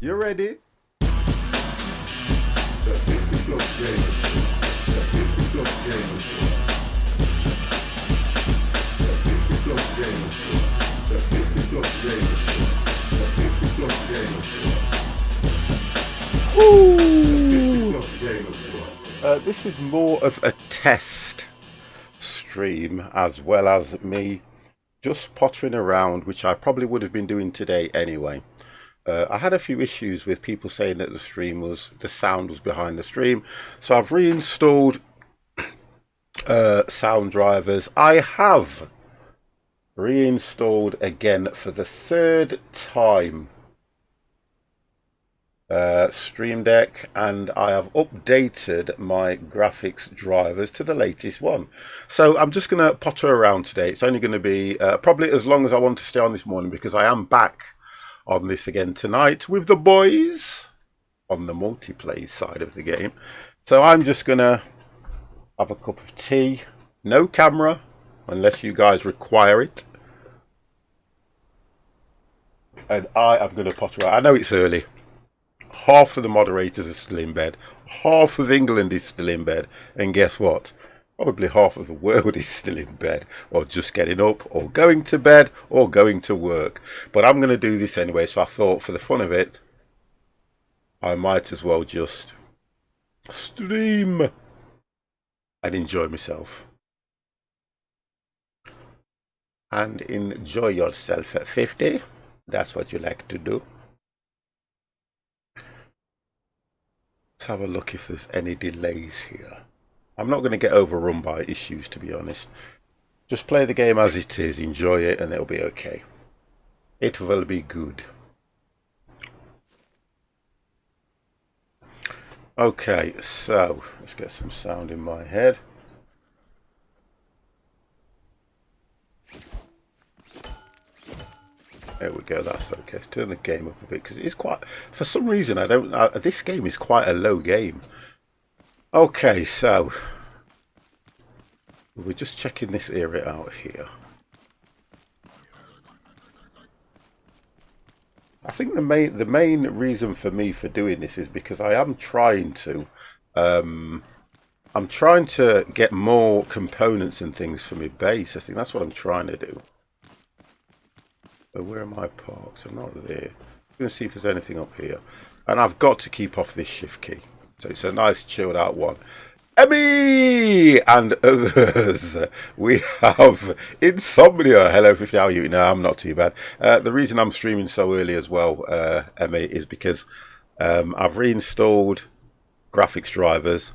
You ready? This is more of a test stream as well as me just pottering around, which I probably would have been doing today anyway. I had a few issues with people saying that the sound was behind the stream, so I've reinstalled sound drivers. I have reinstalled again for the third time Stream Deck, and I have updated my graphics drivers to the latest one. So I'm just going to potter around today. It's only going to be probably as long as I want to stay on this morning, because I am back on this again tonight with the boys on the multiplayer side of the game. So I'm just going to have a cup of tea, no camera unless you guys require it, and I am going to potter around. I know it's early. Half of the moderators are still in bed. Half of England is still in bed. And guess what? Probably half of the world is still in bed, or just getting up, or going to bed, or going to work. But I'm going to do this anyway, so I thought for the fun of it, I might as well just stream and enjoy myself. And enjoy yourself at 50. That's what you like to do. Let's have a look if there's any delays here. I'm not going to get overrun by issues, to be honest. Just play the game as it is, enjoy it, and it'll be okay. It will be good. Okay, so let's get some sound in my head. There we go, that's okay. Let's turn the game up a bit, because it is quite, for some reason, this game is quite a low game. Okay, so we're just checking this area out here. I think the main reason for me for doing this is because I am trying to um I'm trying to get more components and things for my base. I think that's what I'm trying to do. So where am I parked? I'm not there. I'm going to see if there's anything up here. And I've got to keep off this shift key. So it's a nice chilled out one. Emmy and others. We have Insomnia. Hello, Fifi. How are you? No, I'm not too bad. The reason I'm streaming so early as well, Emmy, is because I've reinstalled graphics drivers.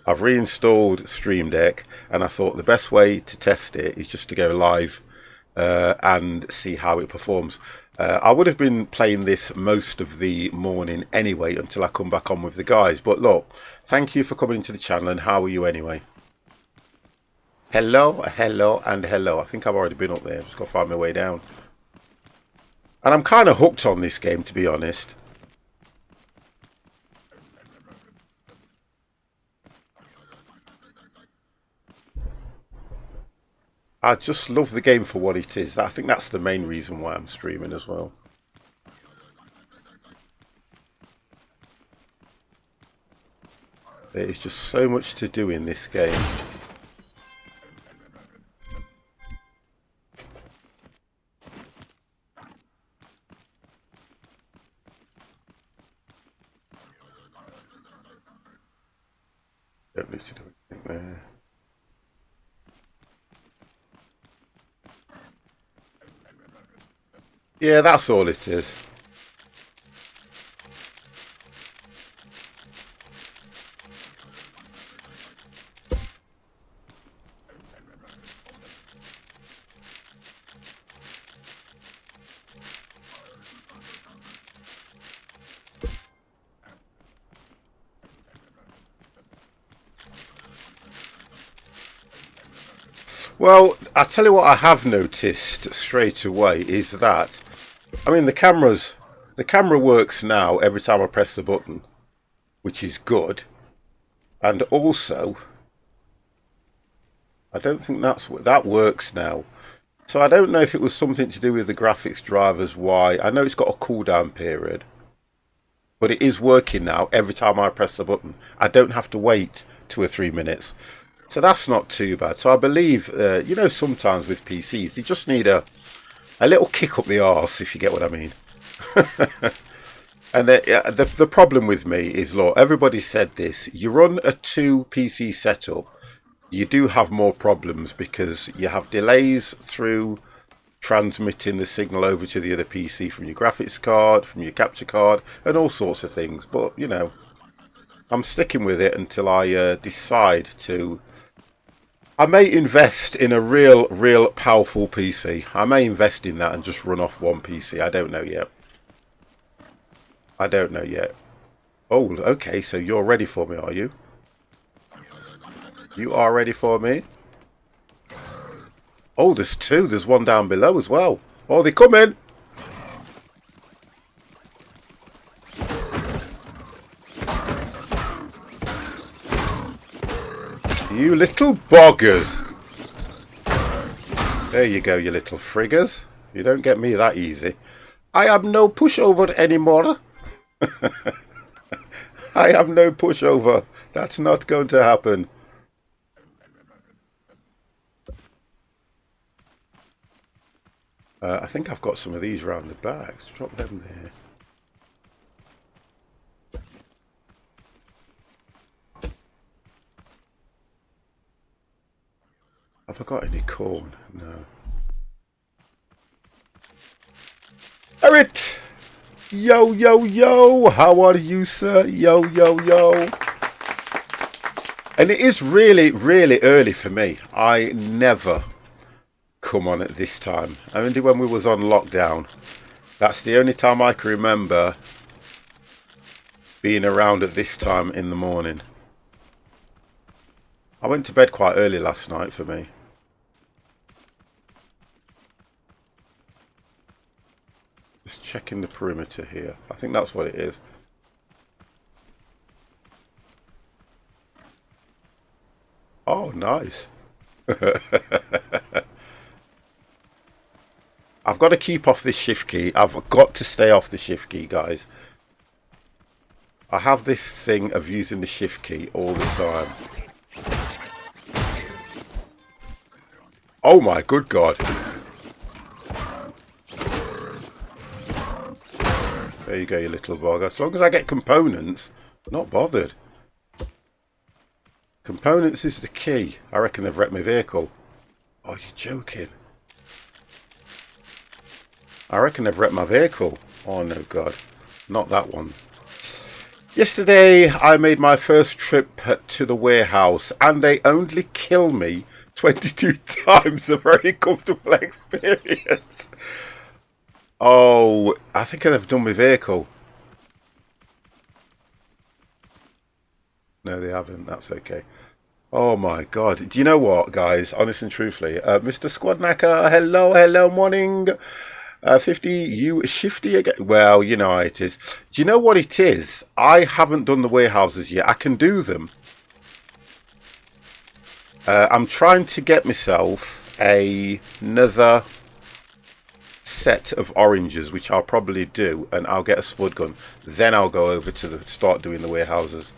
I've reinstalled Stream Deck, and I thought the best way to test it is just to go live and see how it performs. I would have been playing this most of the morning anyway until I come back on with the guys. But look, thank you for coming into the channel, and how are you anyway? Hello, hello, and hello. I think I've already been up there. Just got to find my way down. And I'm kind of hooked on this game, to be honest. I just love the game for what it is. I think that's the main reason why I'm streaming as well. There is just so much to do in this game. Don't need to do anything there. Yeah, that's all it is. Well, I tell you what I have noticed straight away is that, I mean, the camera works now every time I press the button, which is good. And also, I don't think that works now. So I don't know if it was something to do with the graphics drivers, why. I know it's got a cooldown period, but it is working now every time I press the button. I don't have to wait 2 or 3 minutes. So that's not too bad. So I believe, sometimes with PCs, you just need a little kick up the arse, if you get what I mean. And the problem with me is, look, everybody said this. You run a 2 PC setup, you do have more problems because you have delays through transmitting the signal over to the other PC from your graphics card, from your capture card, and all sorts of things. But, I'm sticking with it until I decide to. I may invest in a real powerful PC. I may invest in that and just run off one PC. I don't know yet. I don't know yet. Oh, okay, so you're ready for me, are you? You are ready for me? Oh, there's two. There's one down below as well. Oh, they're coming. You little boggers. There you go, you little friggers. You don't get me that easy. I am no pushover anymore. I am no pushover. That's not going to happen. I think I've got some of these around the back. Let's drop them there. Have I got any corn? No. Erit! Yo, yo, yo! How are you, sir? Yo, yo, yo! And it is really early for me. I never come on at this time. Only when we was on lockdown. That's the only time I can remember being around at this time in the morning. I went to bed quite early last night for me. Just checking the perimeter here. I think that's what it is. Oh, nice. I've got to keep off this shift key. I've got to stay off the shift key, guys. I have this thing of using the shift key all the time. Oh my good God. There you go, you little bug. As long as I get components, I'm not bothered. Components is the key. I reckon they've wrecked my vehicle. Oh, you're joking. I reckon they've wrecked my vehicle. Oh no, God. Not that one. Yesterday, I made my first trip to the warehouse and they only kill me 22 times. A very comfortable experience. Oh, I think they've done my vehicle. No, they haven't. That's okay. Oh my God. Do you know what, guys? Honest and truthfully, Mr. Squadnacker, hello, morning. 50, you shifty again? Well, you know how it is. Do you know what it is? I haven't done the warehouses yet. I can do them. I'm trying to get myself another set of oranges, which I'll probably do, and I'll get a spud gun. Then I'll go over to start doing the warehouses.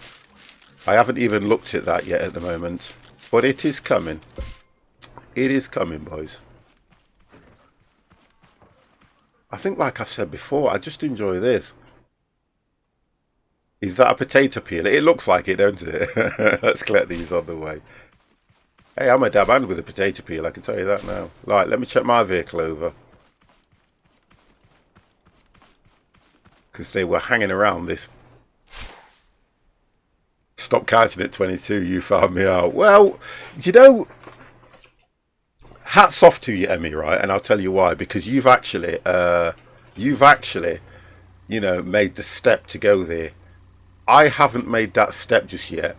I haven't even looked at that yet at the moment, but it is coming. It is coming, boys. I think, like I've said before, I just enjoy this. Is that a potato peeler? It looks like it, don't it? Let's collect these on the way. Hey, I'm a dab hand with a potato peel, I can tell you that now. Right, let me check my vehicle over. Because they were hanging around this. Stop counting at 22, you found me out. Well, do you know, hats off to you, Emmy, right? And I'll tell you why. Because you've actually, you know, made the step to go there. I haven't made that step just yet.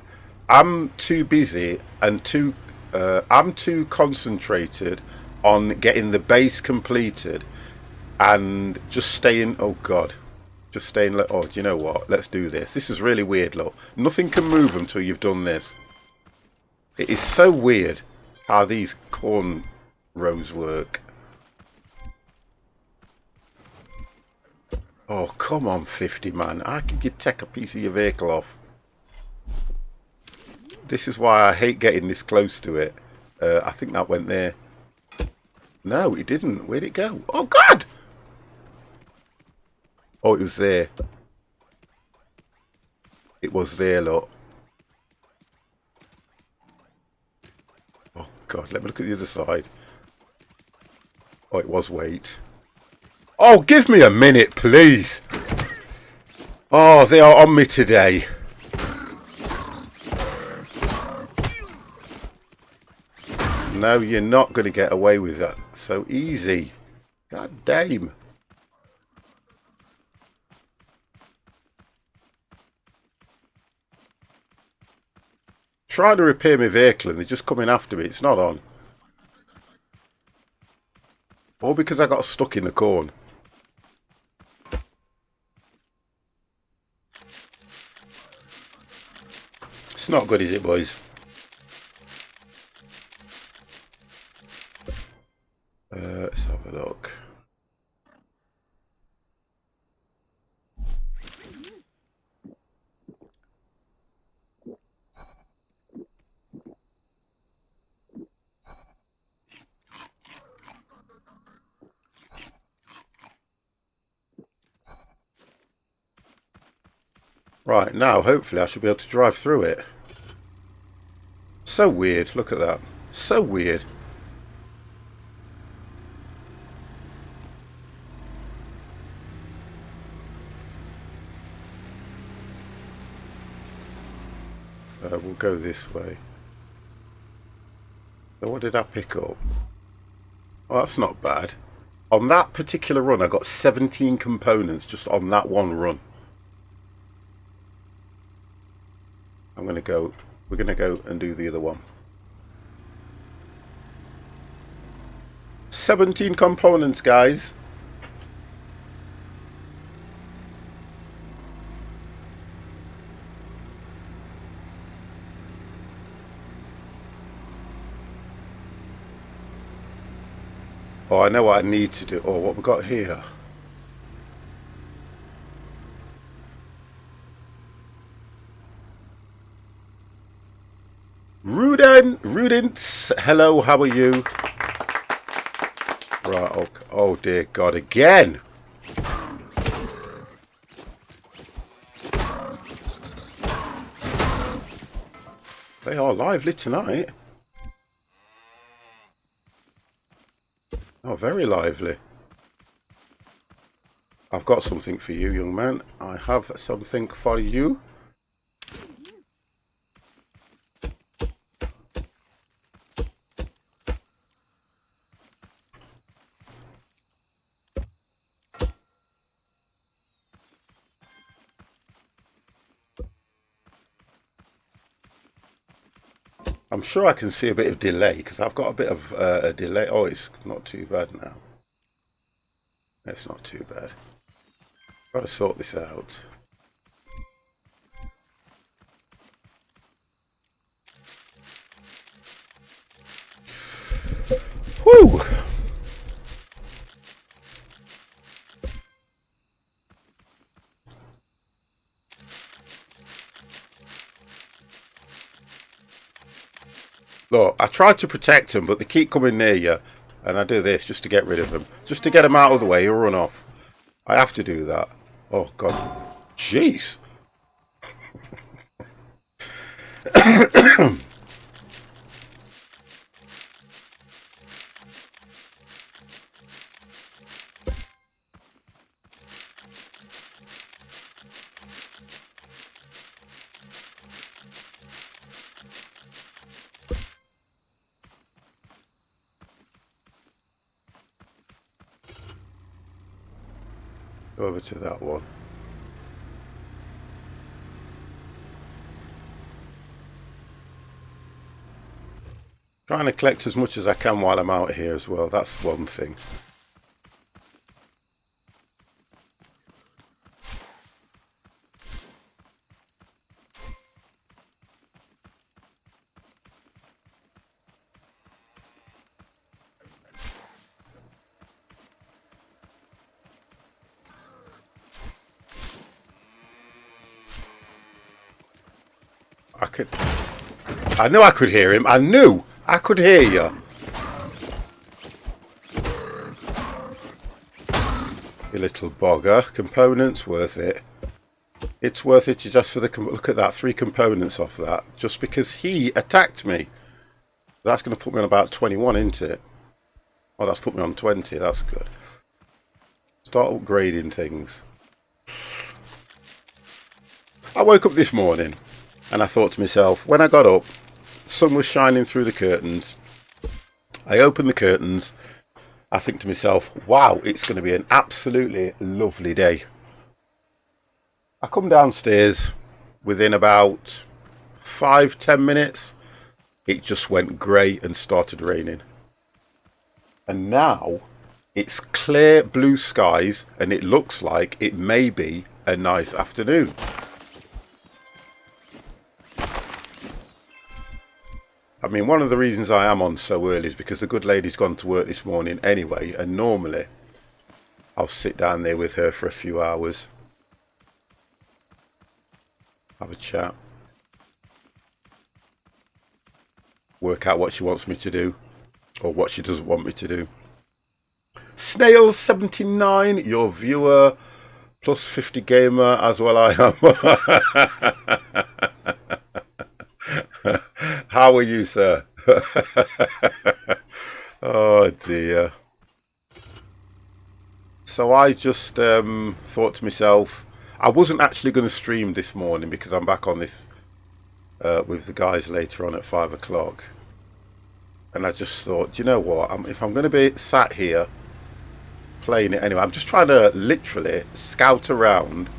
I'm too busy and I'm too concentrated on getting the base completed and just staying. Oh God, just staying. Oh, do you know what? Let's do this. This is really weird. Look, nothing can move until you've done this. It is so weird how these corn rows work. Oh, come on, 50, man. How can you take a piece of your vehicle off? This is why I hate getting this close to it. I think that went there. No, it didn't. Where'd it go? Oh, God! Oh, it was there. It was there, look. Oh, God. Let me look at the other side. Oh, it was weight. Oh, give me a minute, please. Oh, they are on me today. No, you're not going to get away with that so easy. God damn. Trying to repair my vehicle and they're just coming after me. It's not on. All because I got stuck in the corn. It's not good, is it, boys? Let's have a look. Right, now hopefully I should be able to drive through it. So weird, look at that. So weird. We'll go this way. So what did I pick up? Oh, that's not bad. On that particular run I got 17 components just on that one run. We're going to go and do the other one. 17 components, guys. Oh, I know what I need to do. Oh, what we got here? Rudence, hello, how are you? Right, okay. Oh dear God, again! They are lively tonight. Oh, very lively. I've got something for you, young man. I have something for you. I'm sure I can see a bit of delay because I've got a bit of a delay. Oh, it's not too bad now. It's not too bad. Got to sort this out. Whew! Look, I tried to protect them, but they keep coming near you. And I do this just to get rid of them. Just to get them out of the way, he'll run off. I have to do that. Oh, God. Jeez. Go over to that one. Trying to collect as much as I can while I'm out here as well. That's one thing. I knew I could hear him. I knew I could hear you. You little bogger. Components worth it. It's worth it just for the... Look at that. 3 components off that. Just because he attacked me. That's going to put me on about 21, isn't it? Oh, that's put me on 20. That's good. Start upgrading things. I woke up this morning and I thought to myself, when I got up, the sun was shining through the curtains. I opened the curtains. I think to myself, wow, it's going to be an absolutely lovely day. I come downstairs within about 5-10 minutes. It just went grey and started raining. And now it's clear blue skies and it looks like it may be a nice afternoon. I mean, one of the reasons I am on so early is because the good lady's gone to work this morning anyway, and normally I'll sit down there with her for a few hours, have a chat, work out what she wants me to do or what she doesn't want me to do. Snail79, your viewer, plus 50 gamer as well I am. How are you, sir? Oh dear. So I just thought to myself, I wasn't actually going to stream this morning because I'm back on this with the guys later on at 5 o'clock. And I just thought, you know what, if I'm going to be sat here playing it anyway, I'm just trying to literally scout around,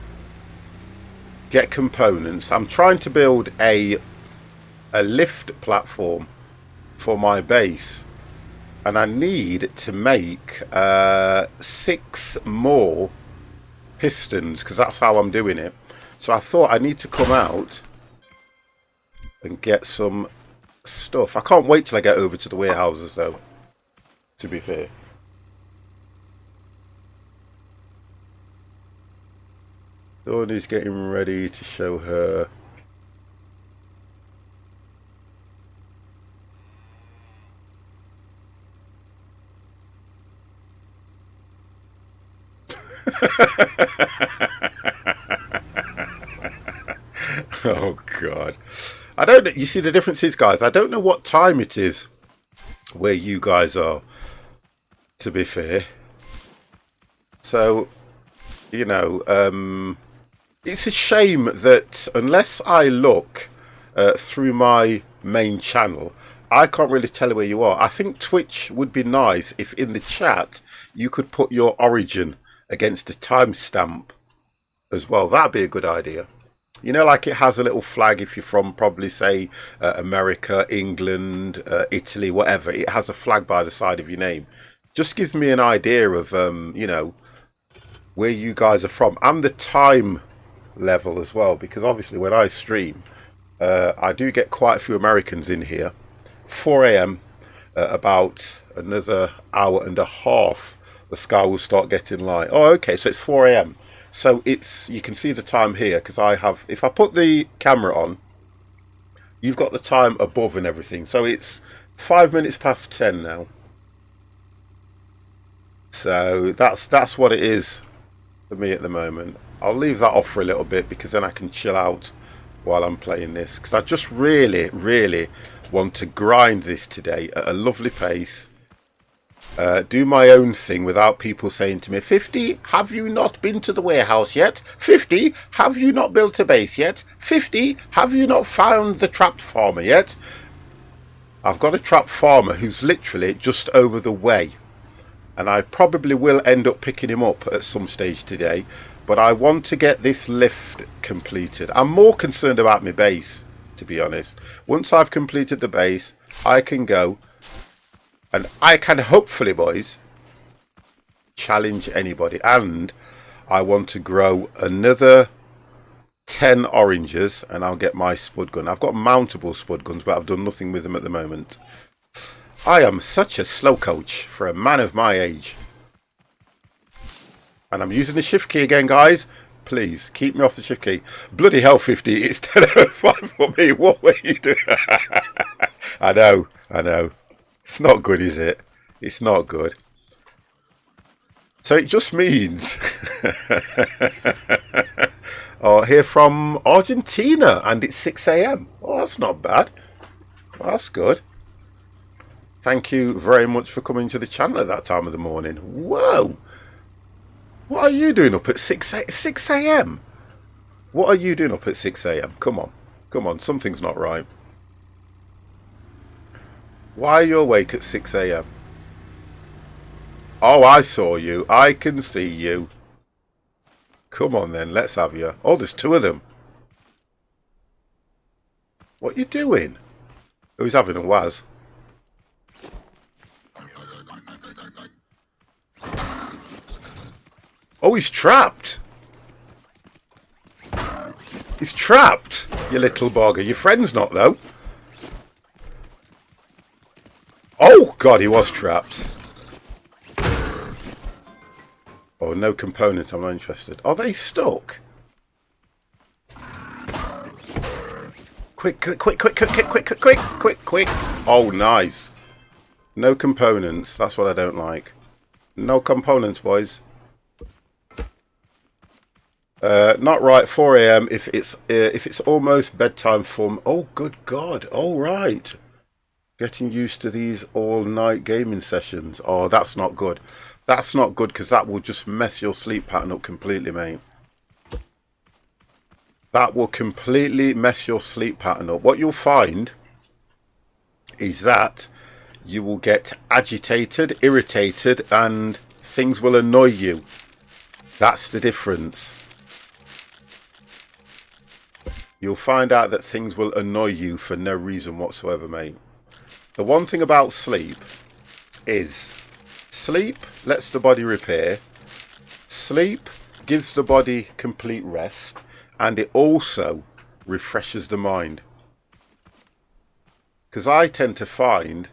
get components. I'm trying to build a lift platform for my base, and I need to make 6 more pistons because that's how I'm doing it. So I thought I need to come out and get some stuff. I can't wait till I get over to the warehouses though, to be fair. Dawn is getting ready to show her. Oh God. I don't know. You see, the difference is, guys, I don't know what time it is where you guys are, to be fair. So, you know, it's a shame that unless I look through my main channel, I can't really tell where you are. I think Twitch would be nice if in the chat you could put your origin against a timestamp as well. That'd be a good idea. You know, like it has a little flag if you're from probably, say, America, England, Italy, whatever. It has a flag by the side of your name. Just gives me an idea of, you know, where you guys are from and the time level as well. Because obviously when I stream, I do get quite a few Americans in here. 4 a.m. About another hour and a half, the sky will start getting light. Oh, okay, so it's 4 a.m. So it's, you can see the time here because I have, if I put the camera on, you've got the time above and everything. So it's 5 minutes past 10 now. So that's what it is for me at the moment. I'll leave that off for a little bit because then I can chill out while I'm playing this, because I just really want to grind this today at a lovely pace. Do my own thing without people saying to me, 50, have you not been to the warehouse yet? 50, have you not built a base yet? 50, have you not found the trapped farmer yet? I've got a trapped farmer who's literally just over the way, and I probably will end up picking him up at some stage today, but I want to get this lift completed. I'm more concerned about my base, to be honest. Once I've completed the base, I can go and I can hopefully, boys, challenge anybody. And I want to grow another 10 oranges and I'll get my spud gun. I've got mountable spud guns, but I've done nothing with them at the moment. I am such a slow coach for a man of my age. And I'm using the shift key again, guys. Please, keep me off the shift key. Bloody hell, 50, it's 10:05 for me. What were you doing? I know. It's not good, is it? It's not good. So it just means... Oh, here from Argentina, and it's 6 a.m. Oh, that's not bad. Well, that's good. Thank you very much for coming to the channel at that time of the morning. Whoa! What are you doing up at 6 a.m.? What are you doing up at 6 a.m.? Come on, something's not right. Why are you awake at 6 a.m.? Oh, I saw you. I can see you. Come on then, let's have you. Oh, there's two of them. What are you doing? Oh, he's having a waz. Oh, he's trapped. He's trapped, you little bogger. Your friend's not, though. Oh, God, he was trapped. Oh, no component. I'm not interested. Are they stuck? Quick. Oh, nice. No components. That's what I don't like. No components, boys. Not right. 4 a.m. If it's almost bedtime for... Oh, good God. All right. Getting used to these all-night gaming sessions. Oh, that's not good. That's not good, because that will just mess your sleep pattern up completely, mate. That will completely mess your sleep pattern up. What you'll find is that you will get agitated, irritated, and things will annoy you. That's the difference. You'll find out that things will annoy you for no reason whatsoever, mate. The one thing about sleep is sleep lets the body repair. Sleep gives the body complete rest, and it also refreshes the mind. Because I tend to find,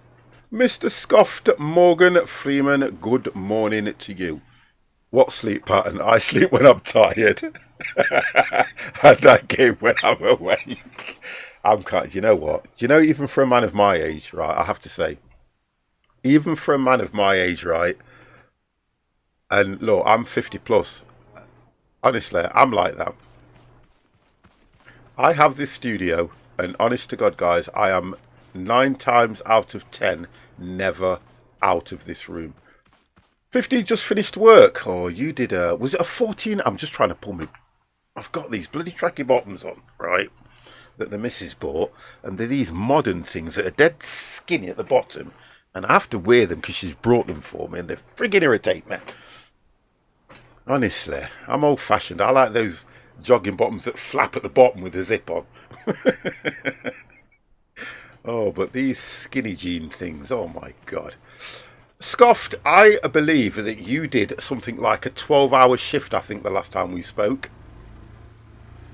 Mr. Scoffed Morgan Freeman, good morning to you. What sleep pattern? I sleep when I'm tired. And that game when I'm awake. I'm kind. You know what? You know, even for a man of my age, right? I have to say, even for a man of my age, right? And look, I'm 50 plus. Honestly, I'm like that. I have this studio, and honest to God, guys, I am 9 times out of 10 never out of this room. 50 just finished work. Oh, you did a. Was it a 14? I'm just trying to pull me. I've got these bloody tracky bottoms on, right? That the missus bought, and they're these modern things that are dead skinny at the bottom, and I have to wear them because she's brought them for me, and they friggin' irritate me. Honestly, I'm old fashioned. I like those jogging bottoms that flap at the bottom with a zip on. Oh, but these skinny jean things, oh my God. Scoffed, I believe that you did something like a 12-hour shift, I think, the last time we spoke.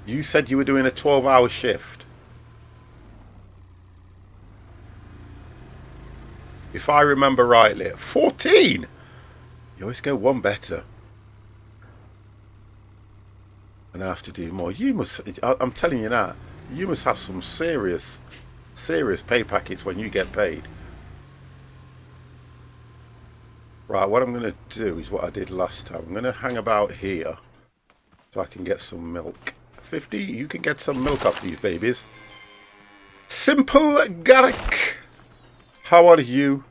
You said you were doing a 12-hour shift. If I remember rightly. 14? You always go one better. And I have to do more. You must, I'm telling you now, you must have some serious pay packets when you get paid. Right, what I'm going to do is what I did last time. I'm going to hang about here so I can get some milk. 50, you can get some milk off these babies. Simple Garrick. How are you?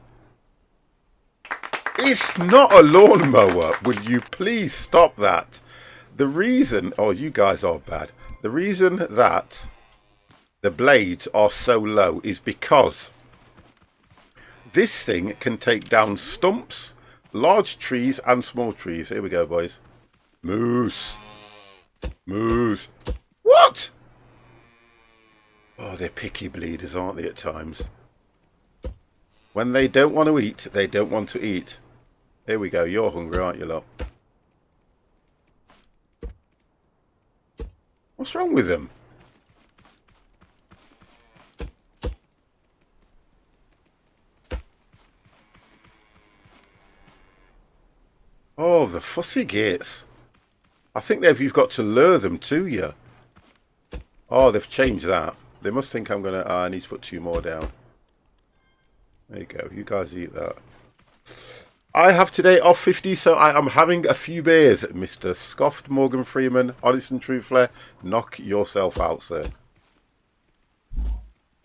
It's not a lawnmower. Will you please stop that? The reason, oh, you guys are bad. The reason that the blades are so low is because this thing can take down stumps, large trees and small trees. Here we go, boys. Moose. Moose. What? Oh, they're picky bleeders, aren't they, at times? When they don't want to eat, they don't want to eat. Here we go. You're hungry, aren't you, lot? What's wrong with them? Oh, the fussy gits. I think you've got to lure them to you. Oh, they've changed that. They must think I'm going to... I need to put 2 more down. There you go. You guys eat that. I have today off 50, so I am having a few beers. Mr. Scoffed Morgan Freeman, honest and truthfully, knock yourself out, sir.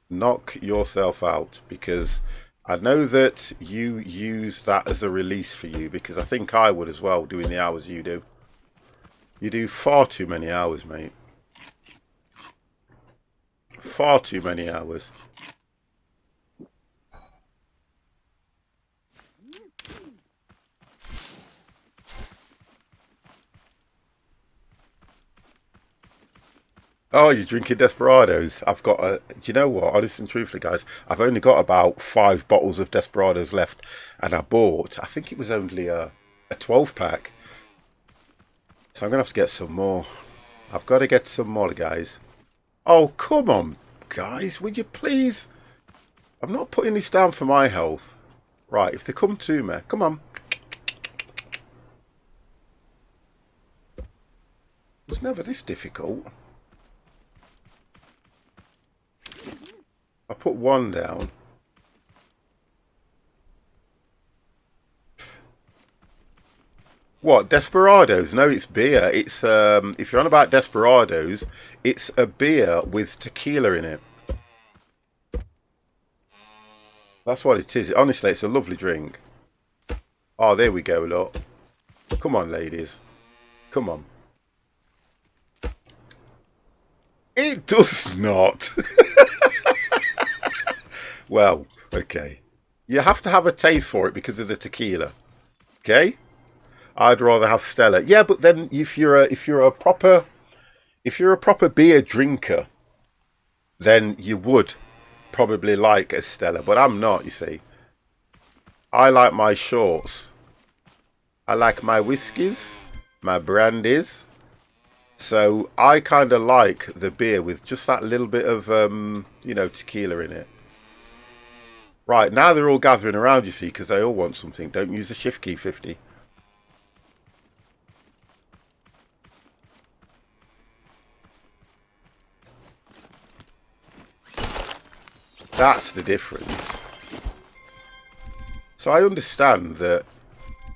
Knock yourself out, because I know that you use that as a release for you, because I think I would as well, doing the hours you do. You do far too many hours, mate. Far too many hours. Oh, you're drinking Desperados. I've got a... Do you know what? Honestly and truthfully, guys, I've only got about 5 bottles of Desperados left. And I bought, I think it was only a 12-pack. So I'm going to have to get some more. I've got to get some more, guys. Oh, come on, guys. Would you please? I'm not putting this down for my health. Right, if they come to me, come on. It was never this difficult. I put 1 down. What, Desperados? No, it's beer. It's if you're on about Desperados, it's a beer with tequila in it. That's what it is. Honestly, it's a lovely drink. Oh, there we go, look. Come on, ladies. Come on. It does not. Well, okay. You have to have a taste for it because of the tequila. Okay? I'd rather have Stella. Yeah, but then if you're a proper beer drinker, then you would probably like a Stella. But I'm not, you see. I like my shorts. I like my whiskies, my brandies. So I kind of like the beer with just that little bit of you know, tequila in it. Right, now they're all gathering around, you see, because they all want something. Don't use the shift key, 50. That's the difference. So I understand that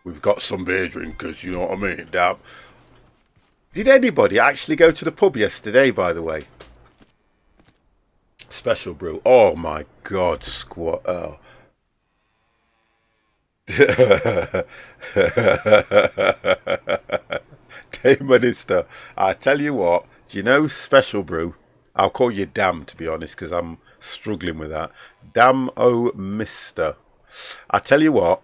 we've got some beer drinkers, you know what I mean? Now, did anybody actually go to the pub yesterday, by the way? Special brew. Oh my God, squat. Oh. Day Minister, I tell you what, do you know Special Brew? I'll call you Damn, to be honest, because I'm struggling with that. Damn, oh, Mister. I tell you what,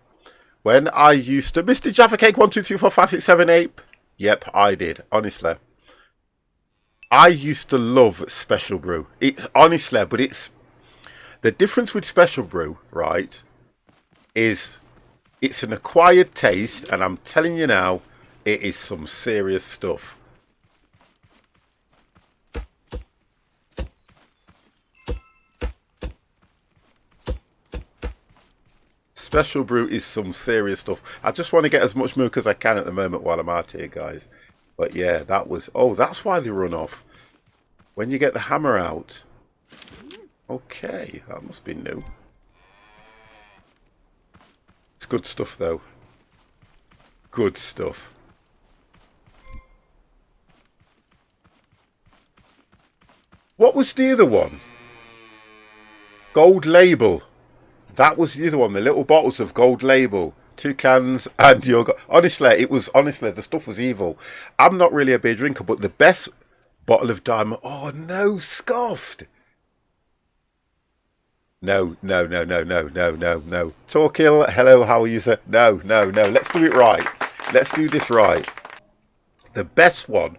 when I used to... Mr. Jaffa Cake 1, 2, 3, 4, 5, 6, 7, 8. Yep, I did, honestly. I used to love Special Brew. It's honestly, but it's... The difference with Special Brew, right, is it's an acquired taste, and I'm telling you now, it is some serious stuff. Special Brew is some serious stuff. I just want to get as much milk as I can at the moment while I'm out here, guys. But yeah, that was... Oh, that's why they run off. When you get the hammer out. Okay, that must be new. It's good stuff, though. Good stuff. What was the other one? Gold Label. That was the other one. The little bottles of Gold Label. 2 cans and you're... Honestly, it was... Honestly, the stuff was evil. I'm not really a beer drinker, but the best bottle of Diamond... Oh, no, scoffed. No. Torquil, hello, how are you, sir? No. Let's do it right. Let's do this right. The best one...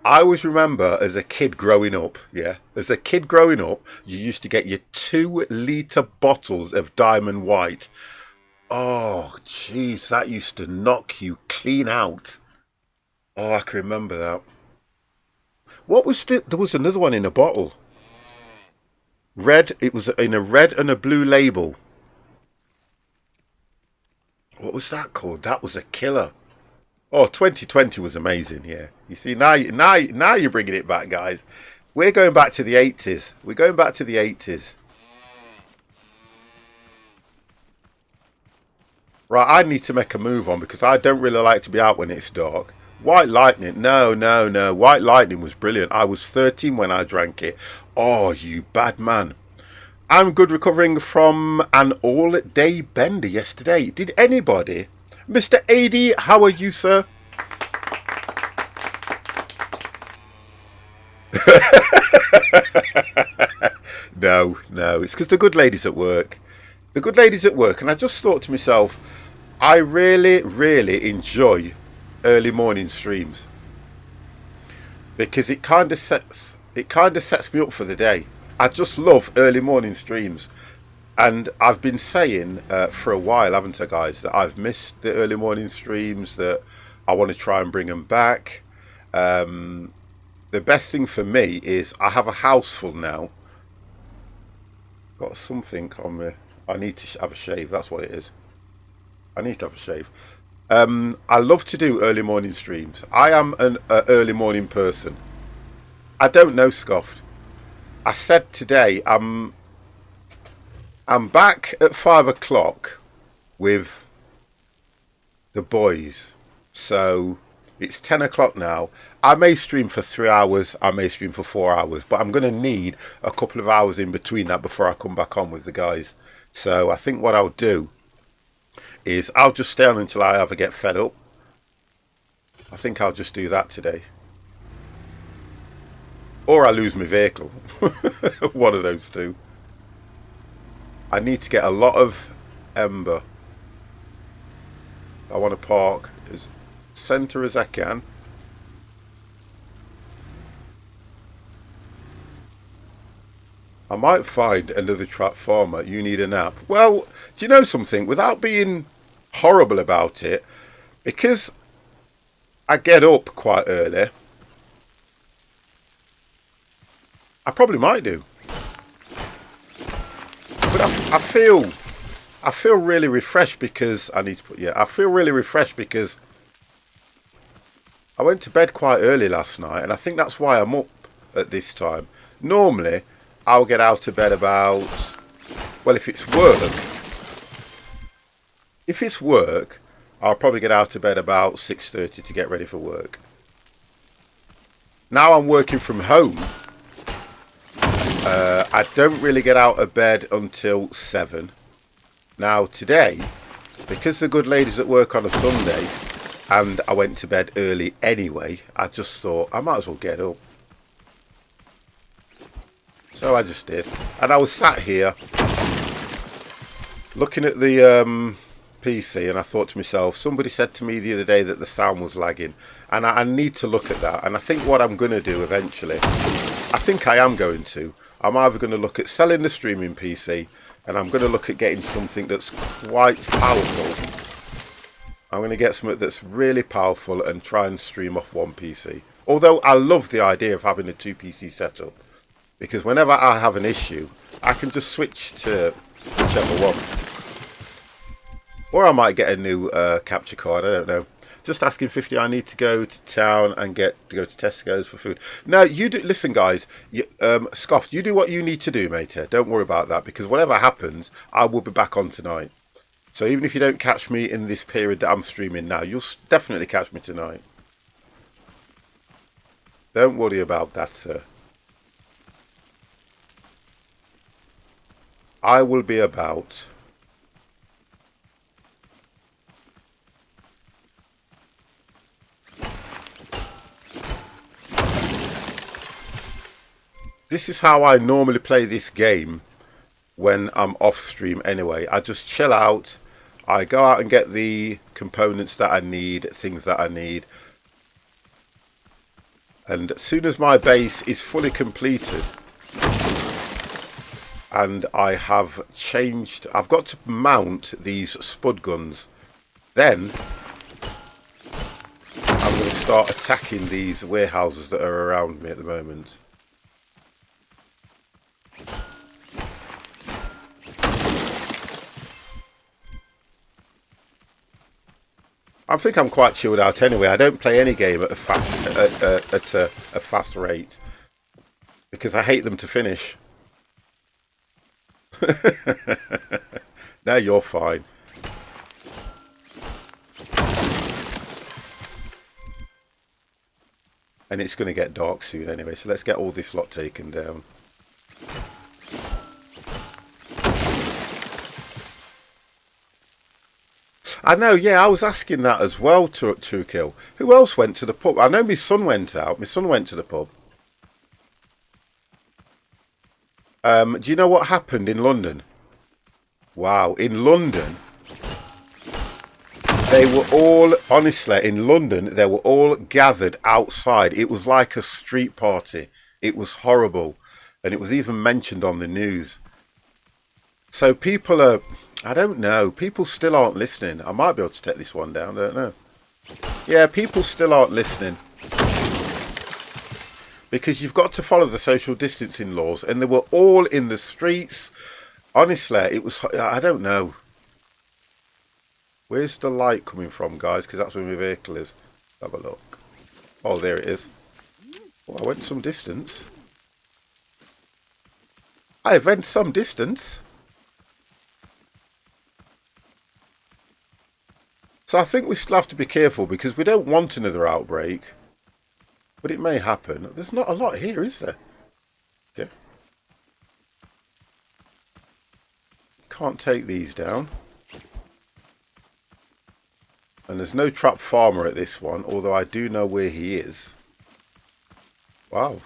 I always remember as a kid growing up, yeah, as a kid growing up, you used to get your 2-litre bottles of Diamond White. Oh, jeez, that used to knock you clean out. Oh, I can remember that. What was there was another one in a bottle. Red, it was in a red and a blue label. What was that called? That was a killer. Oh, 2020 was amazing, yeah. You see, now you're bringing it back, guys. We're going back to the 80s. We're going back to the 80s. Right, I need to make a move on because I don't really like to be out when it's dark. White Lightning, no. White Lightning was brilliant. I was 13 when I drank it. Oh, you bad man. I'm good recovering from an all-day bender yesterday. Did anybody... Mr. AD, how are you, sir? No, it's because the good lady's at work. The good lady's at work, and I just thought to myself, I really enjoy early morning streams because it kind of sets me up for the day. I just love early morning streams. And I've been saying for a while, haven't I, guys, that I've missed the early morning streams, that I want to try and bring them back. The best thing for me is I have a house full now. Got something on me. I need to have a shave. That's what it is. I need to have a shave. I love to do early morning streams. I am an early morning person. I don't know, scoffed. I said today I'm back at 5 o'clock with the boys. So it's 10 o'clock now. I may stream for 3 hours. I may stream for 4 hours. But I'm going to need a couple of hours in between that before I come back on with the guys. So I think what I'll do is I'll just stay on until I either get fed up. I think I'll just do that today. Or I lose my vehicle. One of those two. I need to get a lot of ember. I want to park as centre as I can. I might find another trap farmer. You need a nap. Well, do you know something? Without being horrible about it, because I get up quite early, I probably might do. But I feel really refreshed because I feel really refreshed because I went to bed quite early last night, and I think that's why I'm up at this time. Normally, I'll get out of bed about, well, if it's work, I'll probably get out of bed about 6:30 to get ready for work. Now I'm working from home. I don't really get out of bed until 7. Now today, because the good lady's at work on a Sunday, and I went to bed early anyway, I just thought I might as well get up. So I just did. And I was sat here looking at the PC, and I thought to myself, somebody said to me the other day that the sound was lagging, and I need to look at that. And I think what I'm going to do eventually, I think I am going to, I'm either going to look at selling the streaming PC, and I'm going to look at getting something that's quite powerful. I'm going to get something that's really powerful and try and stream off one PC. Although I love the idea of having a 2 PC setup, because whenever I have an issue, I can just switch to whichever one. Or I might get a new capture card, I don't know. Just asking 50, I need to go to town and go to Tesco's for food. No, you do. Listen, guys, Scoff, you do what you need to do, mate. Don't worry about that, because whatever happens, I will be back on tonight. So even if you don't catch me in this period that I'm streaming now, you'll definitely catch me tonight. Don't worry about that, sir. I will be about. This is how I normally play this game when I'm off stream anyway. I just chill out. I go out and get the components that I need, things that I need. And as soon as my base is fully completed and I have changed, I've got to mount these spud guns. Then I'm going to start attacking these warehouses that are around me at the moment. I think I'm quite chilled out anyway. I don't play any game at a fast rate because I hate them to finish. No, you're fine. And it's going to get dark soon anyway, so let's get all this lot taken down. I know, yeah, I was asking that as well, to Kill. Who else went to the pub? I know my son went out. My son went to the pub. Do you know what happened in London? Wow, in London, they were all, honestly, in London, they were all gathered outside. It was like a street party. It was horrible. And it was even mentioned on the news. So people are, I don't know, people still aren't listening. I might be able to take this one down, I don't know. Yeah, people still aren't listening. Because you've got to follow the social distancing laws. And they were all in the streets. Honestly, it was, I don't know. Where's the light coming from, guys? Because that's where my vehicle is. Have a look. Oh, there it is. Oh, I went some distance. I went some distance. So I think we still have to be careful because we don't want another outbreak. But it may happen. There's not a lot here, is there? Okay. Can't take these down. And there's no trap farmer at this one, although I do know where he is. Wow.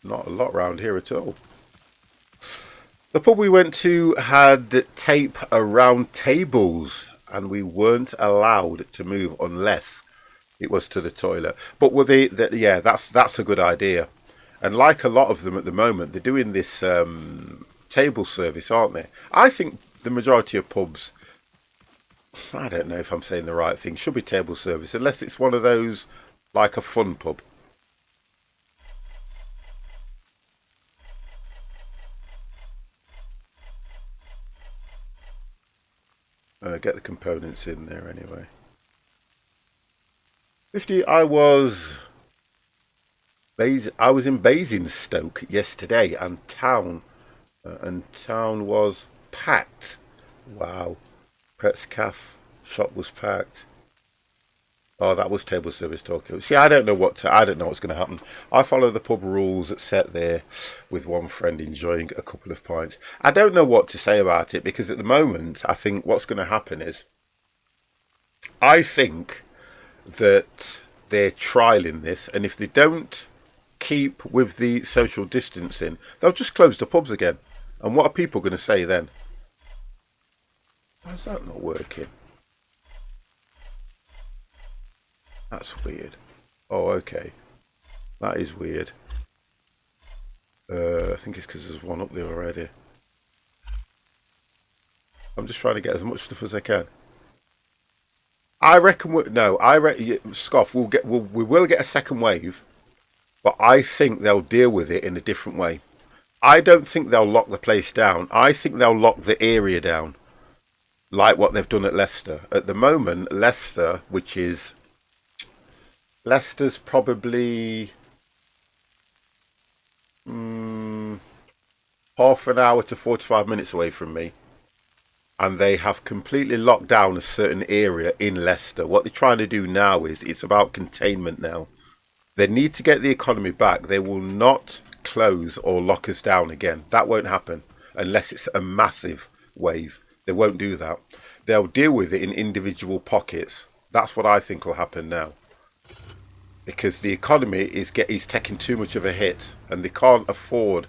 Not a lot around here at all. The pub we went to had tape around tables. And we weren't allowed to move unless it was to the toilet. But with yeah, that's a good idea. And like a lot of them at the moment, they're doing this table service, aren't they? I think the majority of pubs, I don't know if I'm saying the right thing, should be table service, unless it's one of those like a fun pub. Get the components in there anyway. 50. I was in Basingstoke yesterday, and town And town was packed. Wow. Pret's Cafe shop was packed. Oh, that was table service Tokyo. See, I don't know what's going to happen. I follow the pub rules that's set there with one friend enjoying a couple of pints. I don't know what to say about it because at the moment, I think what's going to happen is I think that they're trialing this, and if they don't keep with the social distancing, they'll just close the pubs again. And what are people going to say then? How's that not working? That's weird. Oh, okay. That is weird. I think it's because there's one up there already. I'm just trying to get as much stuff as I can. I reckon Scoff. We will get a second wave, but I think they'll deal with it in a different way. I don't think they'll lock the place down. I think they'll lock the area down, like what they've done at Leicester. At the moment, Leicester's probably half an hour to 45 minutes away from me. And they have completely locked down a certain area in Leicester. What they're trying to do now is it's about containment now. They need to get the economy back. They will not close or lock us down again. That won't happen unless it's a massive wave. They won't do that. They'll deal with it in individual pockets. That's what I think will happen now. Because the economy is taking too much of a hit, and they can't afford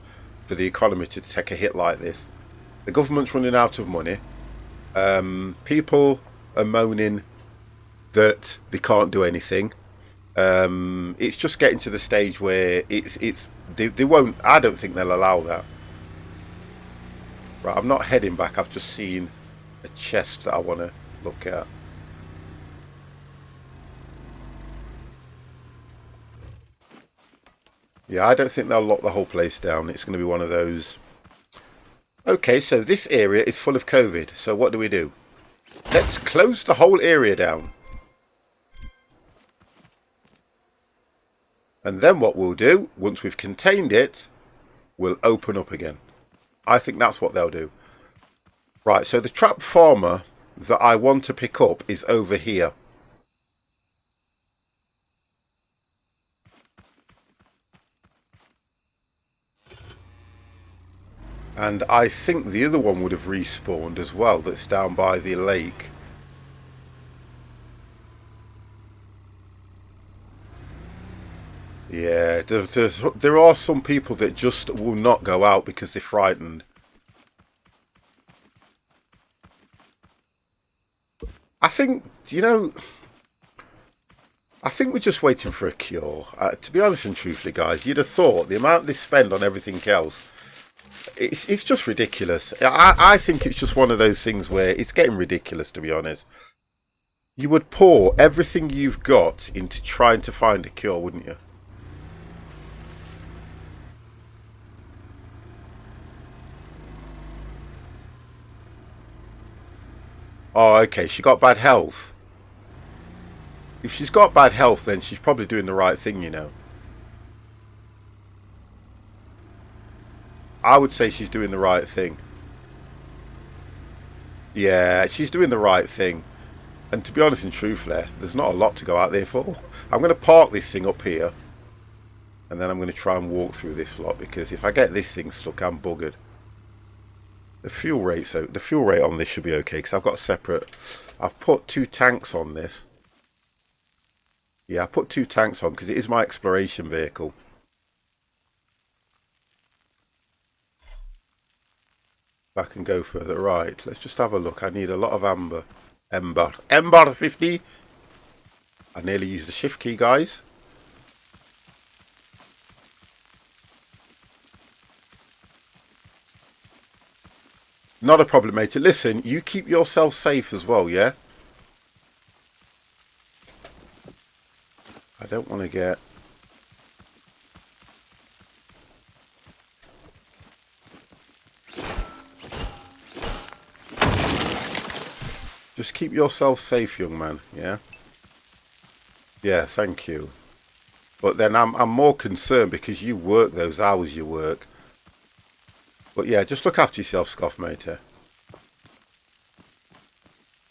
for the economy to take a hit like this. The government's running out of money. People are moaning that they can't do anything. It's just getting to the stage where they won't. I don't think they'll allow that. Right, I'm not heading back. I've just seen a chest that I want to look at. Yeah, I don't think they'll lock the whole place down. It's going to be one of those. Okay, so this area is full of COVID. So what do we do? Let's close the whole area down. And then what we'll do, once we've contained it, we'll open up again. I think that's what they'll do. Right, so the trap farmer that I want to pick up is over here. And I think the other one would have respawned as well, that's down by the lake. Yeah, there are some people that just will not go out because they're frightened. I think, I think we're just waiting for a cure. To be honest and truthfully, guys, you'd have thought the amount they spend on everything else, it's just ridiculous. I think it's just one of those things where it's getting ridiculous, to be honest. You would pour everything you've got into trying to find a cure, wouldn't you? Oh, okay, she got bad health. If she's got bad health, then she's probably doing the right thing, you know. I would say she's doing the right thing. Yeah, she's doing the right thing. And to be honest and truthfully, there's not a lot to go out there for. I'm going to park this thing up here. And then I'm going to try and walk through this lot. Because if I get this thing stuck, I'm buggered. The fuel rate on this should be okay. Because I've got a separate... I've put 2 tanks on this. Yeah, I put 2 tanks on because it is my exploration vehicle. I can go further. Right, let's just have a look. I need a lot of amber. Ember 50. I nearly used the shift key, guys. Not a problem, mate. Listen, you keep yourself safe as well, yeah? I don't want to get... Just keep yourself safe, young man, yeah? Yeah, thank you. But then I'm more concerned because you work those hours you work. But yeah, just look after yourself, Scoff, matey.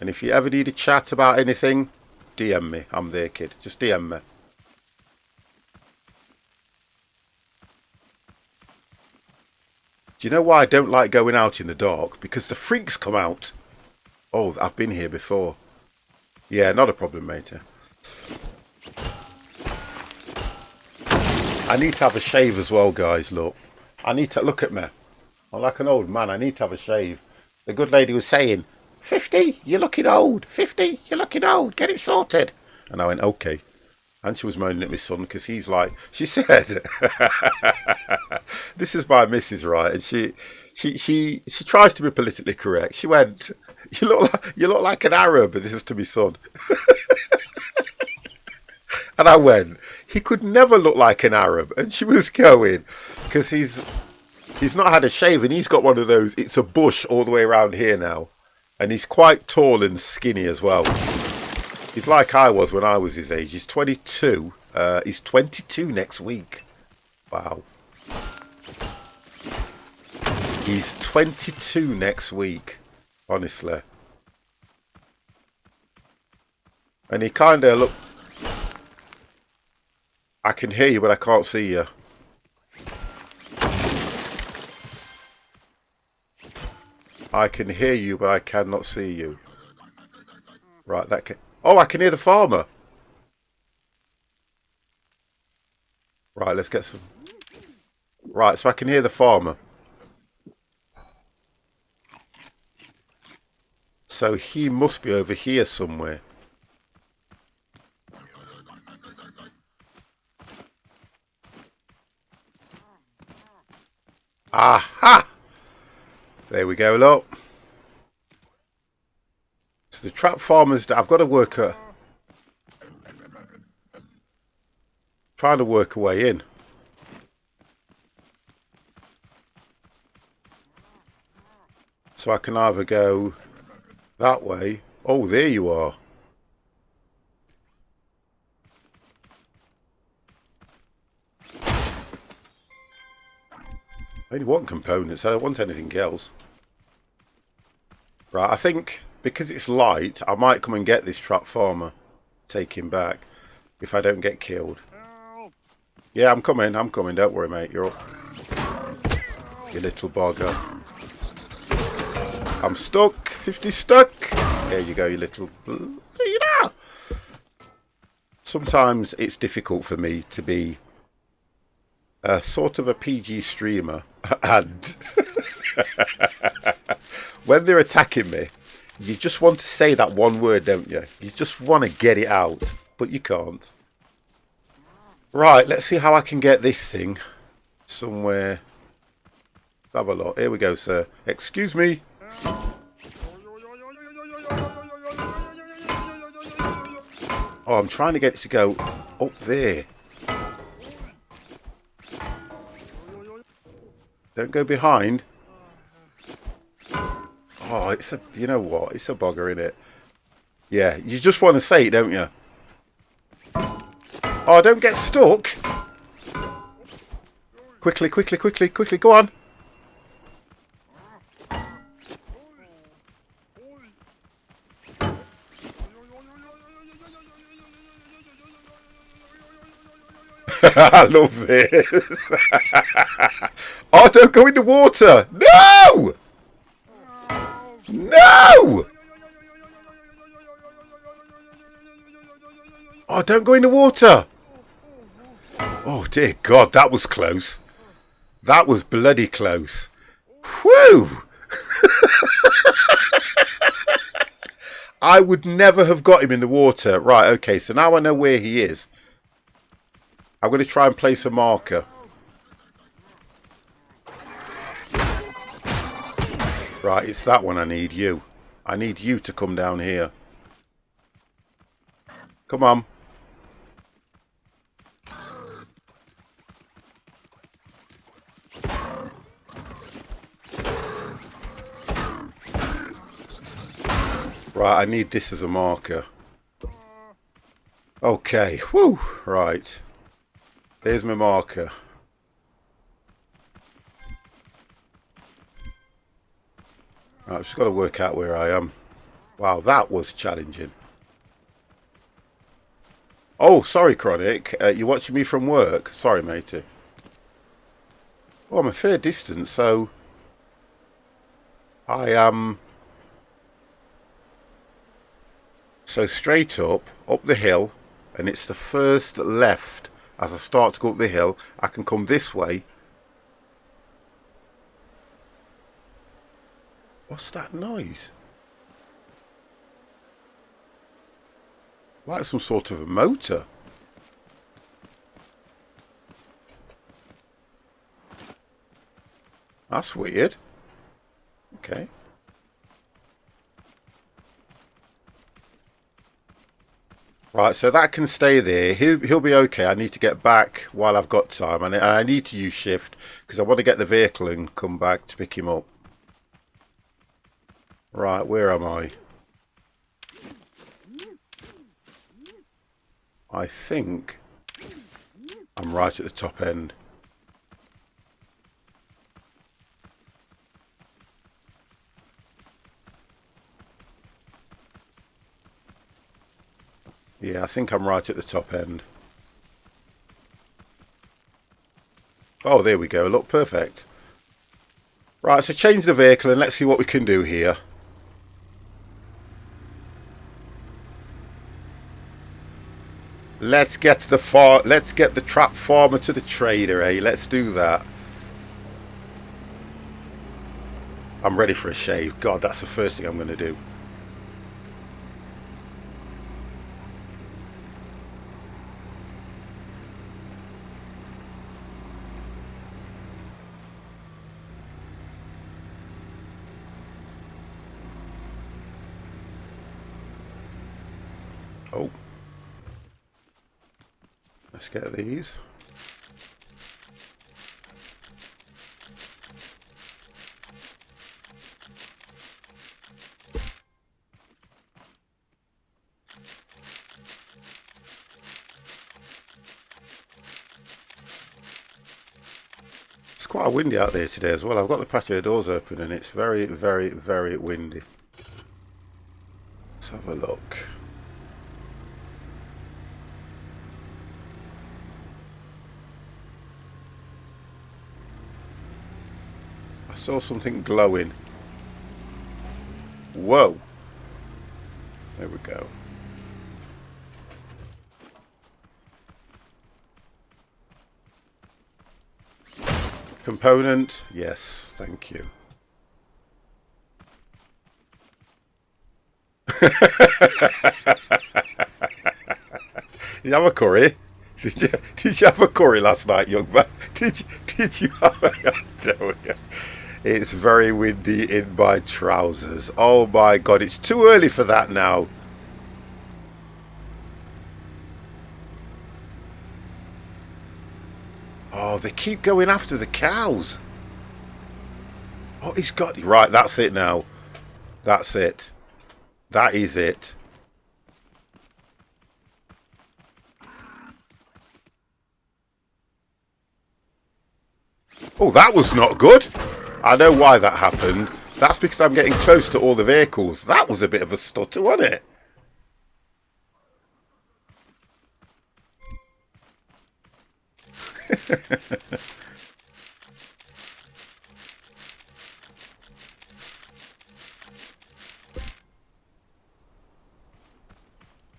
And if you ever need a chat about anything, DM me. I'm there, kid. Just DM me. Do you know why I don't like going out in the dark? Because the freaks come out. Oh, I've been here before. Yeah, not a problem, matey. I need to have a shave as well, guys, look. I need to, look at me. I'm like an old man. I need to have a shave. The good lady was saying, 50, you're looking old. 50, you're looking old. Get it sorted. And I went, okay. And she was moaning at my son because he's like, she said, this is my missus, right? And she tries to be politically correct. She went, you look like an Arab. And this is to my son. And I went, he could never look like an Arab. And she was going, because he's not had a shave and he's got one of those, it's a bush all the way around here now. And he's quite tall and skinny as well. He's like I was when I was his age. He's 22. He's 22 next week. Wow. He's 22 next week. Honestly. And he kind of look... I can hear you, but I can't see you. I can hear you, but I cannot see you. Right, that can... Oh, I can hear the farmer. Right, let's get some... Right, so I can hear the farmer. So he must be over here somewhere. Aha! There we go, look. So the trap farmers, I've got to work a... Trying to work a way in. So I can either go that way. Oh, there you are. I only want components. I don't want anything else. Right, I think because it's light, I might come and get this trap farmer. Take him back. If I don't get killed. Yeah, I'm coming. Don't worry, mate. You're up. You little bogger. I'm stuck. 50 stuck. There you go, you little... Sometimes it's difficult for me to be a sort of a PG streamer. And when they're attacking me, you just want to say that one word, don't you? You just want to get it out, but you can't. Right, let's see how I can get this thing somewhere. Have a lot. Here we go, sir. Excuse me. Oh, I'm trying to get it to go up there. Don't go behind. Oh, it's a... You know what? It's a bugger, innit? Yeah, you just want to say it, don't you? Oh, don't get stuck. Quickly, quickly, quickly, quickly. Go on. I love this. Oh, don't go in the water. No! No! Oh, don't go in the water. Oh, dear God, that was close. That was bloody close. Whew! I would never have got him in the water. Right, okay, so now I know where he is. I'm going to try and place a marker. Right, it's that one I need, you. I need you to come down here. Come on. Right, I need this as a marker. Okay, whew, right. There's my marker. Right, I've just got to work out where I am. Wow, that was challenging. Oh, sorry, Chronic. You're watching me from work? Sorry, matey. Oh, I'm a fair distance, so I am... So straight up the hill, and it's the first left. As I start to go up the hill, I can come this way. What's that noise? Like some sort of a motor. That's weird. Okay. Right, so that can stay there. He'll be okay. I need to get back while I've got time. And I need to use shift because I want to get the vehicle and come back to pick him up. Right, where am I? I think I'm right at the top end. Yeah, I think I'm right at the top end. Oh, there we go. Look, perfect. Right, so change the vehicle and let's see what we can do here. Let's get the trap farmer to the trader, eh? Let's do that. I'm ready for a shave. God, that's the first thing I'm going to do. Oh. Let's get these. It's quite windy out there today as well. I've got the patio doors open and it's very, very, very windy. Let's have a look. I saw something glowing. Whoa. There we go. Component, yes, thank you. Did you have a curry? Did you have a curry last night, young man? Did you have a... I'm telling you. It's very windy in my trousers. Oh my God, it's too early for that now. Oh, they keep going after the cows. Oh, he's got... Right, that's it now. That's it. That is it. Oh, that was not good. I know why that happened. That's because I'm getting close to all the vehicles. That was a bit of a stutter, wasn't it?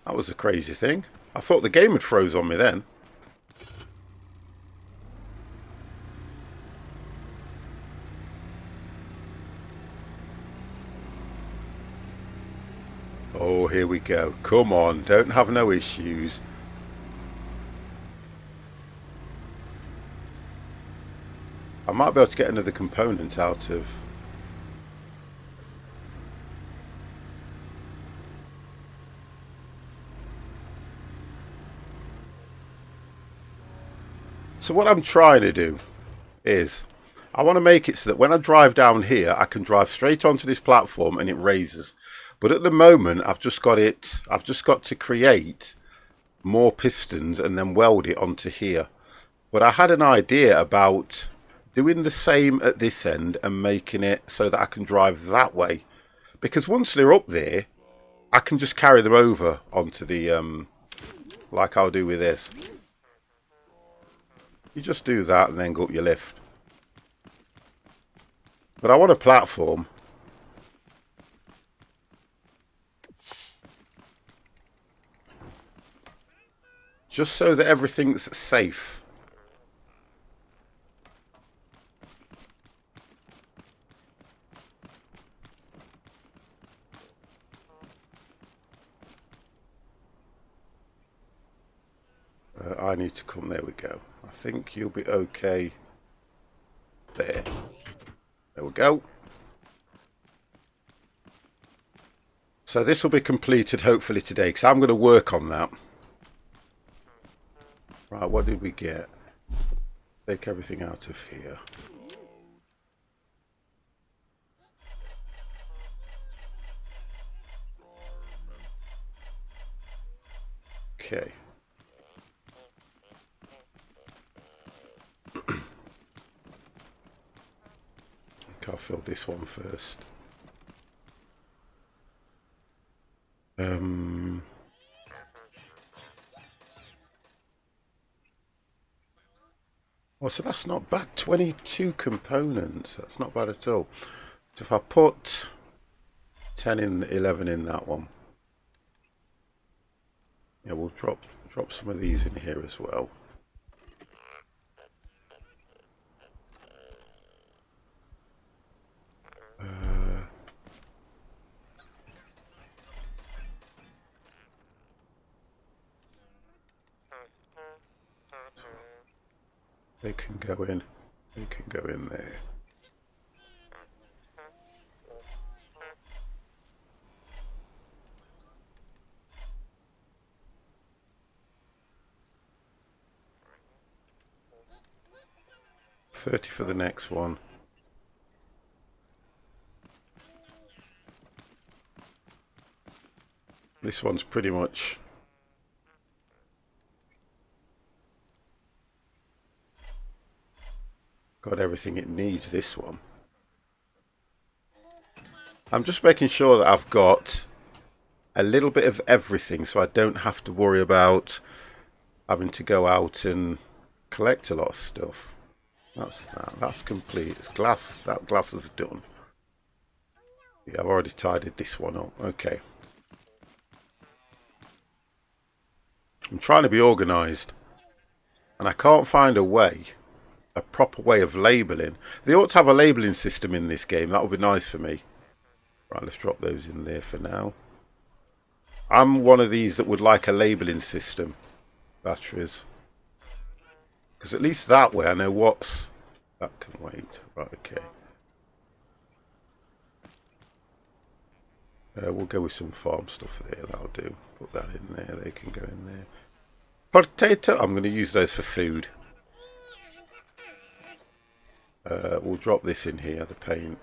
That was a crazy thing. I thought the game had froze on me then. Oh, here we go. Come on, don't have no issues. I might be able to get another component out of... So what I'm trying to do is, I want to make it so that when I drive down here, I can drive straight onto this platform and it raises. But at the moment, I've just got to create more pistons and then weld it onto here. But I had an idea about doing the same at this end and making it so that I can drive that way. Because once they're up there, I can just carry them over onto the, like I'll do with this. You just do that and then go up your lift. But I want a platform. Just so that everything's safe. I need to come, there we go. I think you'll be okay there. There we go. So this will be completed hopefully today, because I'm going to work on that. Right, what did we get? Take everything out of here. Okay. I'll fill this one first. Oh, so that's not bad. 22 components. That's not bad at all. So if I put 10 in, 11 in that one. Yeah, we'll drop some of these in here as well. They can go in. They can go in there. $30 for the next one. This one's pretty much got everything it needs, this one. I'm just making sure that I've got a little bit of everything so I don't have to worry about having to go out and collect a lot of stuff. That's that. That's complete. It's glass. That glass is done. Yeah, I've already tidied this one up. Okay. I'm trying to be organised, and I can't find a proper way of labelling. They ought to have a labelling system in this game. That would be nice for me. Right, let's drop those in there for now. I'm one of these that would like a labelling system. Batteries. Because at least that way I know what's... That can wait. Right, okay. We'll go with some farm stuff there. That'll do. Put that in there. They can go in there. Potato. I'm going to use those for food. We'll drop this in here, the paint.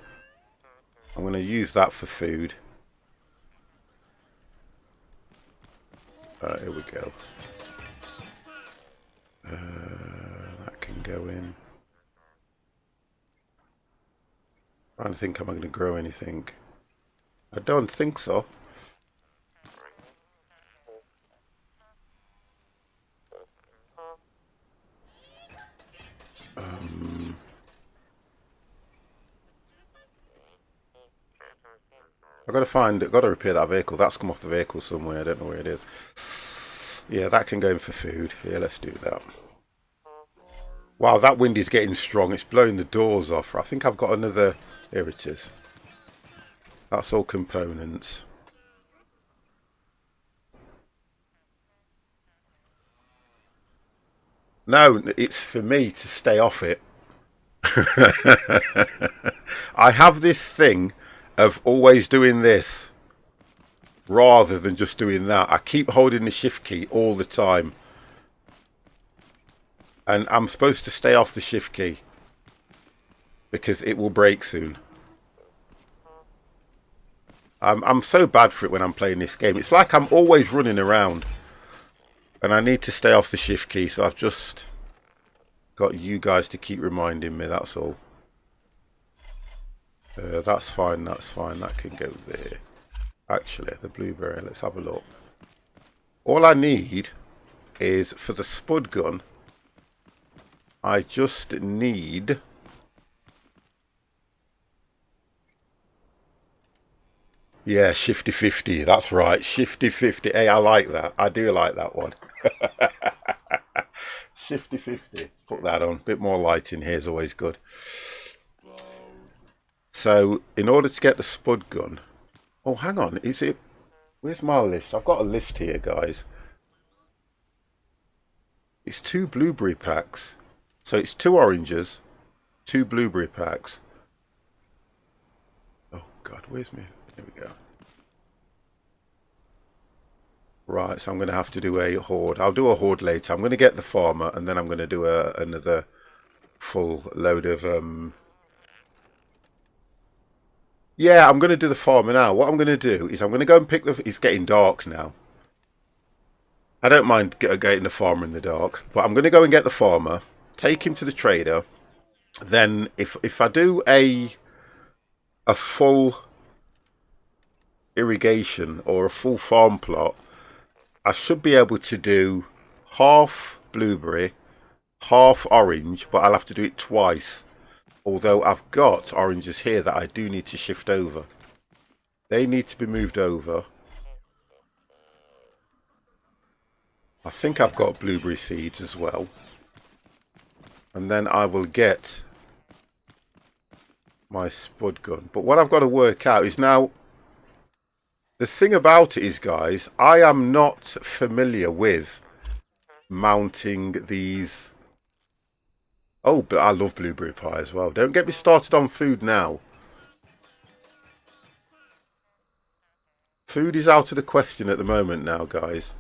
I'm going to use that for food. Here we go. That can go in. Trying to think, am I going to grow anything? I don't think so. I've got to repair that vehicle. That's come off the vehicle somewhere. I don't know where it is. Yeah, that can go in for food. Yeah, let's do that. Wow, that wind is getting strong. It's blowing the doors off. I think I've got another... Here it is. That's all components. No, it's for me to stay off it. I have this thing of always doing this rather than just doing that. I keep holding the shift key all the time. And I'm supposed to stay off the shift key because it will break soon. I'm so bad for it when I'm playing this game. It's like I'm always running around and I need to stay off the shift key, so I've just Got you guys to keep reminding me, that's all. That's fine, that's fine. That can go there. Actually, the blueberry, let's have a look. All I need is, for the spud gun, I just need... Yeah, shifty 50. That's right, shifty 50. Hey, I like that. I do like that one. Shifty 50. Let's put that on. Bit more light in here is always good. So, in order to get the spud gun... Oh, hang on. Is it... Where's my list? I've got a list here, guys. It's 2 blueberry packs. So it's 2 oranges, 2 blueberry packs. Oh, God, where's me? There we go. Right, so I'm going to have to do a hoard. I'll do a hoard later. I'm going to get the farmer, and then I'm going to do another full load of... Yeah, I'm going to do the farmer now. What I'm going to do is I'm going to go and pick the... It's getting dark now. I don't mind getting the farmer in the dark, but I'm going to go and get the farmer, take him to the trader. Then if I do a full irrigation or a full farm plot, I should be able to do half blueberry, half orange, but I'll have to do it twice. Although I've got oranges here that I do need to shift over. They need to be moved over. I think I've got blueberry seeds as well. And then I will get my spud gun. But what I've got to work out is now... The thing about it is, guys, I am not familiar with mounting these... Oh, but I love blueberry pie as well. Don't get me started on food now. Food is out of the question at the moment now, guys.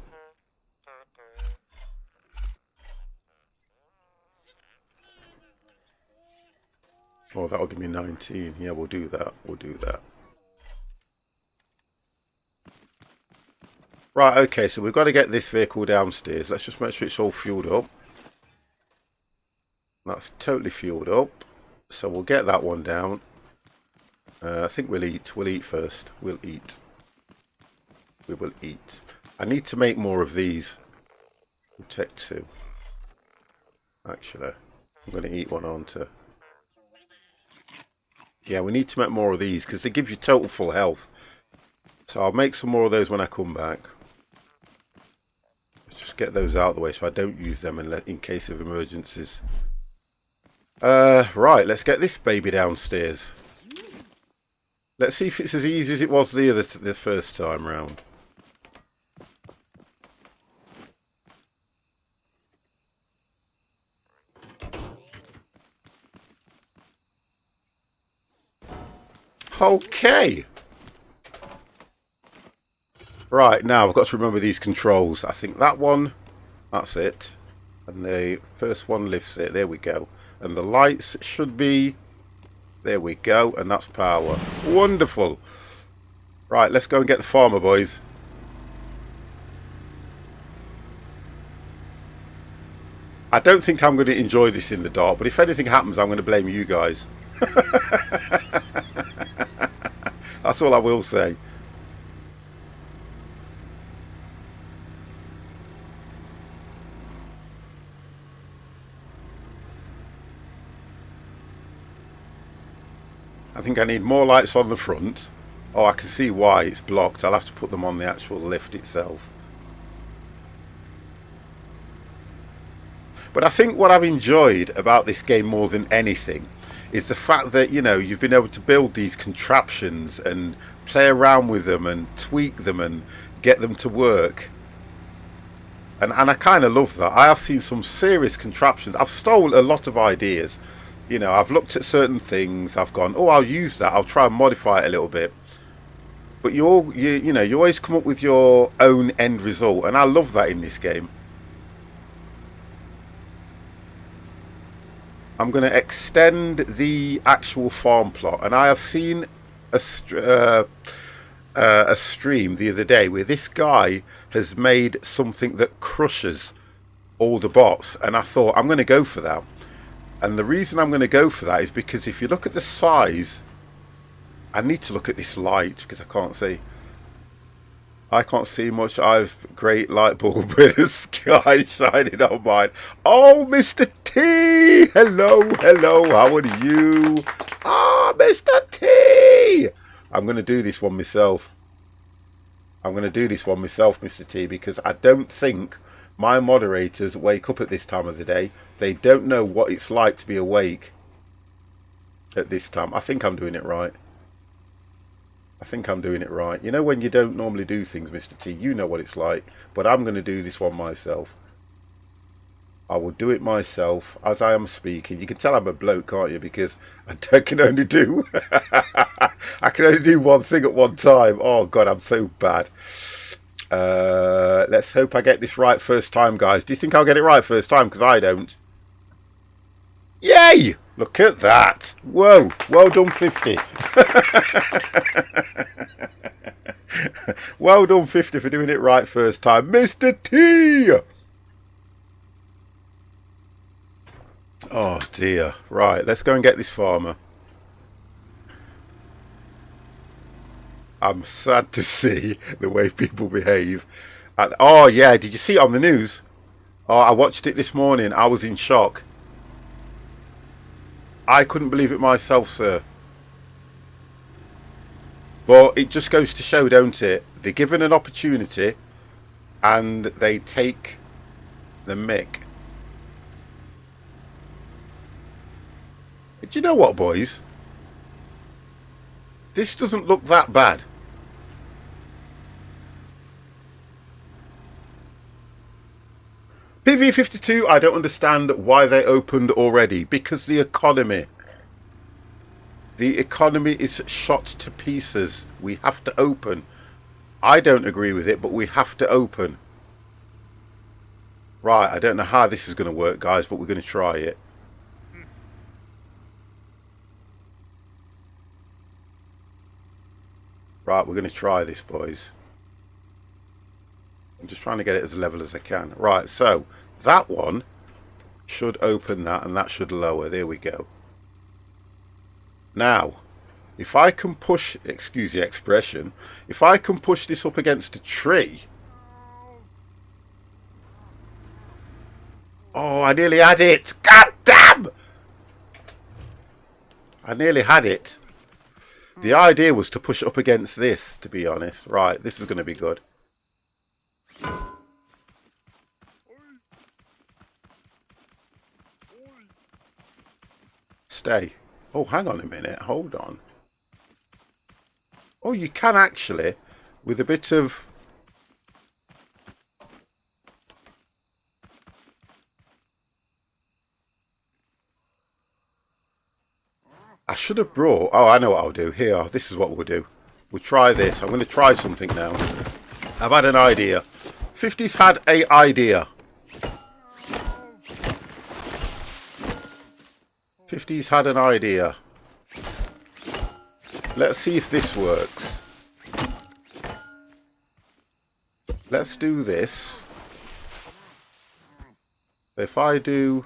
Oh, that'll give me 19. Yeah, we'll do that. We'll do that. Right, okay, so we've got to get this vehicle downstairs. Let's just make sure it's all fueled up. That's totally fueled up. So we'll get that one down. I think we'll eat. We'll eat first. We'll eat. We will eat. I need to make more of these. We'll take 2. Actually, I'm going to eat one onto... Yeah, we need to make more of these because they give you total full health. So I'll make some more of those when I come back. Let's just get those out of the way so I don't use them in case of emergencies. Right, let's get this baby downstairs. Let's see if it's as easy as it was the first time round. Okay. Right, now I've got to remember these controls. I think that one, that's it. And the first one lifts it. There we go. And the lights should be... There we go. And that's power. Wonderful. Right, let's go and get the farmer, boys. I don't think I'm going to enjoy this in the dark, but if anything happens, I'm going to blame you guys. That's all I will say. I think I need more lights on the front. Oh, I can see why it's blocked. I'll have to put them on the actual lift itself. But I think what I've enjoyed about this game more than anything is the fact that, you know, you've been able to build these contraptions and play around with them and tweak them and get them to work. And I kind of love that. I have seen some serious contraptions. I've stolen a lot of ideas. You know, I've looked at certain things. I've gone, oh, I'll use that. I'll try and modify it a little bit. But you know, you always come up with your own end result. And I love that in this game. I'm going to extend the actual farm plot, and I have seen a stream the other day where this guy has made something that crushes all the bots, and I thought I'm going to go for that. And the reason I'm going to go for that is because if you look at the size, I need to look at this light because I can't see. I can't see much. I've great light bulb with the sky shining on mine. Oh, Mr. T! Hello, hello. How are you? Ah, Mr. T! I'm going to do this one myself. I'm going to do this one myself, Mr. T, because I don't think my moderators wake up at this time of the day. They don't know what it's like to be awake at this time. I think I'm doing it right. I think I'm doing it right. You know when you don't normally do things, Mr. T, you know what it's like. But I'm going to do this one myself. I will do it myself as I am speaking. You can tell I'm a bloke, can't you? Because I can only do I can only do one thing at one time. Oh God, I'm so bad. Let's hope I get this right first time, guys. Do you think I'll get it right first time? Because I don't. Yay! Look at that. Whoa. Well done, 50. Well done, 50, for doing it right first time. Mr. T! Oh, dear. Right, let's go and get this farmer. I'm sad to see the way people behave. And, oh, yeah, did you see it on the news? Oh, I watched it this morning. I was in shock. I couldn't believe it myself, sir. But it just goes to show, don't it? They're given an opportunity and they take the mick. Do you know what, boys? This doesn't look that bad. PV52, I don't understand why they opened already. Because the economy. The economy is shot to pieces. We have to open. I don't agree with it, but we have to open. Right, I don't know how this is going to work, guys, but we're going to try it. Right, we're going to try this, boys. I'm just trying to get it as level as I can. Right, so that one should open that, and that should lower. There we go. Now, if I can push, excuse the expression, if I can push this up against a tree. Oh, I nearly had it. God damn! I nearly had it. The idea was to push it up against this, to be honest. Right, this is going to be good. Stay. Oh, hang on a minute. Hold on. Oh, you can actually, with a bit of... I should have brought... Oh, I know what I'll do. Here, this is what we'll do. We'll try this. I'm going to try something now. I've had an idea. 50's had an idea. 50's had an idea. Let's see if this works. Let's do this. If I do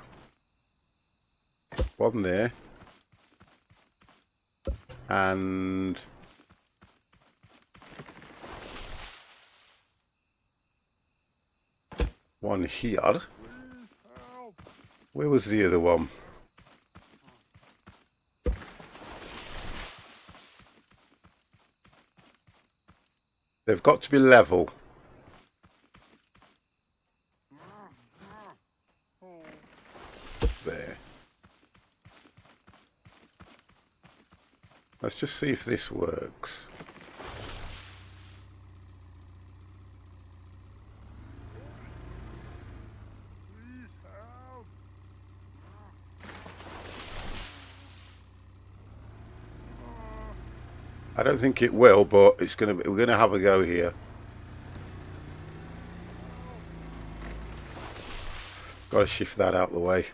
one there and one here. Where was the other one? They've got to be level. There. Let's just see if this works. I don't think it will, but it's gonna be, we're gonna have a go here. Got to shift that out of the way.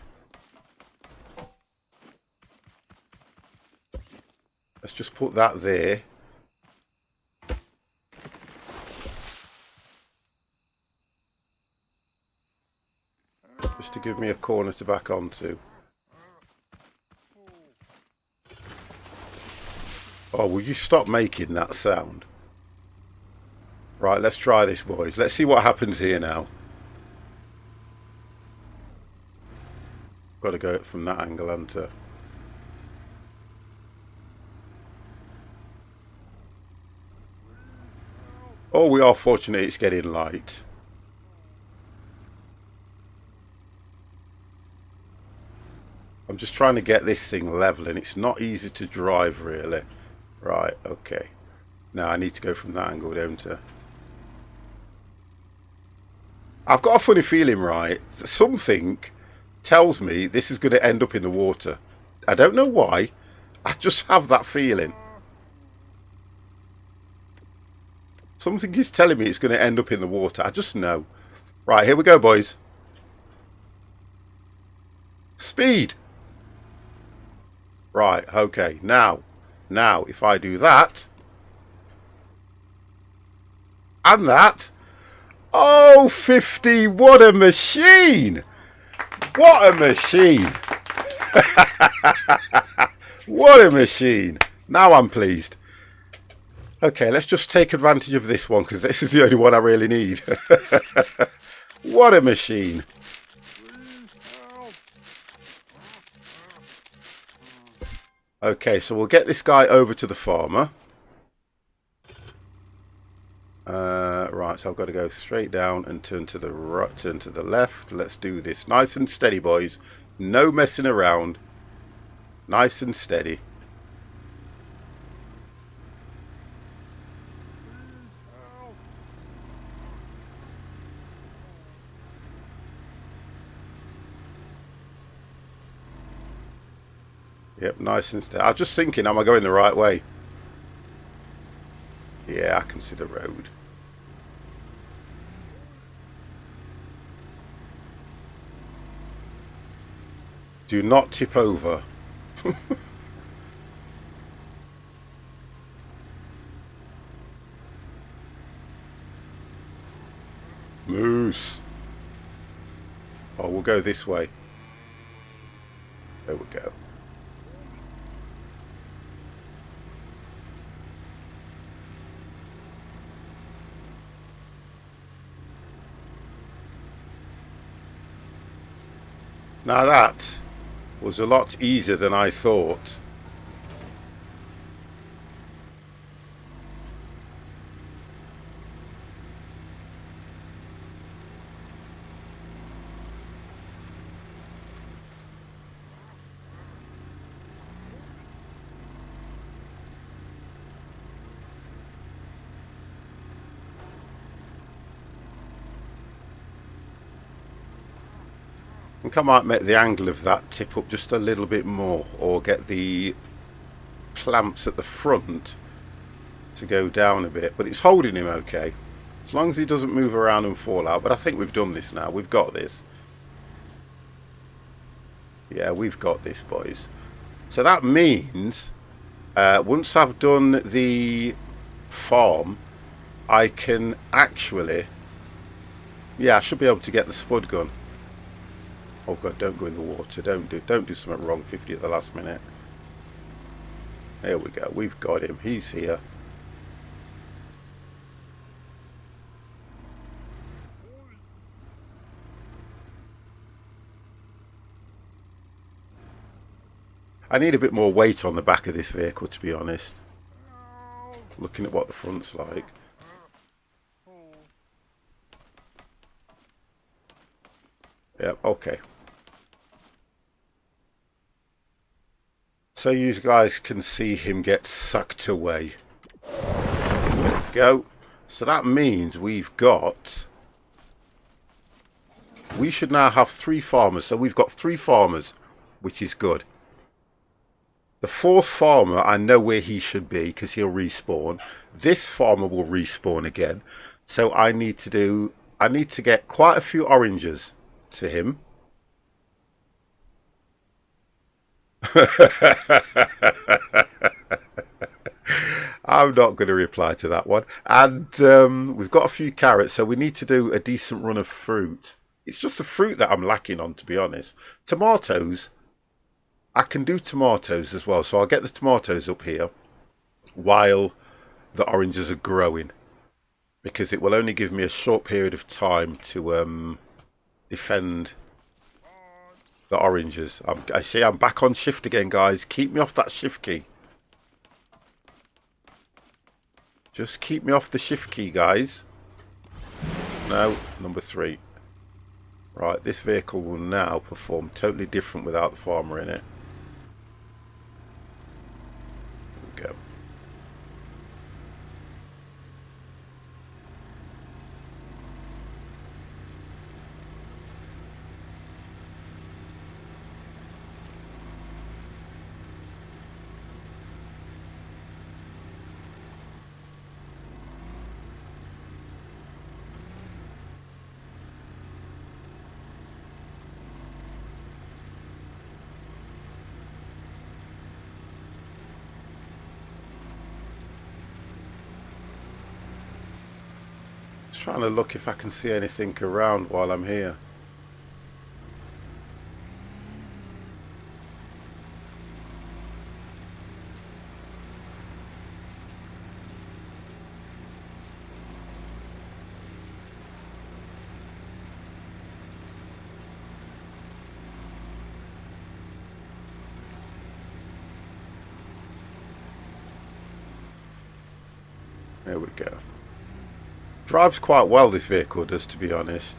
Let's just put that there. Just to give me a corner to back onto. Oh, will you stop making that sound? Right, let's try this, boys. Let's see what happens here now. Got to go from that angle, haven't I? Oh, we are fortunate it's getting light. I'm just trying to get this thing level, and it's not easy to drive, really. Right, okay. Now I need to go from that angle, don't I? I've got a funny feeling, right? Something tells me this is going to end up in the water. I don't know why. I just have that feeling. Something is telling me it's going to end up in the water. I just know. Right, here we go, boys. Speed. Right, okay. Now, if I do that and that. Oh, 50. What a machine. What a machine. What a machine. Now I'm pleased. Okay, let's just take advantage of this one because this is the only one I really need. What a machine. Okay, so we'll get this guy over to the farmer. Right, so I've got to go straight down and turn to the right, turn to the left. Let's do this nice and steady, boys. No messing around. Nice and steady. Yep, nice and steady. I was just thinking, am I going the right way? Yeah, I can see the road. Do not tip over. Moose. Oh, we'll go this way. There we go. Now that was a lot easier than I thought. I think I might make the angle of that tip up just a little bit more, or get the clamps at the front to go down a bit, but it's holding him okay as long as he doesn't move around and fall out. But I think we've done this now. We've got this. Yeah, we've got this, boys. So that means once I've done the farm, I can actually, yeah, I should be able to get the spud gun. Oh god, don't go in the water. Don't do something wrong 50 at the last minute. There we go. We've got him. He's here. I need a bit more weight on the back of this vehicle, to be honest. Looking at what the front's like. Yep, okay. So you guys can see him get sucked away. There we go. So that means we should now have 3 farmers. So we've got 3 farmers, which is good. The 4th farmer, I know where he should be because he'll respawn. This farmer will respawn again. So I need to get quite a few oranges to him. I'm not going to reply to that one. And we've got a few carrots, so we need to do a decent run of fruit. It's just the fruit that I'm lacking on, to be honest. Tomatoes, I can do tomatoes as well, so I'll get the tomatoes up here. while the oranges are growing, because it will only give me a short period of time to defend the oranges. I see I'm back on shift again, guys. Keep me off that shift key. Just keep me off the shift key, guys. No, number 3. Right, this vehicle will now perform totally different without the farmer in it. There we go. Trying to look if I can see anything around while I'm here. There we go. Drives quite well, this vehicle does, to be honest.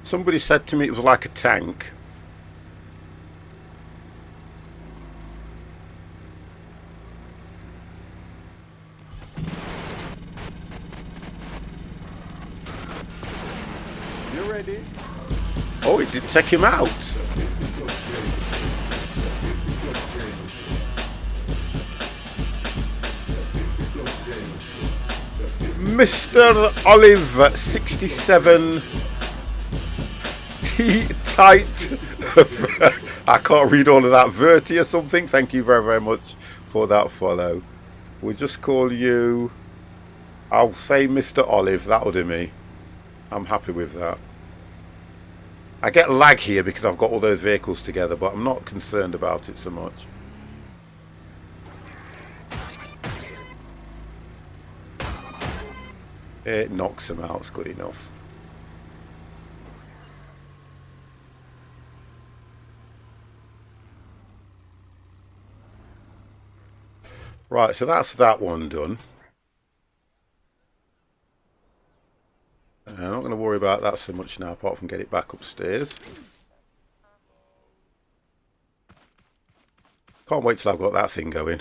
Somebody said to me it was like a tank. You ready? Oh, it did take him out. Mr. Olive 67 T-Tight. I can't read all of that. Verti or something. Thank you very, very much for that follow. We'll just call you, I'll say Mr. Olive. That'll do me. I'm happy with that. I get lag here because I've got all those vehicles together, but I'm not concerned about it so much. It knocks them out, it's good enough. Right, so that's that one done. I'm not going to worry about that so much now, apart from get it back upstairs. Can't wait till I've got that thing going.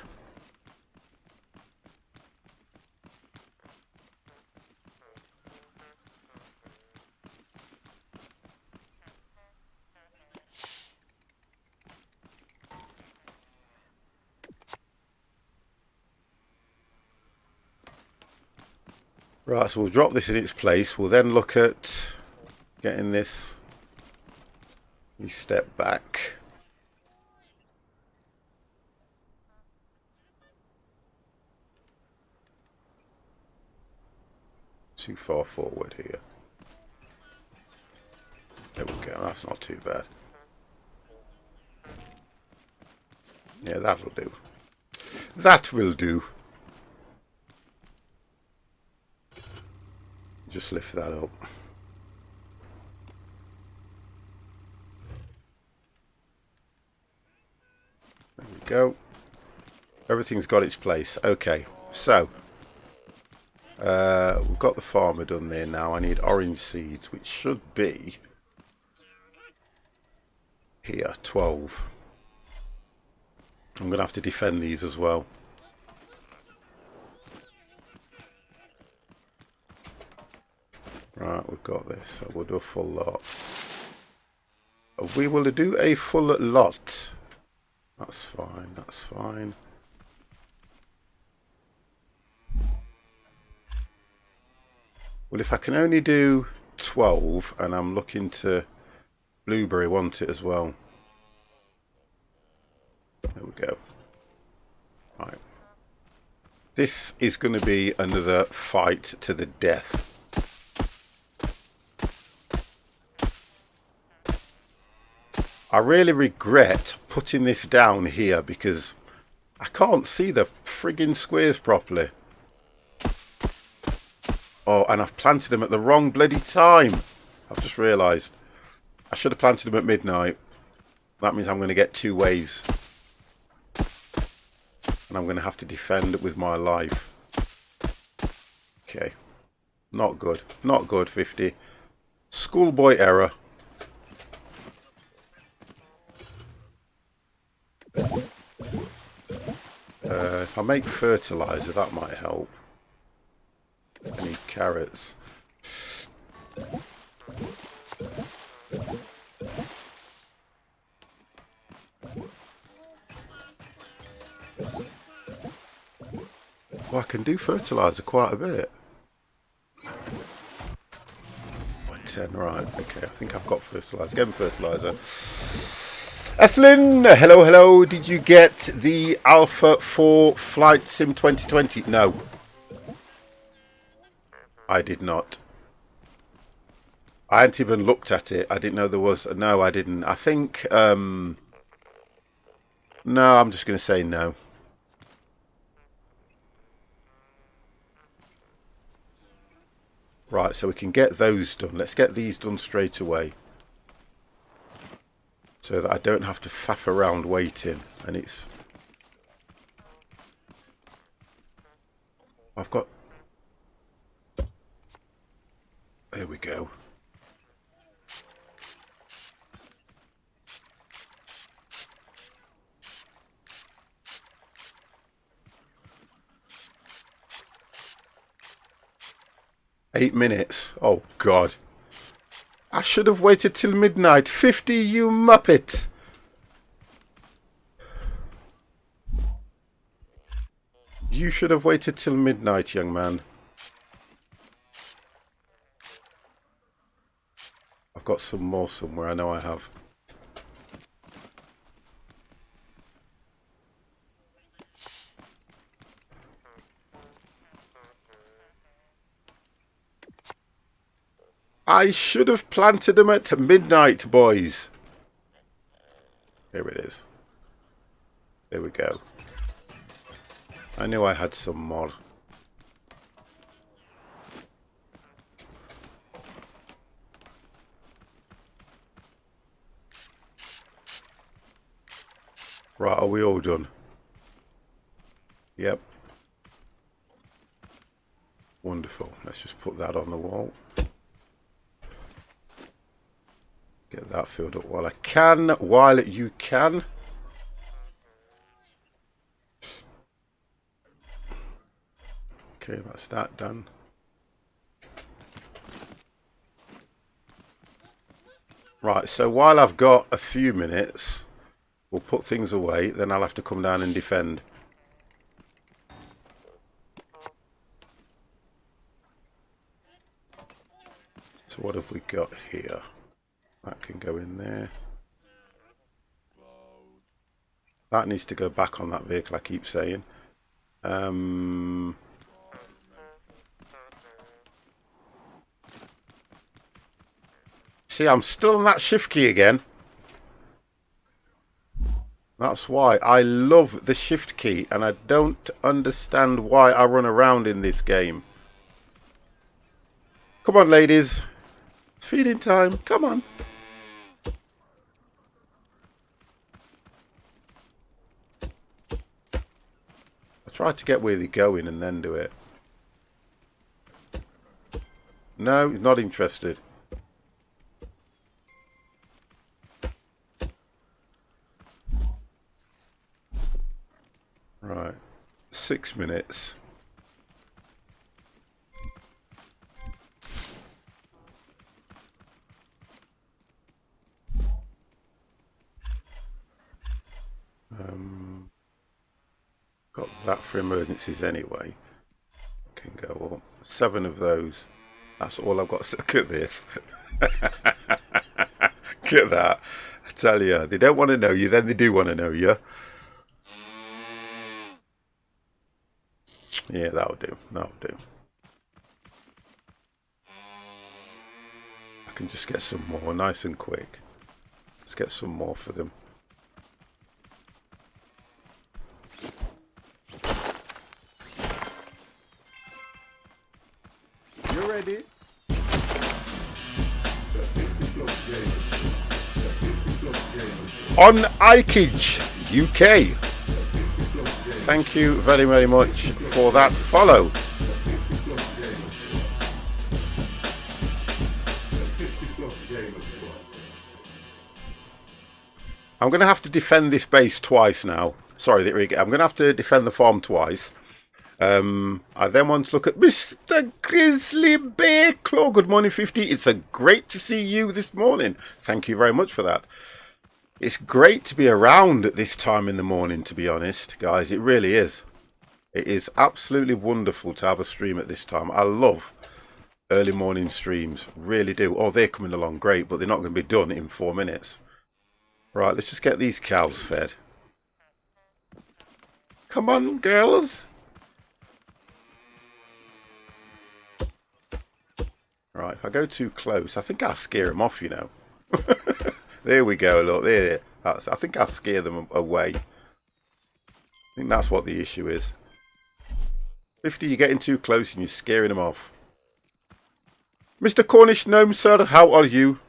Right, so we'll drop this in its place. We'll then look at getting this. We step back. Too far forward here. There we go, that's not too bad. Yeah, that'll do. That will do. Just lift that up. There we go. Everything's got its place. Okay, so we've got the farmer done there now. I need orange seeds, which should be here, 12. I'm going to have to defend these as well. Right, we've got this. So we'll do a full lot. We will do a full lot. That's fine, that's fine. Well, if I can only do 12, and I'm looking to blueberry want it as well. There we go. Right. This is going to be another fight to the death. I really regret putting this down here because I can't see the friggin' squares properly. Oh, and I've planted them at the wrong bloody time. I've just realised. I should have planted them at midnight. That means I'm going to get 2 waves. And I'm going to have to defend with my life. Okay. Not good. Not good, 50. Schoolboy error. If I make fertiliser, that might help. I need carrots. Well, I can do fertiliser quite a bit. 10, right. Okay, I think I've got fertiliser. Get me fertiliser. Ethelyn, hello, hello. Did you get the Alpha for Flight Sim 2020? No. I did not. I hadn't even looked at it. I didn't know there was... No, I didn't. I think... No, I'm just going to say no. Right, so we can get those done. Let's get these done straight away. So that I don't have to faff around waiting. And it's... I've got... There we go. Eight minutes. Oh, God. I should have waited till midnight. 50, you muppet. You should have waited till midnight, young man. I've got some more somewhere. I know I have. I should have planted them at midnight, boys. Here it is. There we go. I knew I had some more. Right, are we all done? Yep. Wonderful. Let's just put that on the wall. Get that filled up while I can. While you can. Okay, that's that done. Right, so while I've got a few minutes, we'll put things away, then I'll have to come down and defend. So what have we got here? That can go in there. That needs to go back on that vehicle, I keep saying. See, I'm still on that shift key again. That's why I love the shift key, and I don't understand why I run around in this game. Come on, ladies. It's feeding time. Come on. I tried to get where they're going and then do it. No, he's not interested. Right. 6 minutes. Got that for emergencies anyway. Can go up. 7 of those. That's all I've got. Look at this. Look at that. I tell you, they don't want to know you, then they do want to know you. Yeah, that'll do. That'll do. I can just get some more, nice and quick. Let's get some more for them. You ready? On Ikage UK. Thank you very, very much for that follow. I'm going to have to defend this base twice now. Sorry, I'm going to have to defend the farm twice. I then want to look at Mr. Grizzly Bear Claw. Good morning, 50. It's a great to see you this morning. Thank you very much for that. It's great to be around at this time in the morning, to be honest, guys. It really is. It is absolutely wonderful to have a stream at this time. I love early morning streams. Really do. Oh, they're coming along great, but they're not going to be done in 4 minutes. Right, let's just get these cows fed. Come on, girls. Right, if I go too close, I think I'll scare them off, you know. There we go, look, there. I think I'll scare them away. I think that's what the issue is. 50, you're getting too close and you're scaring them off. Mr. Cornish Gnome, sir, how are you?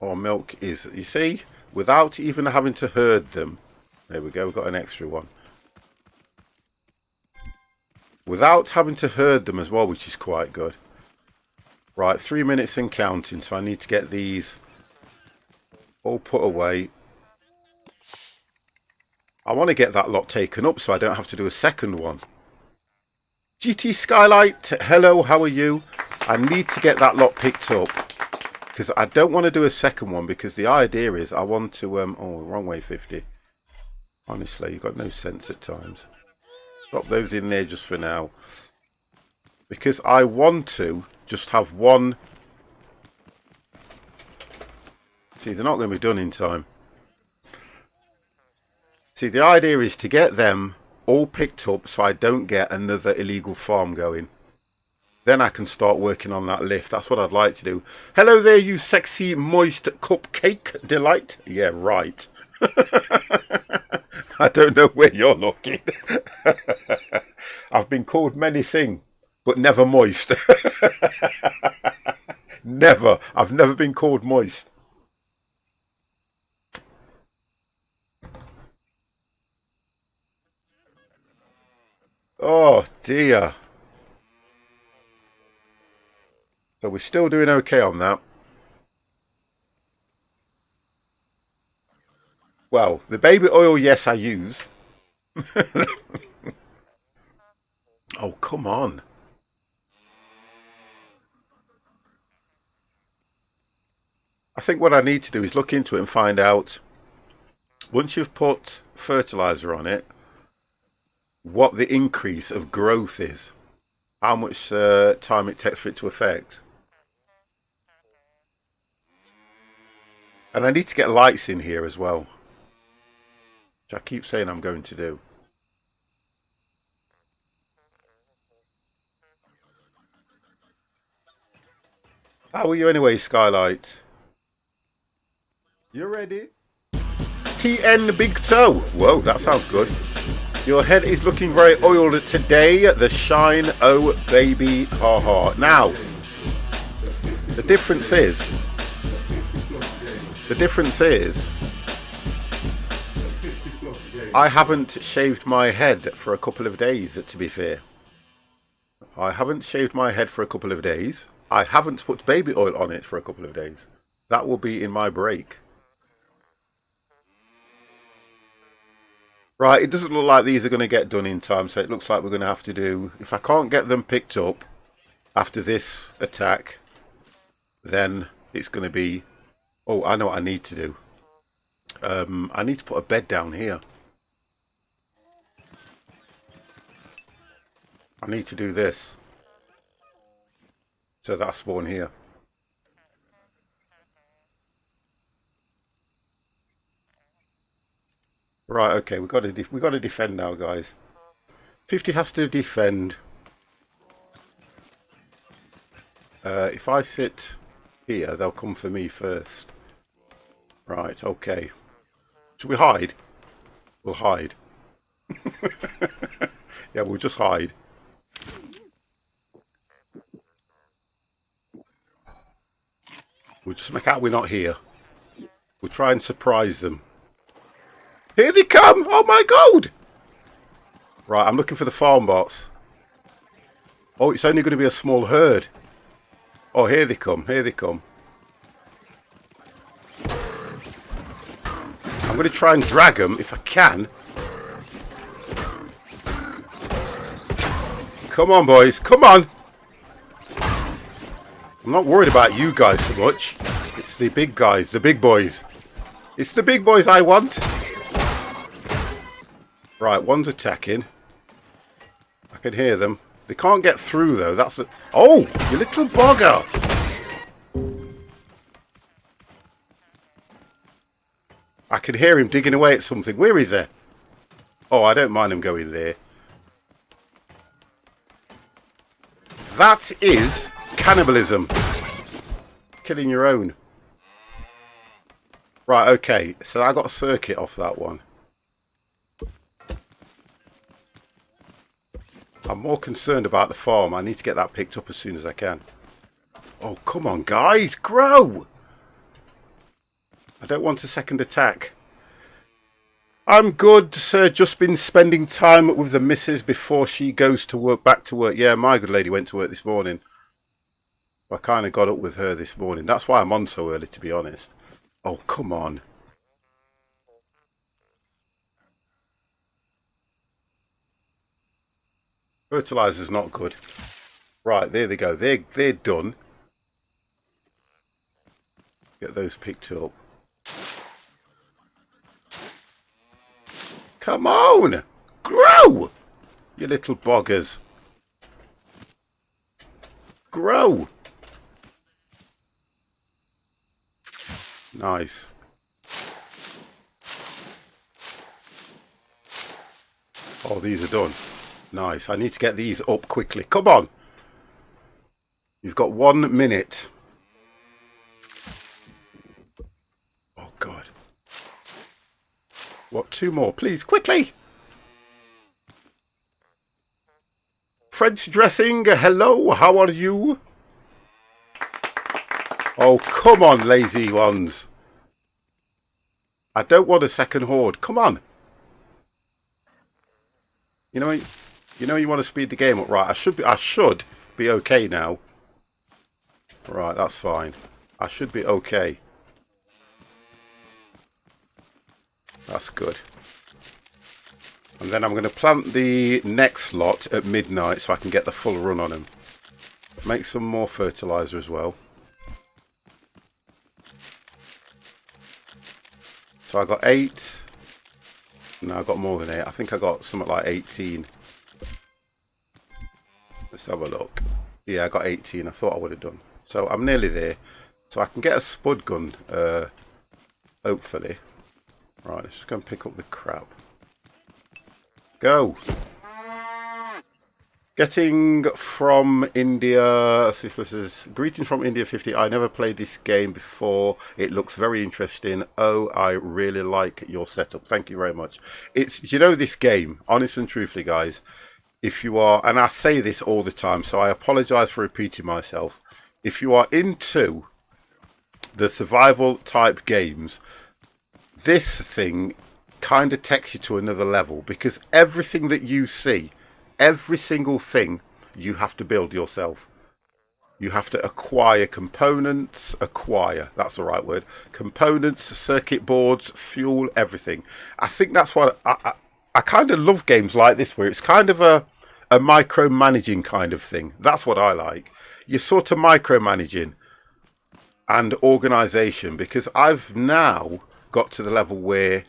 Oh, milk is, you see, without even having to herd them. There we go, we've got an extra one. Without having to herd them as well, which is quite good. Right, 3 minutes and counting, so I need to get these all put away. I want to get that lot taken up so I don't have to do a second one. GT Skylight, hello, how are you? I need to get that lot picked up because I don't want to do a second one, because the idea is I want to, oh, wrong way, 50. Honestly, you've got no sense at times. Drop those in there just for now, because I want to just have one. See, they're not going to be done in time. See, the idea is to get them all picked up so I don't get another illegal farm going. Then I can start working on that lift. That's what I'd like to do. Hello there, you sexy moist cupcake delight. Yeah, right. I don't know where you're looking. I've been called many things, but never moist. Never. I've never been called moist. Oh dear. So we're still doing okay on that. Well, the baby oil, yes, I use. Oh, come on. I think what I need to do is look into it and find out, once you've put fertilizer on it, what the increase of growth is. How much time it takes for it to affect. And I need to get lights in here as well, which I keep saying I'm going to do. How are you anyway, Skylight? You ready? TN Big Toe. Whoa, that sounds good. Your head is looking very oiled today. The shine, oh baby, ha ha. Now, the difference is, I haven't shaved my head for a couple of days, to be fair. I haven't shaved my head for a couple of days. I haven't put baby oil on it for a couple of days. That will be in my break. Right, it doesn't look like these are going to get done in time, so it looks like we're going to have to do... If I can't get them picked up after this attack, then it's going to be... Oh, I know what I need to do. I need to put a bed down here. I need to do this. So that I spawn here. Right, okay, we got to defend now, guys. 50 has to defend. If I sit here, they'll come for me first. Right, okay. Should we hide? We'll hide. Yeah, we'll just hide. We'll just make out we're not here. We'll try and surprise them. Here they come! Oh my god! Right, I'm looking for the farm bots. Oh, it's only going to be a small herd. Oh, here they come. Here they come. I'm going to try and drag them if I can. Come on, boys. Come on. I'm not worried about you guys so much. It's the big guys, the big boys. It's the big boys I want. Right, one's attacking. I can hear them. They can't get through, though. That's a... Oh, you little bugger. I can hear him digging away at something. Where is he? Oh, I don't mind him going there. That is cannibalism. Killing your own. Right, okay. So I got a circuit off that one. I'm more concerned about the farm. I need to get that picked up as soon as I can. Oh, come on, guys. Grow! I don't want a second attack. I'm good, sir. Just been spending time with the missus before she goes to work, back to work. Yeah, my good lady went to work this morning. I kind of got up with her this morning. That's why I'm on so early, to be honest. Oh, come on. Fertilizer's not good. Right, there they go. They're done. Get those picked up. Come on! Grow! You little boggers. Grow! Nice. Oh, these are done. Nice. I need to get these up quickly. Come on! You've got 1 minute. Oh, God. What, 2 more, please, quickly! French dressing, hello, how are you? Oh, come on, lazy ones. I don't want a second horde, come on. You know you want to speed the game up, right? I should be okay now. Right, that's fine. I should be okay. That's good. And then I'm going to plant the next lot at midnight so I can get the full run on them. Make some more fertilizer as well. So I got 8. No, I got more than 8. I think I got something like 18. Let's have a look. Yeah, I got 18. I thought I would have done. So I'm nearly there. So I can get a spud gun, hopefully. Right, let's just go and pick up the crap. Go! Getting from India, greetings from India 50. I never played this game before. It looks very interesting. Oh, I really like your setup. Thank you very much. It's, you know, this game, honest and truthfully, guys, if you are, and I say this all the time, so I apologize for repeating myself. If you are into the survival type games, this thing kind of takes you to another level, because everything that you see, every single thing, you have to build yourself. You have to acquire components, that's the right word, components, circuit boards, fuel, everything. I think that's what I kind of love games like this, where it's kind of a micromanaging kind of thing. That's what I like. You're sort of micromanaging and organisation, because I've now got to the level where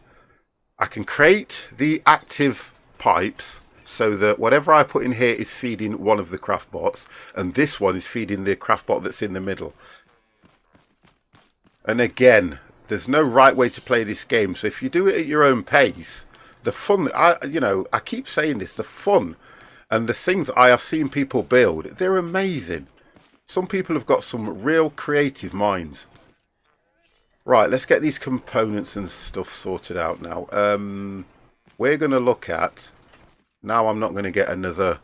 I can create the active pipes so that whatever I put in here is feeding one of the craft bots, and this one is feeding the craft bot that's in the middle. And again, there's no right way to play this game, so if you do it at your own pace, the fun, I keep saying this, the fun and the things I have seen people build, they're amazing. Some people have got some real creative minds. Right, let's get these components and stuff sorted out now. We're going to look at, now I'm not going to get another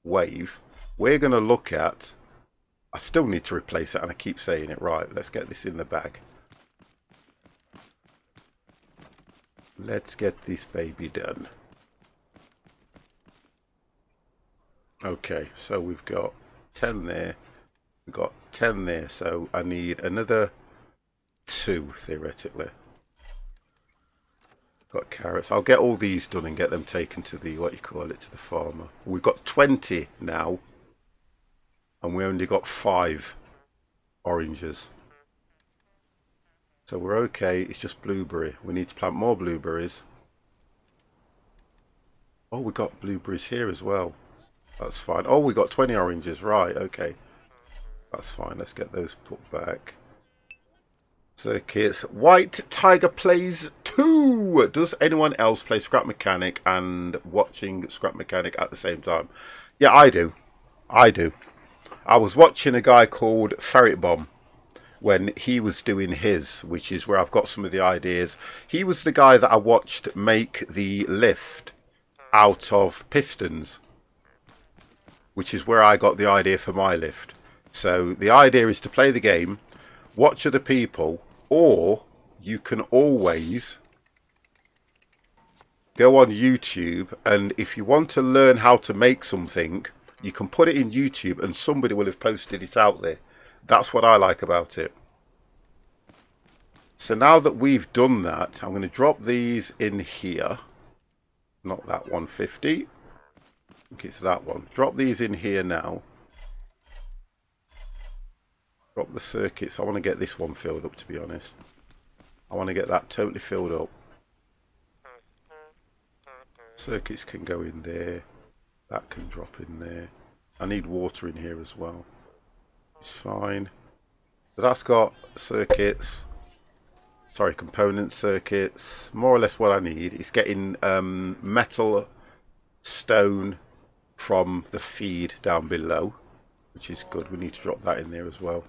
wave. We're going to look at, I still need to replace it and I keep saying it. Right, let's get this in the bag. Let's get this baby done. Okay, so we've got 10 there. We've got 10 there, so I need another 2 theoretically. Got carrots. I'll get all these done and get them taken to the, what you call it, to the farmer. We've got 20 now, and we only got 5 oranges. So we're okay. It's just blueberry. We need to plant more blueberries. Oh, we got blueberries here as well. That's fine. Oh, we got 20 oranges. Right, okay. That's fine. Let's get those put back. Circuits. White Tiger plays 2. Does anyone else play Scrap Mechanic and watching Scrap Mechanic at the same time? Yeah, I do. I do. I was watching a guy called Ferret Bomb when he was doing his, which is where I've got some of the ideas. He was the guy that I watched make the lift out of pistons, which is where I got the idea for my lift. So the idea is to play the game, watch other people, or you can always go on YouTube, and if you want to learn how to make something, you can put it in YouTube and somebody will have posted it out there. That's what I like about it. So now that we've done that, I'm going to drop these in here. Not that 150. I think it's that one. Drop these in here now. Drop the circuits. I want to get this one filled up, to be honest. I want to get that totally filled up. Circuits can go in there. That can drop in there. I need water in here as well. It's fine. So that's got circuits. Sorry, component circuits. More or less what I need. It's getting metal, stone from the feed down below, which is good. We need to drop that in there as well.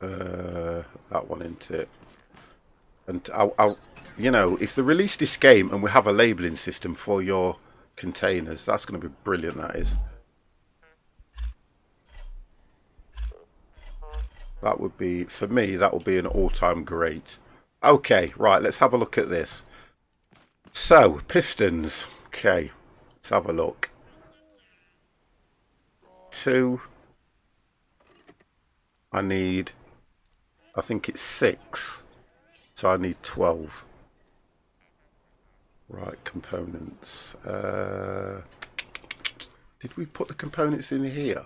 That one into it. And I'll, you know, if they release this game and we have a labeling system for your containers, that's going to be brilliant. That is. That would be, for me, that would be an all-time great. Okay, right, let's have a look at this. So, pistons. Okay, let's have a look. 2. I need, I think it's 6. So I need 12. Right, components. Did we put the components in here?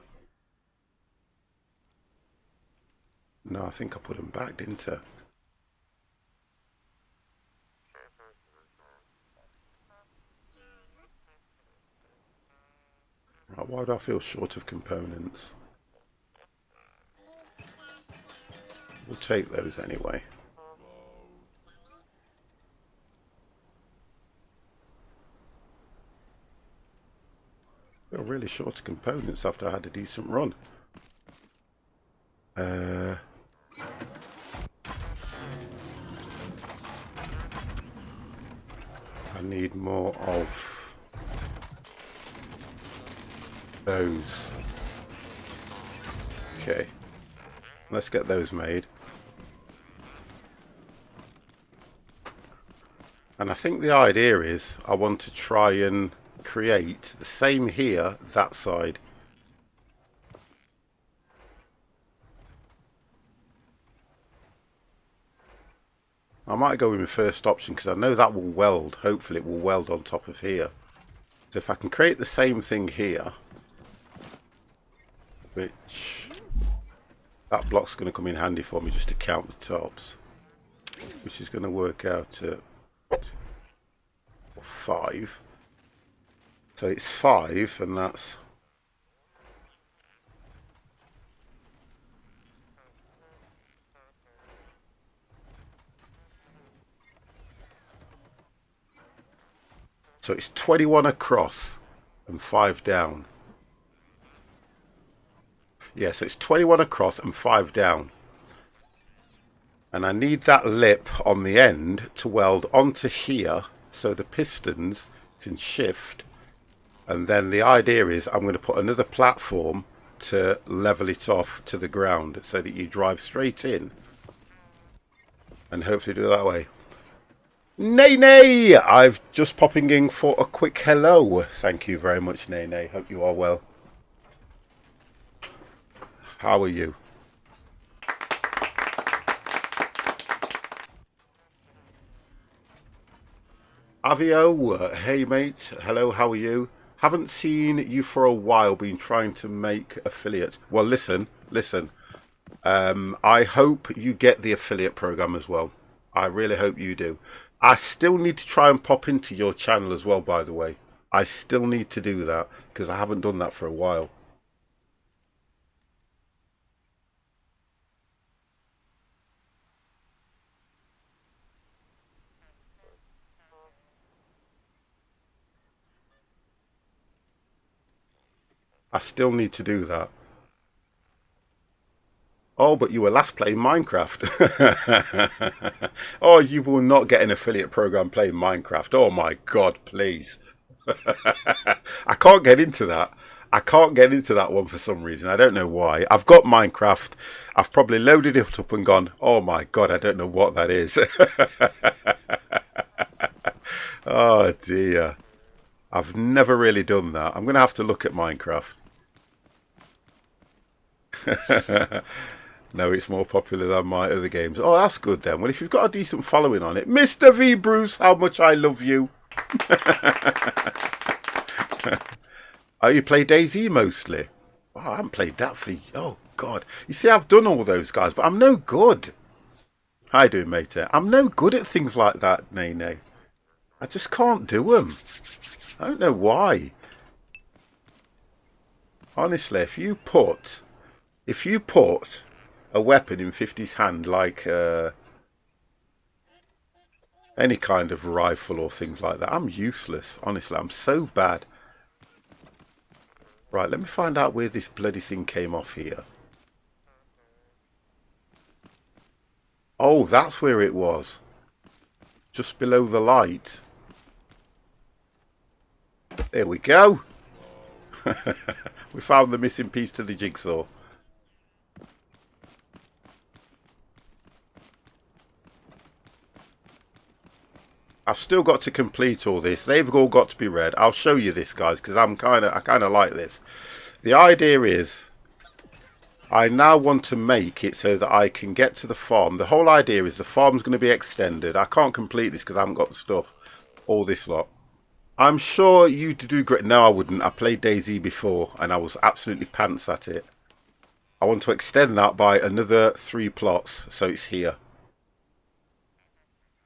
No, I think I put them back, didn't I? Right, why do I feel short of components? We'll take those anyway. I feel really short of components after I had a decent run. I need more of those. Okay, let's get those made. And I think the idea is I want to try and create the same here, that side. I might go with my first option because I know that will weld. Hopefully it will weld on top of here. So if I can create the same thing here, which that block's going to come in handy for me just to count the tops, which is going to work out at 5. So it's 5, and that's so it's 21 across and 5 down. Yeah, so it's 21 across and 5 down. And I need that lip on the end to weld onto here so the pistons can shift. And then the idea is I'm going to put another platform to level it off to the ground so that you drive straight in and hopefully do it that way. Nay, I've just popping in for a quick hello. Thank you very much, Nay. Hope you are well. How are you? Avio, hey mate, hello, how are you? Haven't seen you for a while, been trying to make affiliates. Well, listen. I hope you get the affiliate program as well. I really hope you do. I still need to try and pop into your channel as well, by the way. I still need to do that because I haven't done that for a while. I still need to do that. Oh, but you were last playing Minecraft. Oh, you will not get an affiliate program playing Minecraft. Oh my God, please. I can't get into that. I can't get into that one for some reason. I don't know why. I've got Minecraft. I've probably loaded it up and gone, oh my God, I don't know what that is. Oh dear. I've never really done that. I'm going to have to look at Minecraft. No, it's more popular than my other games. Oh, that's good then. Well, if you've got a decent following on it. Mr. V. Bruce, how much I love you. Oh, you play DayZ mostly? Oh, I haven't played that for... Oh, God. You see, I've done all those guys, but I'm no good. How you doing, mate? I'm no good at things like that, Nay. I just can't do them. I don't know why. Honestly, if you put a weapon in 50's hand like any kind of rifle or things like that, I'm useless. Honestly, I'm so bad. Right, let me find out where this bloody thing came off here. Oh, that's where it was. Just below the light. There we go. We found the missing piece to the jigsaw. I've still got to complete all this. They've all got to be read. I'll show you this, guys, because I kind of like this. The idea is I now want to make it so that I can get to the farm. The whole idea is the farm's going to be extended. I can't complete this because I haven't got the stuff. All this lot. I'm sure you'd do great. No, I wouldn't. I played DayZ before and I was absolutely pants at it. I want to extend that by another 3 plots, so it's here.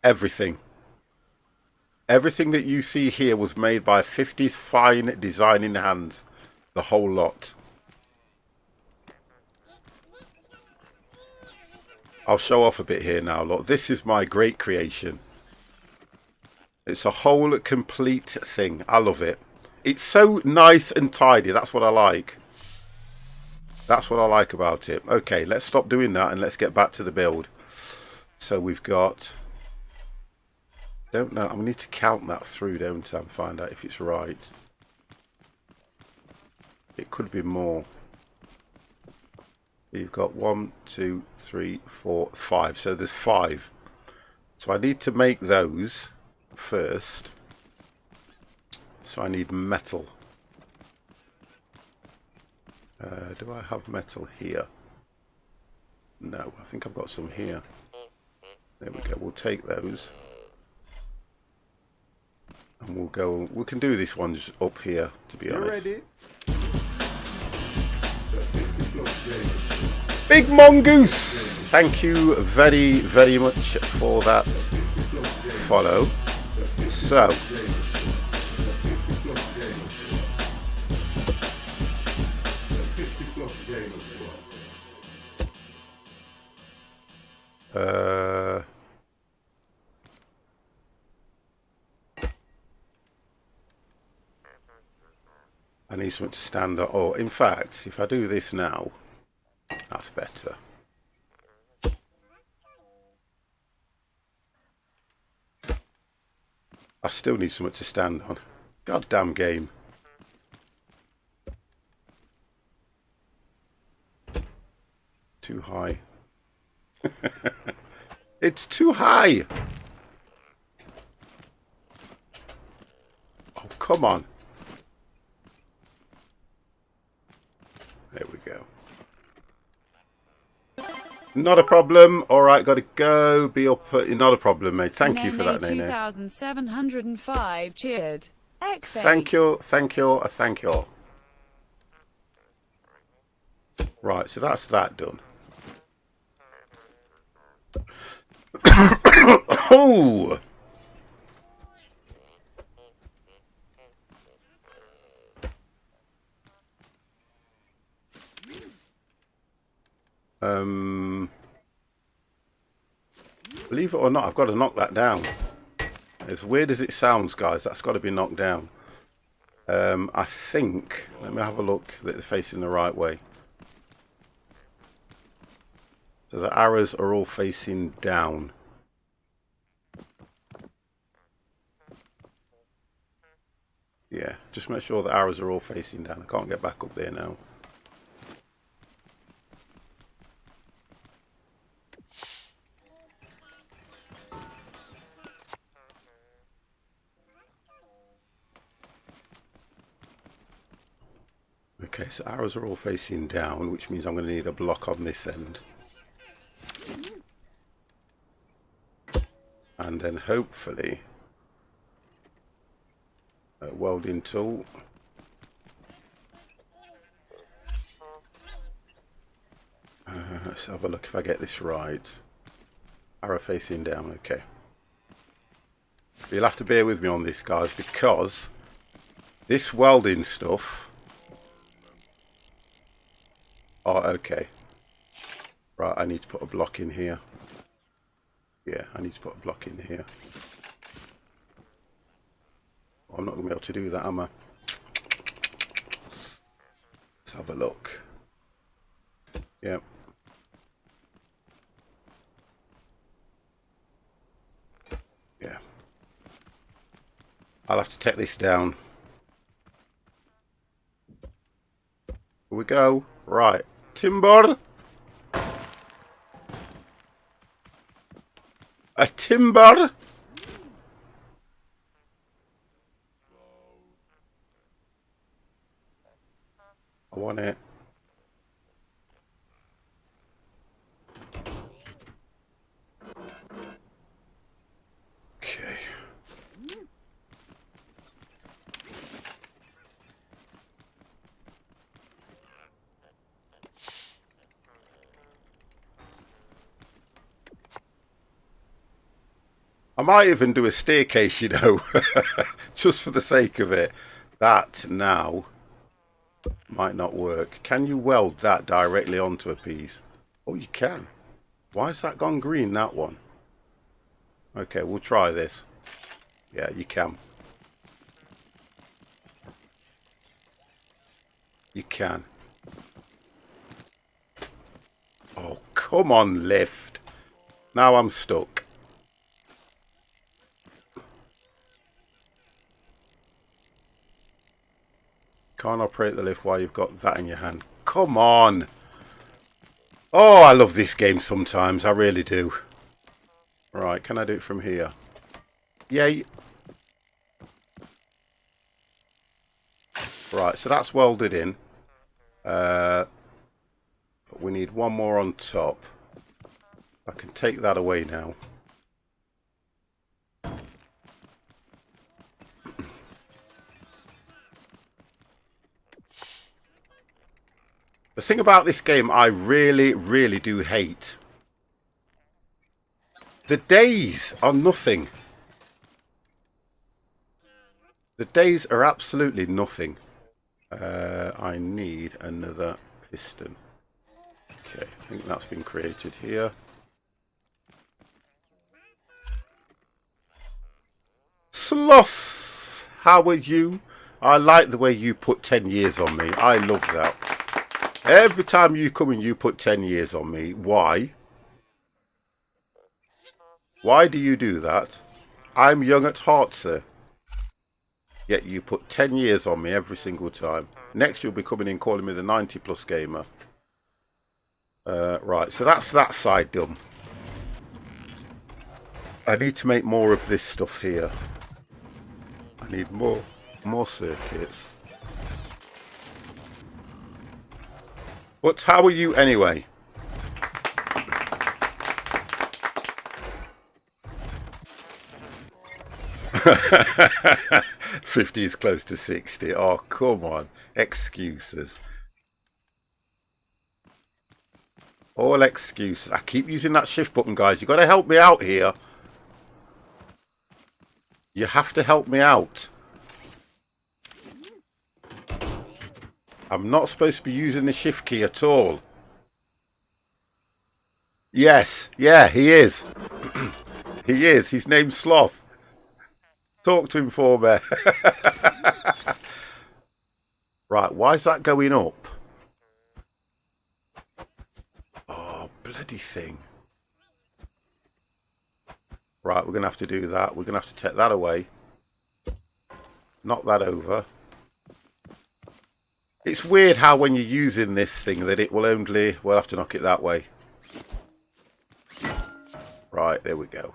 Everything. Everything that you see here was made by 50's fine designing hands. The whole lot. I'll show off a bit here now. Look, this is my great creation. It's a whole complete thing. I love it. It's so nice and tidy. That's what I like. That's what I like about it. Okay, let's stop doing that and let's get back to the build. So we've got... Don't know. I need to count that through, don't I, and find out if it's right. It could be more. You've got 1, 2, 3, 4, 5. So there's 5. So I need to make those first. So I need metal. Do I have metal here? No, I think I've got some here. There we go. We'll take those. And we'll go, we can do this one up here, to be honest. Ready? Big Mongoose! Thank you very, very much for that follow. So, I need something to stand up. Oh, in fact, if I do this now, that's better. I still need something to stand on. Goddamn game. Too high. It's too high. Oh, come on. There we go. Not a problem. All right, got to go. Be up. Not a problem, mate. Thank you for that, Nene. 2705 cheered. X8. Thank you. Thank you. Thank you. Right, so that's that done. Oh! Believe it or not, I've got to knock that down. As weird as it sounds, guys, that's got to be knocked down. I think, let me have a look that they're facing the right way. So the arrows are all facing down. Yeah, just make sure the arrows are all facing down. I can't get back up there now. Okay, so arrows are all facing down, which means I'm going to need a block on this end. And then hopefully a welding tool. Let's have a look if I get this right. Arrow facing down, okay. You'll have to bear with me on this, guys, because this welding stuff... Oh, okay. Right, I need to put a block in here. Yeah, I need to put a block in here. Oh, I'm not going to be able to do that, am I? Let's have a look. Yep. Yeah. I'll have to take this down. Here we go. Right. Timber. A timber. I want it. Okay. I might even do a staircase, you know, just for the sake of it. That now might not work. Can you weld that directly onto a piece? Oh, you can. Why has that gone green, that one? Okay, we'll try this. Yeah, you can. You can. Oh, come on, lift. Now I'm stuck. Can't operate the lift while you've got that in your hand. Come on. Oh, I love this game sometimes. I really do. Right, can I do it from here? Yay. Right, so that's welded in. But we need one more on top. I can take that away now. The thing about this game I really, really do hate. The days are nothing. The days are absolutely nothing. I need another piston. Okay, I think that's been created here. Sloth! How are you? I like the way you put 10 years on me. I love that. Every time you come and you put 10 years on me. Why? Why do you do that? I'm young at heart, sir. Yet you put 10 years on me every single time. Next you'll be coming in calling me the 90 plus gamer. Right, so that's that side done. I need to make more of this stuff here. I need more circuits. But how are you anyway? '50 is close to 60. Oh, come on. Excuses. All excuses. I keep using that shift button, guys. You've got to help me out here. You have to help me out. I'm not supposed to be using the shift key at all. Yes. Yeah, he is. He is. His name's Sloth. Talk to him for me. Right, why is that going up? Oh, bloody thing. Right, we're going to have to do that. We're going to have to take that away. Knock that over. It's weird how when you're using this thing that it will only... We'll have to knock it that way. Right, there we go.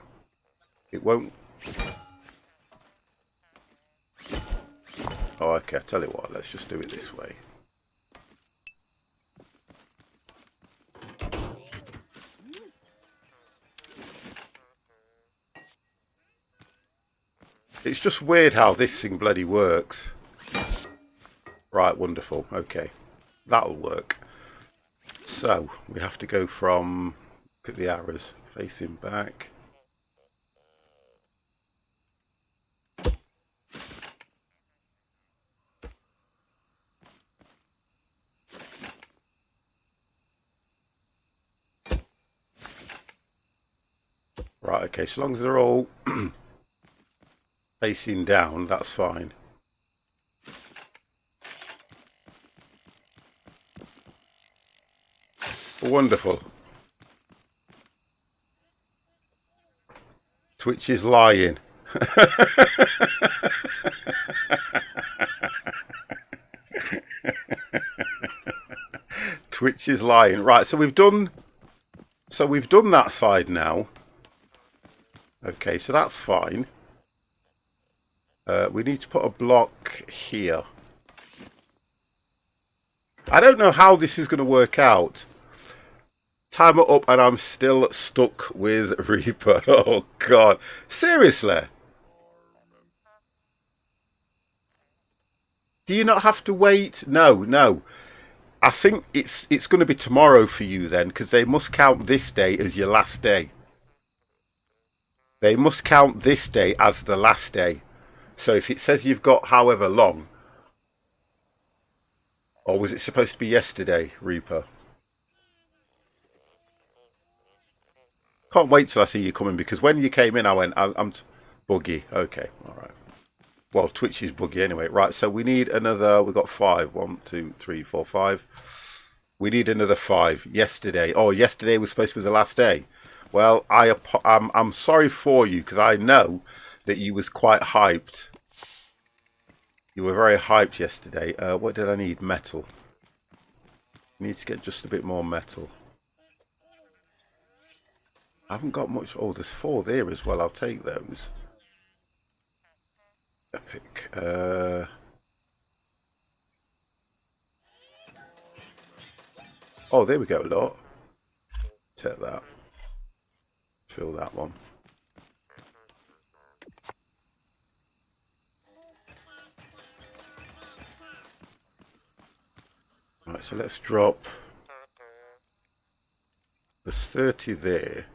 It won't... Oh, okay, I tell you what, let's just do it this way. It's just weird how this thing bloody works. Right, wonderful. Okay, that'll work. So, we have to go from... Look at the arrows. Facing back. Right, okay, so long as they're all facing down, that's fine. Wonderful. Twitch is lying. Twitch is lying. Right, so we've done that side now. Okay, so that's fine. We need to put a block here. I don't know how this is going to work out. Timer up and I'm still stuck with Reaper. Oh god. Seriously? Do you not have to wait? No, no. I think it's going to be tomorrow for you then, because they must count this day as your last day. They must count this day as the last day. So if it says you've got however long, or was it supposed to be yesterday, Reaper? Can't wait till I see you coming, because when you came in I went, I'm buggy. Okay, alright. Well, Twitch is buggy anyway. Right, so we need another, we've got 5. 1, 2, 3, 4, 5. We need another 5. Yesterday. Oh, yesterday was supposed to be the last day. Well, I'm sorry for you, because I know that you was quite hyped. You were very hyped yesterday. What did I need? Metal. Need to get just a bit more metal. I haven't got much. Oh, there's 4 there as well. I'll take those. Epic. Oh, there we go, lot. Take that. Fill that one. Right, so let's drop. There's 30 there.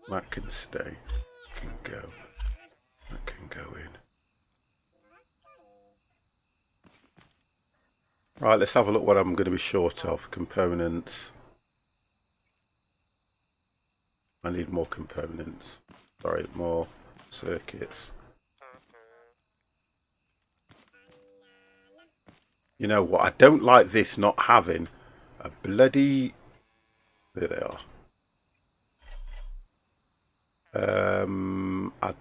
That can stay. Can go. That can go in. Right, let's have a look what I'm going to be short of. Components. I need more components. Sorry, more circuits. You know what? I don't like this not having a bloody... There they are. I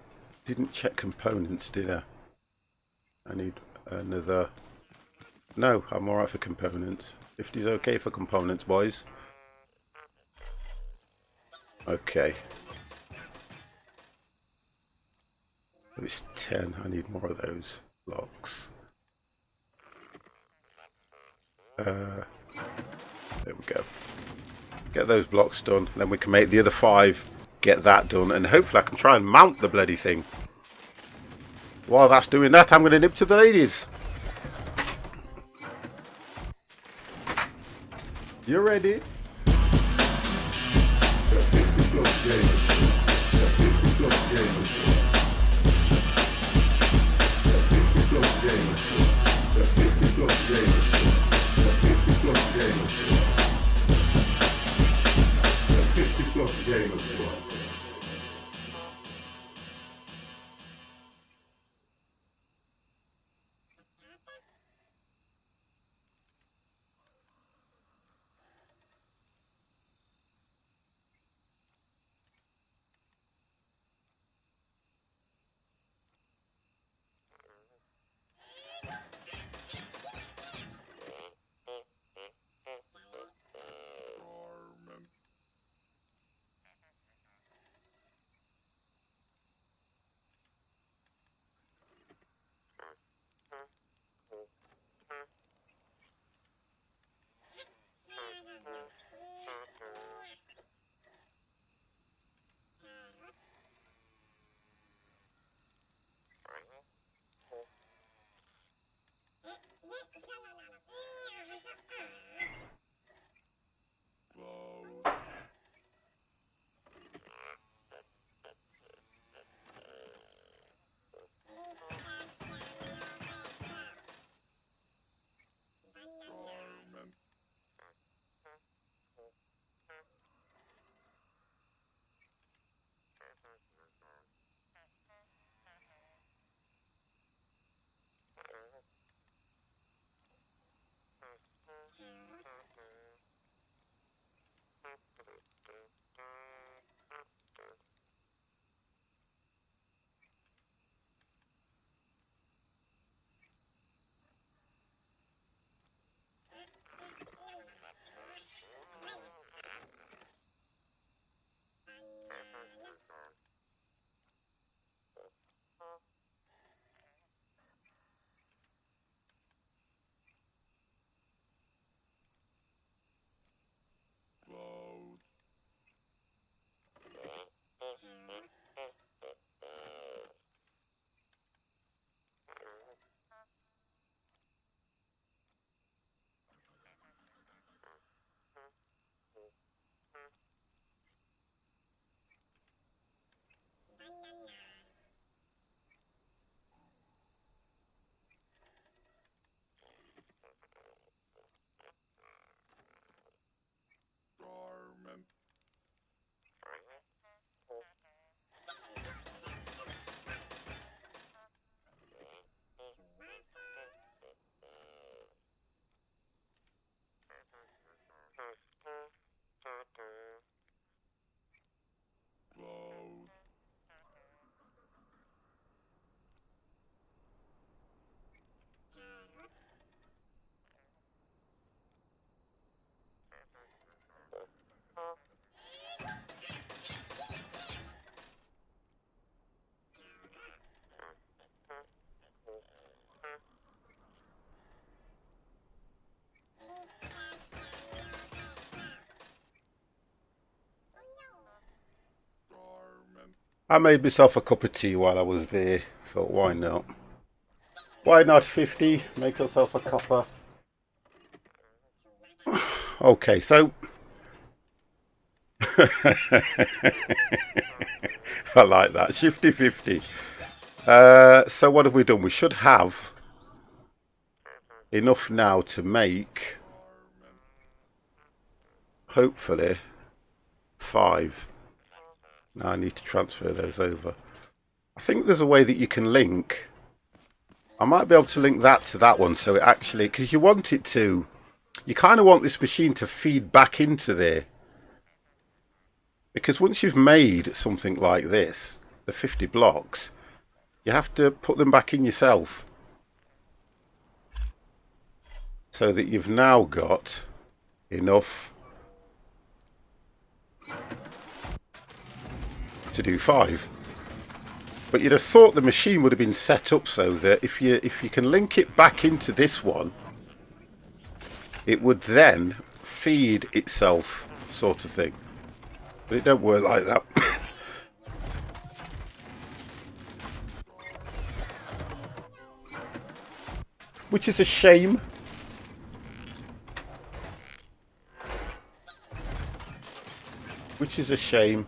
didn't check components, did I? I need another... No, I'm alright for components. 50 is okay for components, boys. Okay. It's 10. I need more of those blocks. There we go. Get those blocks done. Then we can make the other 5. Get that done. And hopefully I can try and mount the bloody thing. While that's doing that, I'm going to nip to the ladies. You ready? I made myself a cup of tea while I was there. Thought, why not? Why not 50? Make yourself a cuppa. Okay, so... I like that. Shifty 50. So what have we done? We should have enough now to make, hopefully, 5. Now I need to transfer those over. I think there's a way that you can link. I might be able to link that to that one, so it actually, because you want it to, you kind of want this machine to feed back into there. Because once you've made something like this, the 50 blocks, you have to put them back in yourself. so that you've now got enough to do 5. But you'd have thought the machine would have been set up so that if you can link it back into this one, it would then feed itself, sort of thing. But it don't work like that. Which is a shame. Which is a shame.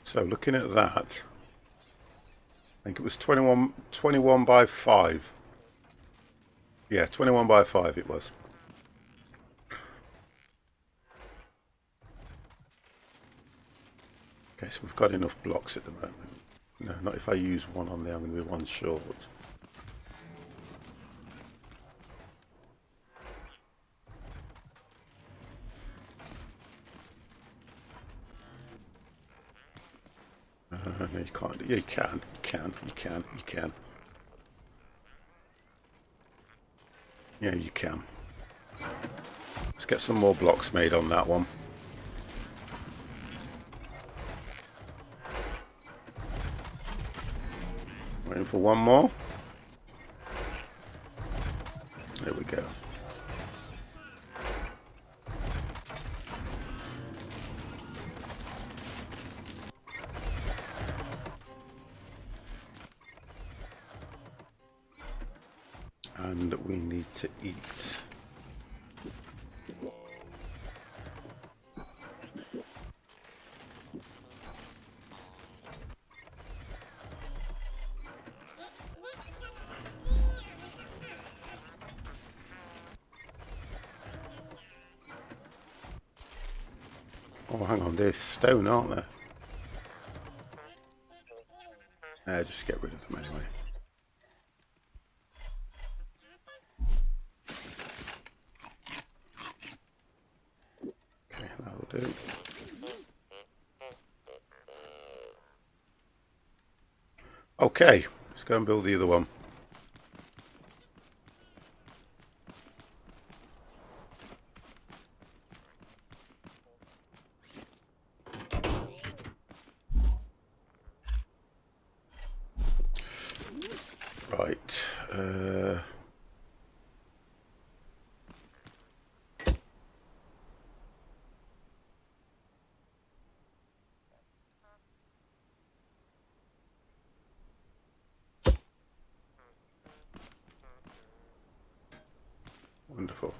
So looking at that, I think it was 21 by 5. Yeah, 21 by 5 it was. Okay, so we've got enough blocks at the moment. No, not if I use one on there, I'm going to be one short. No, you can't. Yeah, you can. You can. Yeah, you can. Let's get some more blocks made on that one. Waiting for one more. There we go. And we need to eat. Oh, hang on, there's stone, aren't there? Just get rid of them anyway. Okay, that'll do. Okay, let's go and build the other one. Right. Wonderful.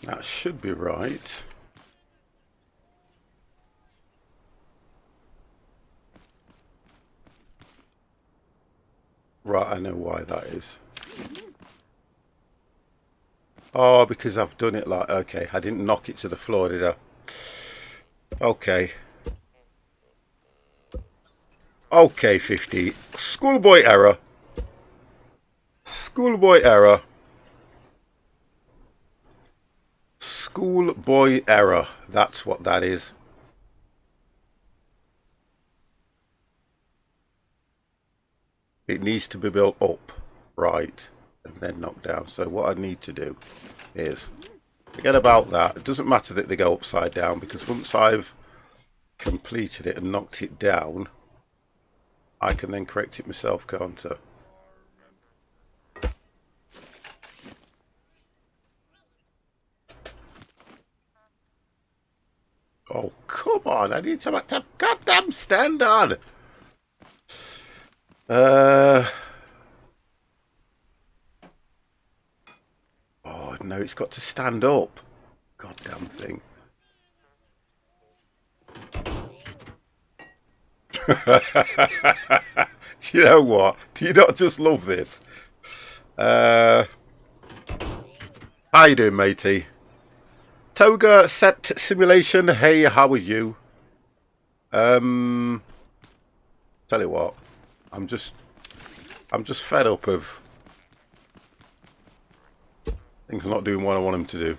That should be right. Right, I know why that is. Oh, because I've done it like, okay, I didn't knock it to the floor, did I? Okay. Okay, 50. Schoolboy error. Schoolboy error. Schoolboy error. That's what that is. It needs to be built up, right, and then knocked down. So what I need to do is forget about that. It doesn't matter that they go upside down, because once I've completed it and knocked it down, I can then correct it myself, can't I? Oh, come on. I need someone to goddamn stand on. Oh, no, it's got to stand up. Goddamn thing. Do you know what? Do you not just love this? How you doing, matey? Toga set simulation. Hey, how are you? Tell you what, I'm just fed up of things not doing what I want them to do.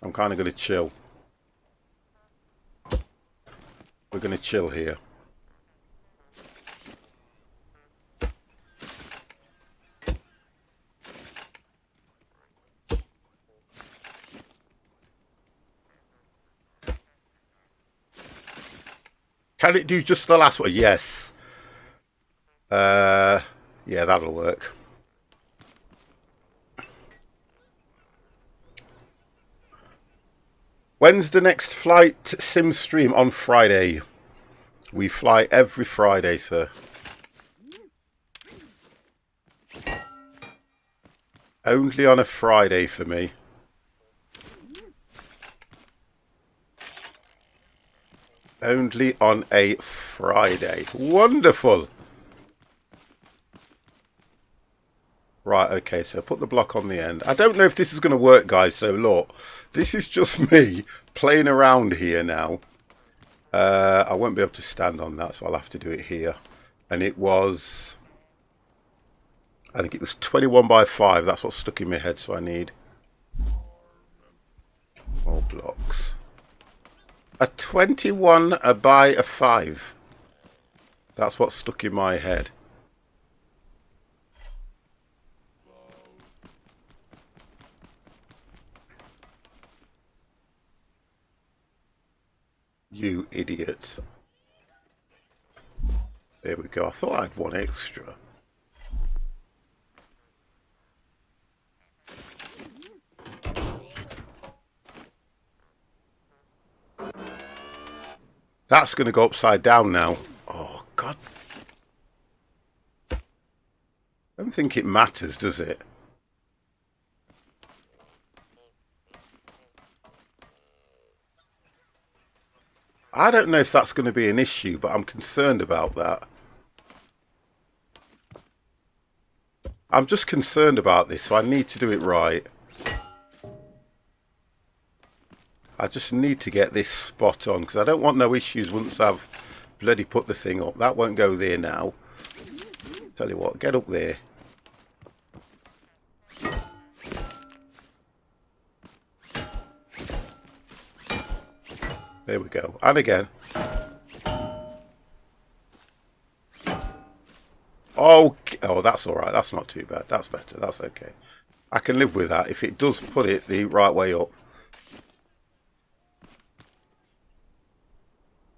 I'm kind of going to chill. We're going to chill here. Can it do just the last one? Yes. Yeah, that'll work. When's the next flight sim stream? On Friday. We fly every Friday, sir. Only on a Friday for me. Only on a Friday. Wonderful. Right, okay, so put the block on the end. I don't know if this is going to work, guys, so look. This is just me playing around here now. I won't be able to stand on that, so I'll have to do it here. And it was... I think it was 21 by 5. That's what's stuck in my head, so I need more blocks. A 21 by a 5. That's what's stuck in my head. You idiot. There we go. I thought I had one extra. That's going to go upside down now. Oh, God. I don't think it matters, does it? I don't know if that's going to be an issue, but I'm concerned about that. I'm just concerned about this, so I need to do it right. I just need to get this spot on, because I don't want no issues once I've bloody put the thing up. That won't go there now. Tell you what, get up there. There we go. And again. Oh, that's all right. That's not too bad. That's better. That's okay. I can live with that if it does put it the right way up.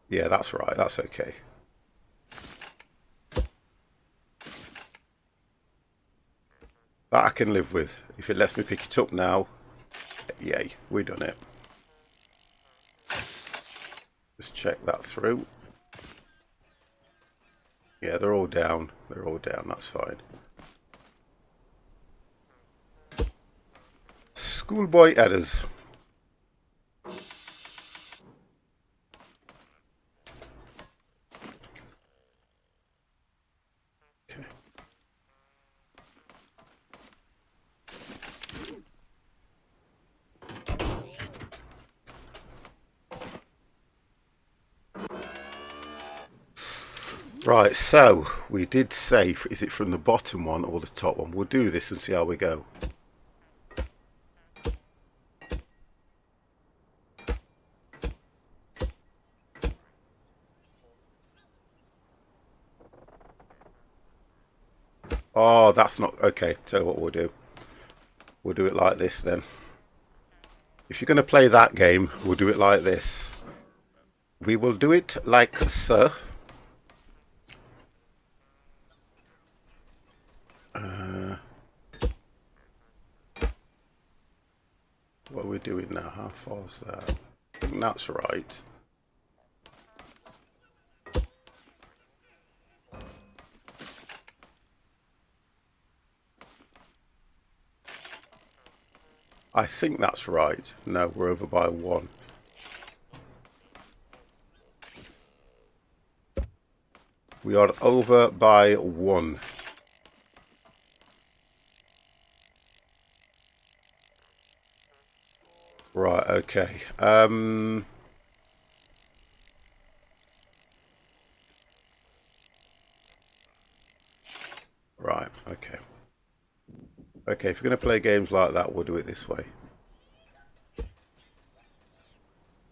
Yeah, that's right. That's okay. That I can live with. If it lets me pick it up now, yay, we done it. Just check that through. Yeah, they're all down. They're all down. That's fine. Schoolboy errors. Okay. Right, so we did say, is it from the bottom one or the top one? We'll do this and see how we go. Oh, that's not... Okay, tell you what we'll do. We'll do it like this then. If you're going to play that game, we'll do it like this. We will do it like so. What are we doing now? How far's that? I think that's right. I think that's right. No, we're over by 1. We are over by 1. Right, okay. Right, okay. Okay, if you're going to play games like that, we'll do it this way.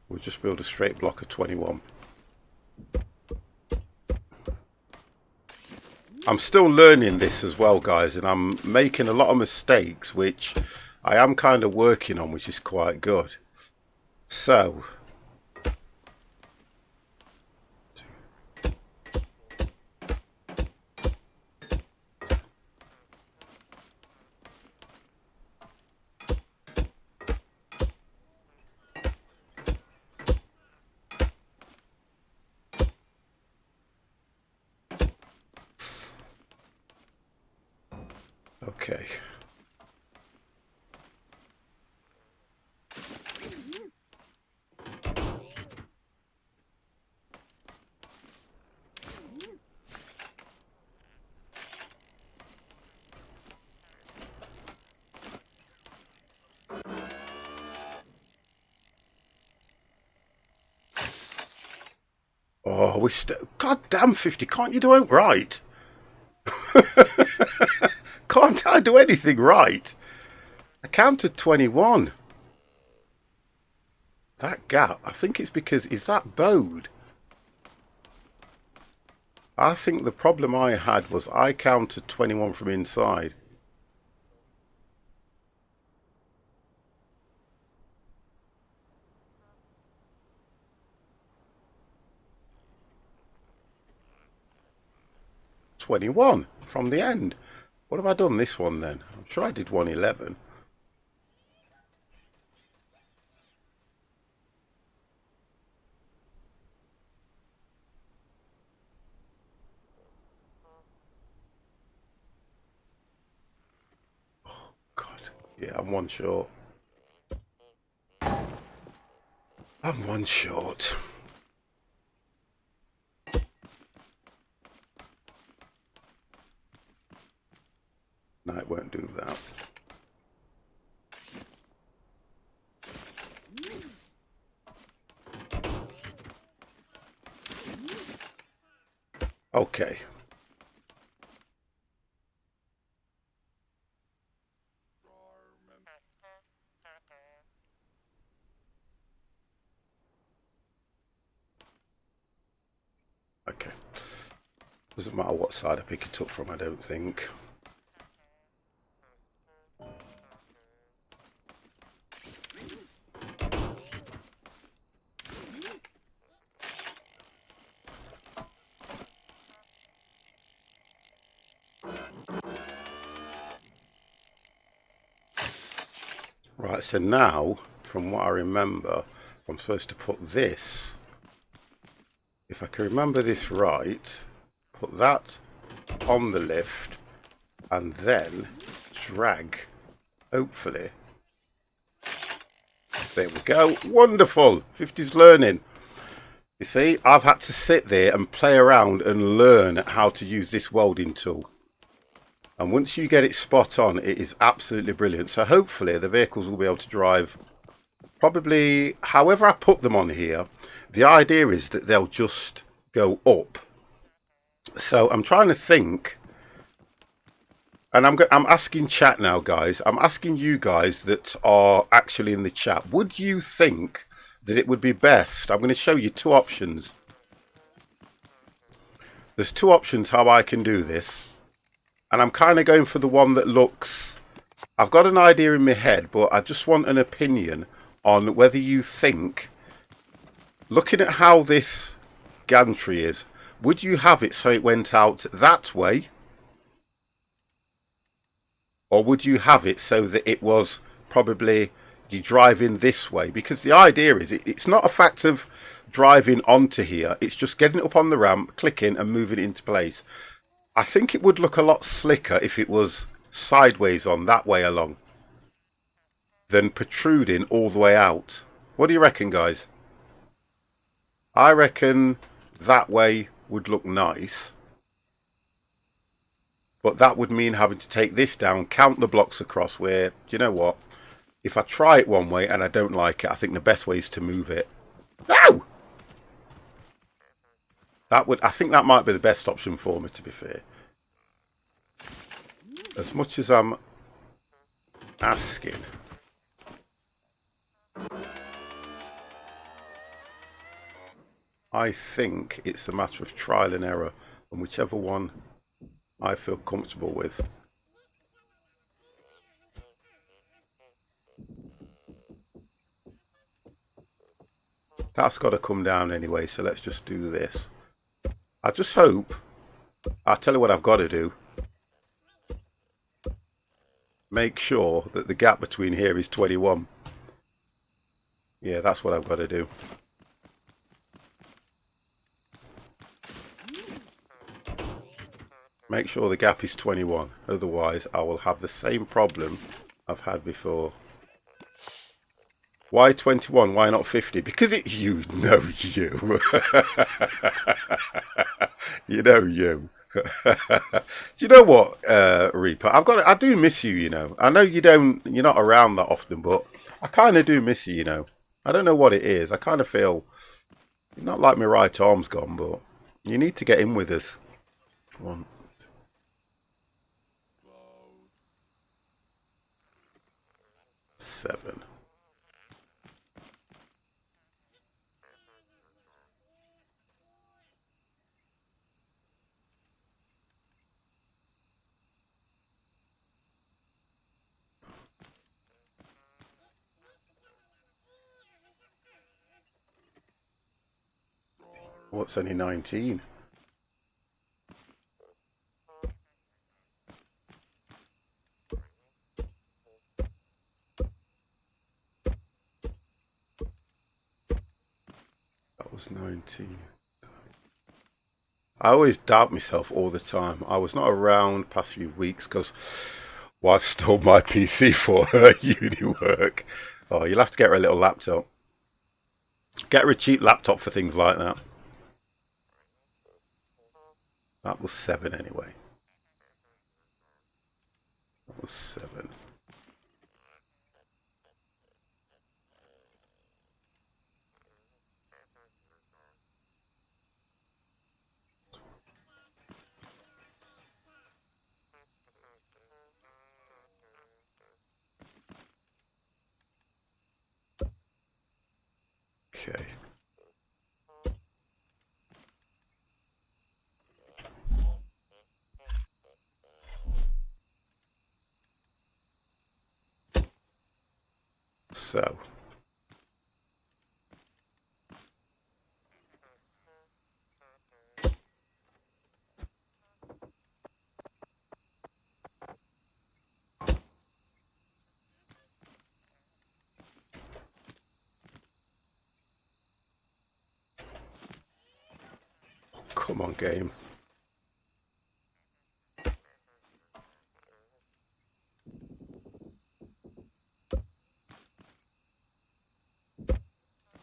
We'll just build a straight block of 21. I'm still learning this as well, guys, and I'm making a lot of mistakes, which I am kind of working on, which is quite good. So, okay. Oh, we still... God damn, 50, can't you do it right? Can't I do anything right? I counted 21. That gap, I think it's because... Is that bowed? I think the problem I had was I counted 21 from inside. $21 from the end. What have I done this one then? I'm sure I did 111. Oh, God. Yeah, I'm 1 short. I'm 1 short. No, it won't do that. Okay. Okay. Doesn't matter what side I pick it up from, I don't think. Right, so now, from what I remember, I'm supposed to put this, if I can remember this right, put that on the lift and then drag, hopefully. There we go. Wonderful. 50's learning. You see, I've had to sit there and play around and learn how to use this welding tool. And once you get it spot on, it is absolutely brilliant. So hopefully the vehicles will be able to drive probably however I put them on here. The idea is that they'll just go up. So I'm trying to think, and I'm asking chat now, guys. I'm asking you guys that are actually in the chat. Would you think that it would be best? I'm going to show you 2 options. There's 2 options how I can do this. And I'm kind of going for the one that looks... I've got an idea in my head, but I just want an opinion on whether you think, looking at how this gantry is, would you have it so it went out that way? Or would you have it so that it was probably you drive in this way, because the idea is it's not a fact of driving onto here, it's just getting it up on the ramp, clicking and moving it into place. I think it would look a lot slicker if it was sideways on that way along than protruding all the way out. What do you reckon, guys? I reckon that way would look nice, but that would mean having to take this down, count the blocks across, where, do you know what? If I try it one way and I don't like it, I think the best way is to move it. Ow! I think that might be the best option for me, to be fair. As much as I'm asking. I think it's a matter of trial and error, and whichever one I feel comfortable with. That's got to come down anyway, so let's just do this. I just hope, I'll tell you what I've got to do. Make sure that the gap between here is 21. Yeah, that's what I've got to do. Make sure the gap is 21, otherwise I will have the same problem I've had before. Why 21? Why not 50? Because it's you. Know you. You know you. Do you know what, Reaper? I do miss you, you know. I know you're not around that often, but I kind of do miss you, you know. I don't know what it is. I kind of feel, not like my right arm's gone, but you need to get in with us. 1, 7. What's only 19? That was 19. I always doubt myself all the time. I was not around past few weeks because wife stole my PC for her uni work. Oh, you'll have to get her a little laptop. Get her a cheap laptop for things like that. That was 7 anyway. That was 7. Okay. So. Come on, game.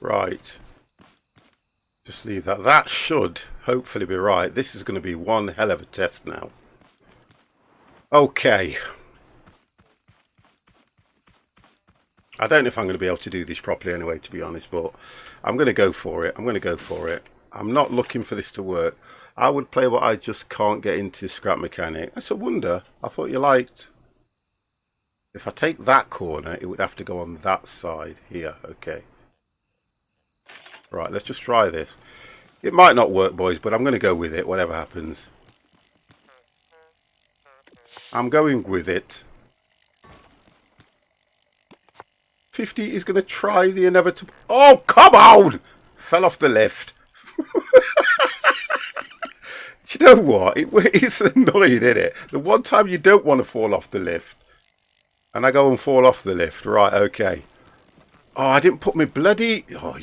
Right. Just leave that. That should hopefully be right. This is going to be one hell of a test now. Okay. I don't know if I'm going to be able to do this properly anyway, to be honest, but I'm going to go for it. I'm not looking for this to work. I would play what I just can't get into scrap mechanic. That's a wonder. I thought you liked. If I take that corner, it would have to go on that side here. Okay. Right, let's just try this. It might not work, boys, but I'm going to go with it, whatever happens. I'm going with it. 50 is going to try the inevitable. Oh, come on! Fell off the lift. Do you know what? It's annoying, isn't it? The one time you don't want to fall off the lift. And I go and fall off the lift. Right, okay. Oh, I didn't put my bloody... Oh,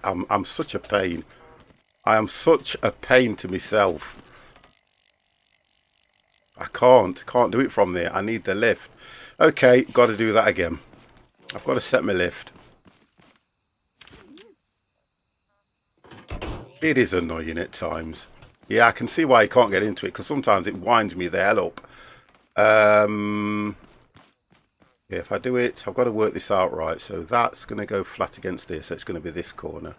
I'm such a pain. I am such a pain to myself. I can't do it from there. I need the lift. Okay, got to do that again. I've got to set my lift. It is annoying at times. Yeah, I can see why you can't get into it, because sometimes it winds me the hell up. Yeah, if I do it, I've got to work this out right. So that's going to go flat against this. So it's going to be this corner.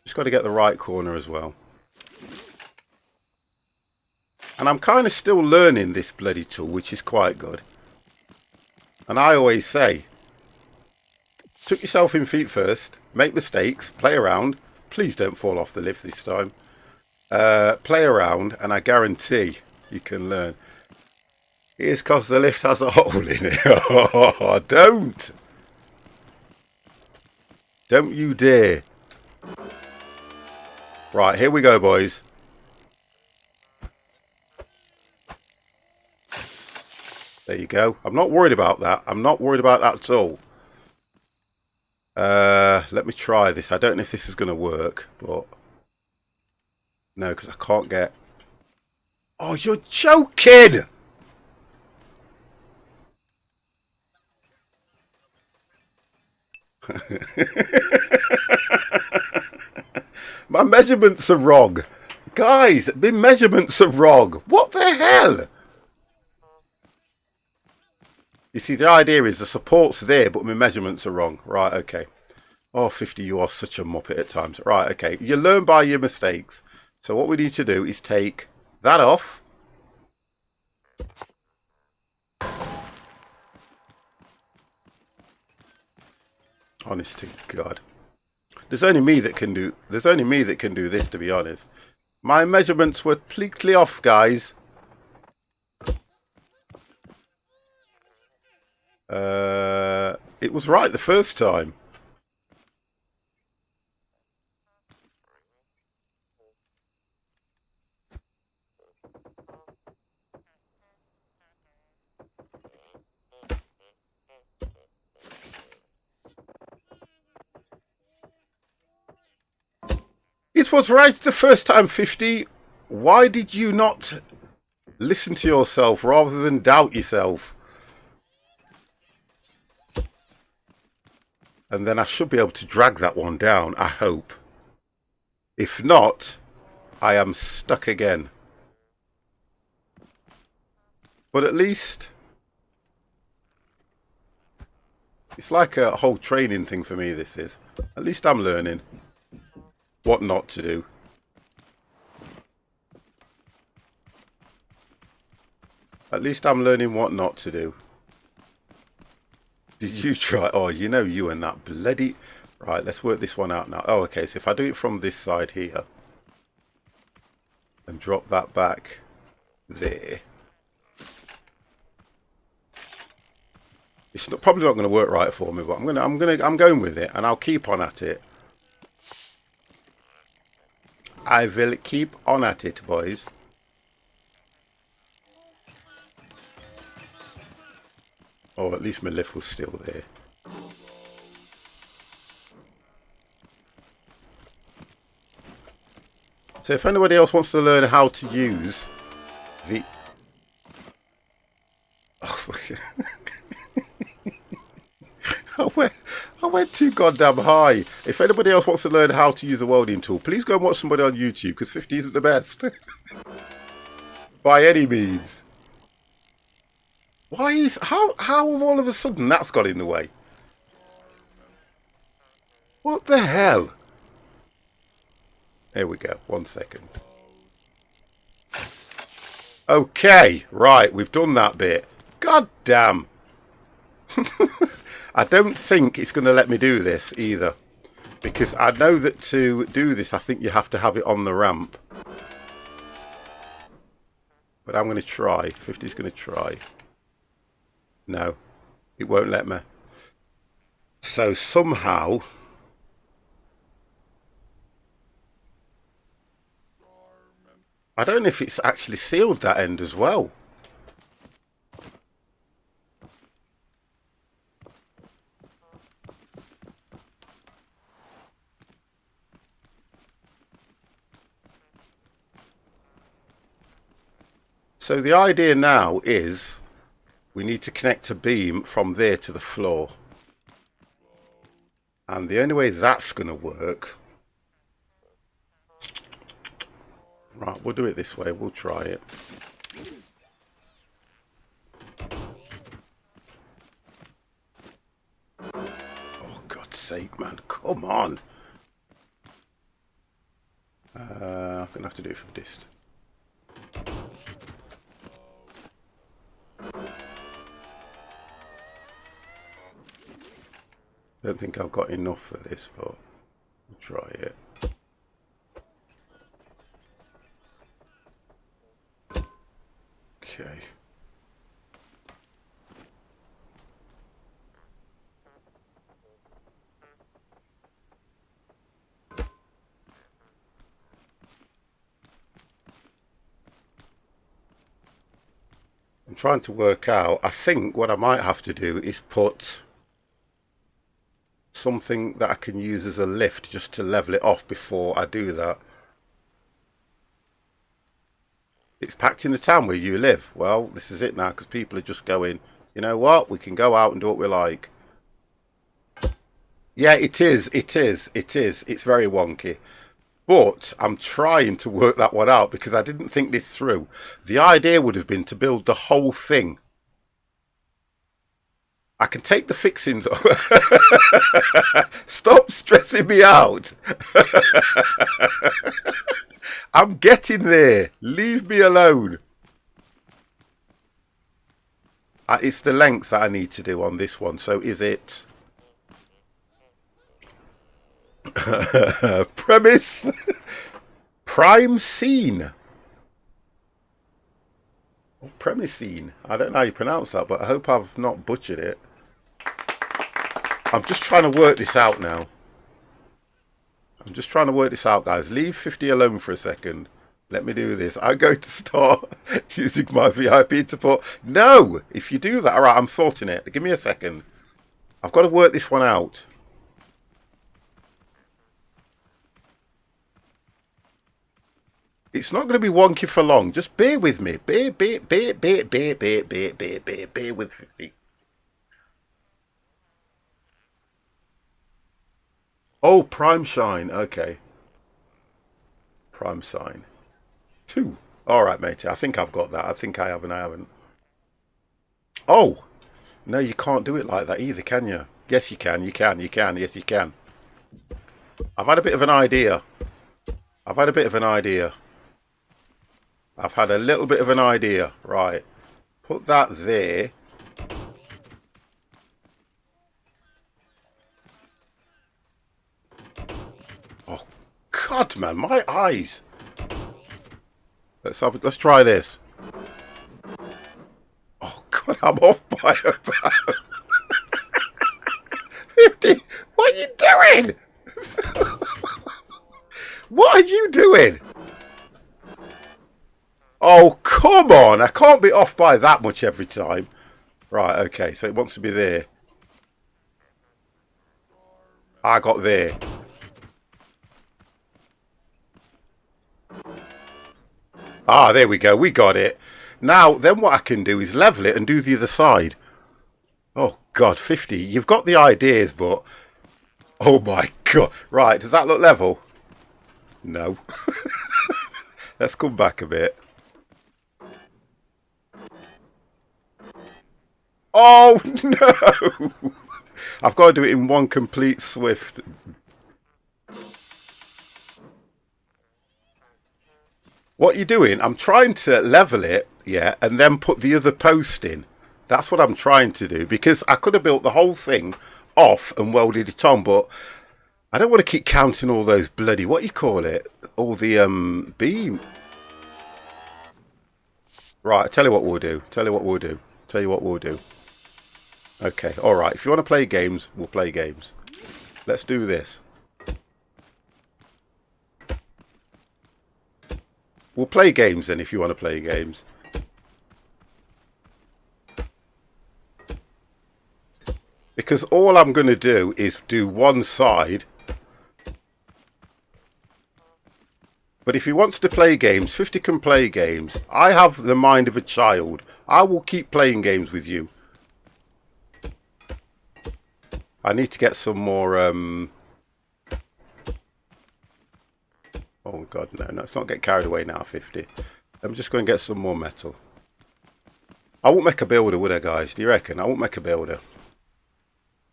Just got to get the right corner as well. And I'm kind of still learning this bloody tool, which is quite good. And I always say, took yourself in feet first, make mistakes, play around. Please don't fall off the lift this time. Play around, and I guarantee you can learn. It is because the lift has a hole in it. Oh, don't! Don't you dare. Right, here we go, boys. There you go. I'm not worried about that. I'm not worried about that at all. Let me try this. I don't know if this is going to work, but... No, because I can't get... Oh, you're joking! My measurements are wrong. Guys, my measurements are wrong. What the hell? You see, the idea is the support's there, but my measurements are wrong. Right, okay. Oh, 50, you are such a muppet at times. Right, okay. You learn by your mistakes. So what we need to do is take that off. Honest to God. There's only me that can do this, to be honest. My measurements were completely off, guys. It was right the first time. It was right the first time, 50. Why did you not listen to yourself rather than doubt yourself? And then I should be able to drag that one down, I hope. If not, I am stuck again. But at least... It's like a whole training thing for me, this is. At least I'm learning what not to do. At least I'm learning what not to do. Did you try? Oh, you know you and that bloody... Right, let's work this one out now. Oh, okay, so if I do it from this side here and drop that back there, it's probably not going to work right for me, but I'm going with it, and I'll keep on at it. I will keep on at it, boys. Oh, at least my lift was still there. So if anybody else wants to learn how to use the... Oh, I went too goddamn high. If anybody else wants to learn how to use a welding tool, please go and watch somebody on YouTube, because 50 isn't the best. By any means. Why is... How all of a sudden that's got in the way? What the hell? Here we go. 1 second. Okay, right, we've done that bit. God damn. I don't think it's going to let me do this either. Because I know that to do this, I think you have to have it on the ramp. But I'm going to try. 50's going to try. No, it won't let me. So somehow... I don't know if it's actually sealed that end as well. So the idea now is we need to connect a beam from there to the floor. And the only way that's going to work... Right, we'll do it this way. We'll try it. Oh, God's sake, man. Come on. I'm going to have to do it from distance. Don't think I've got enough for this, but we'll try it. Okay. I'm trying to work out. I think what I might have to do is put something that I can use as a lift just to level it off before I do that. It's packed in the town where you live. Well, this is it now, because people are just going, you know what, we can go out and do what we like. Yeah, it is. It's very wonky. But I'm trying to work that one out because I didn't think this through. The idea would have been to build the whole thing. I can take the fixings off. Stop stressing me out. I'm getting there. Leave me alone. It's the length that I need to do on this one. So is it... Premise. Prime scene. Or premise scene. I don't know how you pronounce that, but I hope I've not butchered it. I'm just trying to work this out now. I'm just trying to work this out, guys. Leave 50 alone for a second. Let me do this. I'm going to start using my VIP to put... No! If you do that... Alright, I'm sorting it. Give me a second. I've got to work this one out. It's not going to be wonky for long. Just bear with me. Bear with 50. Oh, prime shine. Okay. Prime sign. 2. All right, matey. I think I've got that. I think I have and I haven't. Oh. No, you can't do it like that either, can you? Yes, you can. You can. Yes, you can. I've had a bit of an idea. I've had a little bit of an idea. Right. Put that there. Oh, God, man. My eyes. Let's try this. Oh, God. I'm off by about 50. What are you doing? What are you doing? Oh, come on. I can't be off by that much every time. Right, okay. So it wants to be there. I got there. Ah, there we go. We got it. Now, then what I can do is level it and do the other side. Oh, God, 50. You've got the ideas, but... Oh, my God. Right, does that look level? No. Let's come back a bit. Oh, no. I've got to do it in one complete swift. What you're doing, I'm trying to level it, yeah, and then put the other post in. That's what I'm trying to do, because I could have built the whole thing off and welded it on, but I don't want to keep counting all those bloody, what you call it, all the beam. Right, tell you what we'll do. Okay, alright, if you want to play games, we'll play games. Let's do this. We'll play games then, if you want to play games. Because all I'm going to do is do one side. But if he wants to play games, 50 can play games. I have the mind of a child. I will keep playing games with you. I need to get some more... Oh, God, no. Let's not get carried away now, 50. I'm just going to get some more metal. I won't make a builder, would I, guys? Do you reckon? I won't make a builder.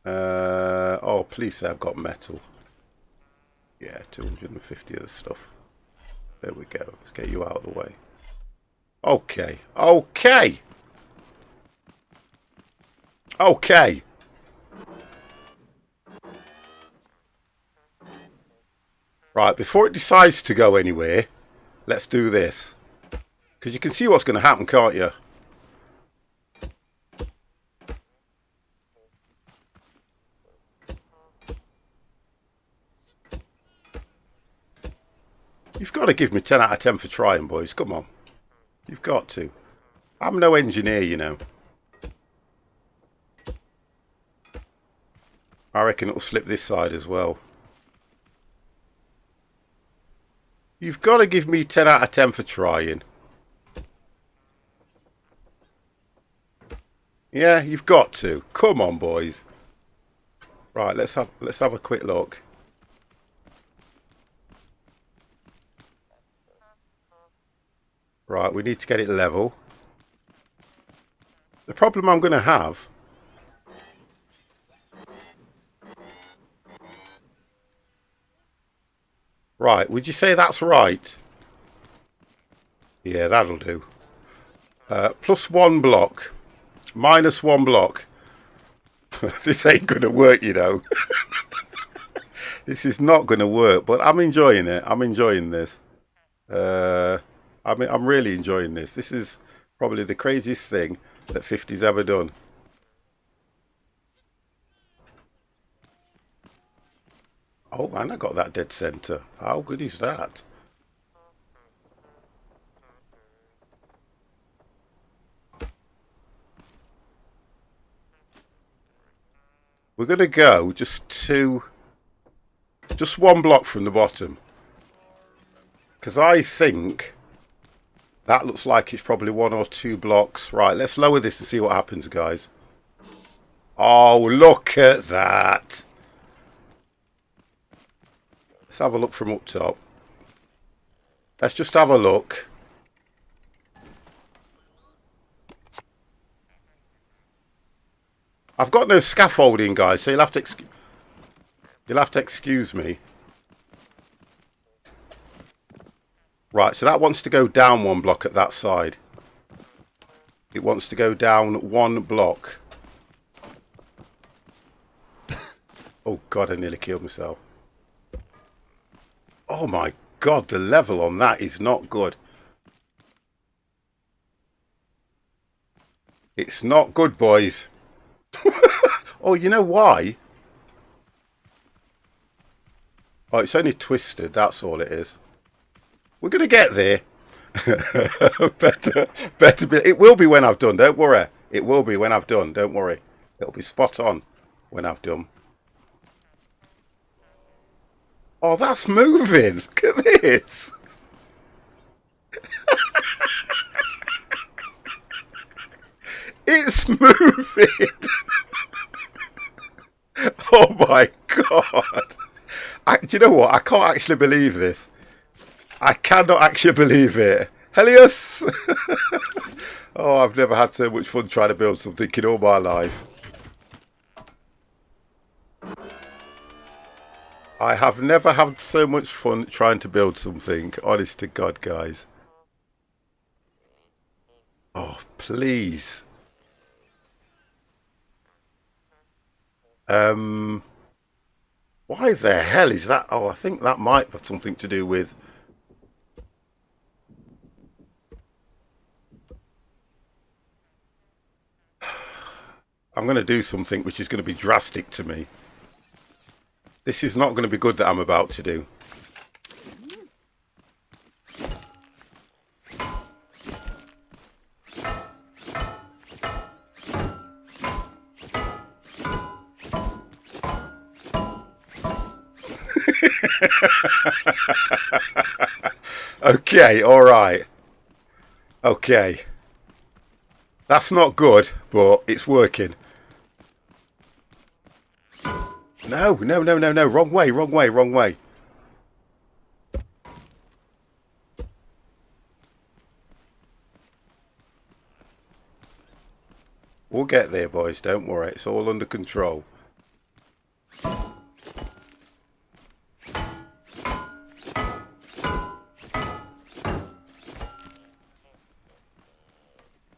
Oh, please say I've got metal. Yeah, 250 of the stuff. There we go. Let's get you out of the way. Okay. Okay. Okay. Right, before it decides to go anywhere, let's do this. Because you can see what's going to happen, can't you? You've got to give me 10 out of 10 for trying, boys. Come on. You've got to. I'm no engineer, you know. I reckon it'll slip this side as well. You've got to give me 10 out of 10 for trying. Yeah, you've got to. Come on, boys. Right, let's have a quick look. Right, we need to get it level. The problem I'm going to have... Right, would you say that's right? Yeah, that'll do. Plus 1 block. Minus 1 block. This ain't going to work, you know. This is not going to work, but I'm enjoying it. I'm enjoying this. I'm really enjoying this. This is probably the craziest thing that 50's ever done. Oh, and I got that dead center. How good is that? We're going to go just 1 block from the bottom. Because I think that looks like it's probably 1 or 2 blocks. Right, let's lower this and see what happens, guys. Oh, look at that. Let's have a look from up top. Let's just have a look. I've got no scaffolding, guys, so you'll have to excuse me. Right, so that wants to go down 1 block at that side. It wants to go down 1 block. Oh, God, I nearly killed myself. Oh, my God, the level on that is not good. It's not good, boys. Oh, you know why? Oh, it's only twisted, that's all it is. We're going to get there. better be. It will be when I've done, don't worry. It will be when I've done, don't worry. It'll be spot on when I've done. Oh, that's moving. Look at this. It's moving. Oh my God. Do you know what? I can't actually believe this. I cannot actually believe it. Helios! Oh, I've never had so much fun trying to build something in all my life. I have never had so much fun trying to build something. Honest to God, guys. Oh, please. Why the hell is that? Oh, I think that might have something to do with... I'm going to do something which is going to be drastic to me. This is not going to be good that I'm about to do. Okay, alright. Okay. That's not good, but it's working. No, no, no, no, no. Wrong way, wrong way, wrong way. We'll get there, boys. Don't worry. It's all under control.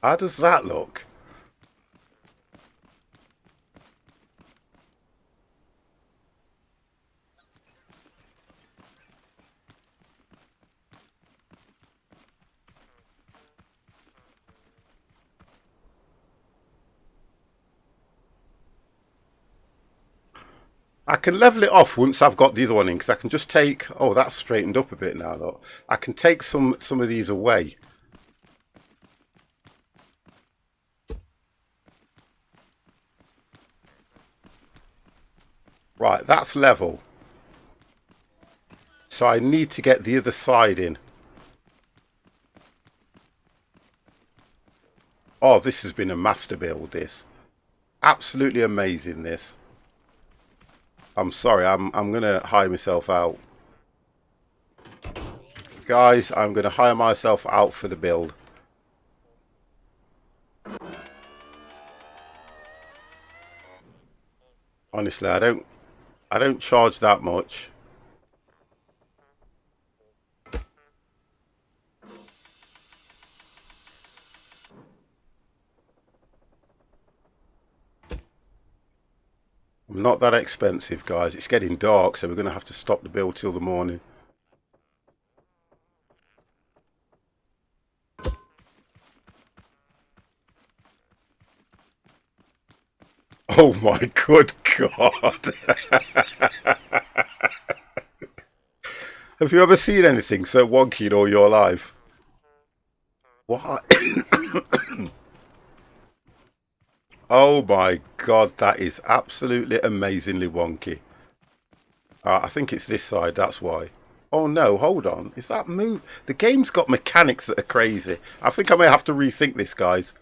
How does that look? I can level it off once I've got the other one in, because I can just take... Oh, that's straightened up a bit now, though. I can take some of these away. Right, that's level. So I need to get the other side in. Oh, this has been a master build, this. Absolutely amazing, this. I'm sorry, I'm going to hire myself out. Guys, I'm going to hire myself out for the build. Honestly, I don't charge that much. I'm not that expensive, guys. It's getting dark, so we're going to have to stop the build till the morning. Oh my good God. Have you ever seen anything so wonky in all your life? What? Oh my God, that is absolutely amazingly wonky. I think it's this side, that's why. Oh no, hold on. Is that move? The game's got mechanics that are crazy. I think I may have to rethink this, guys.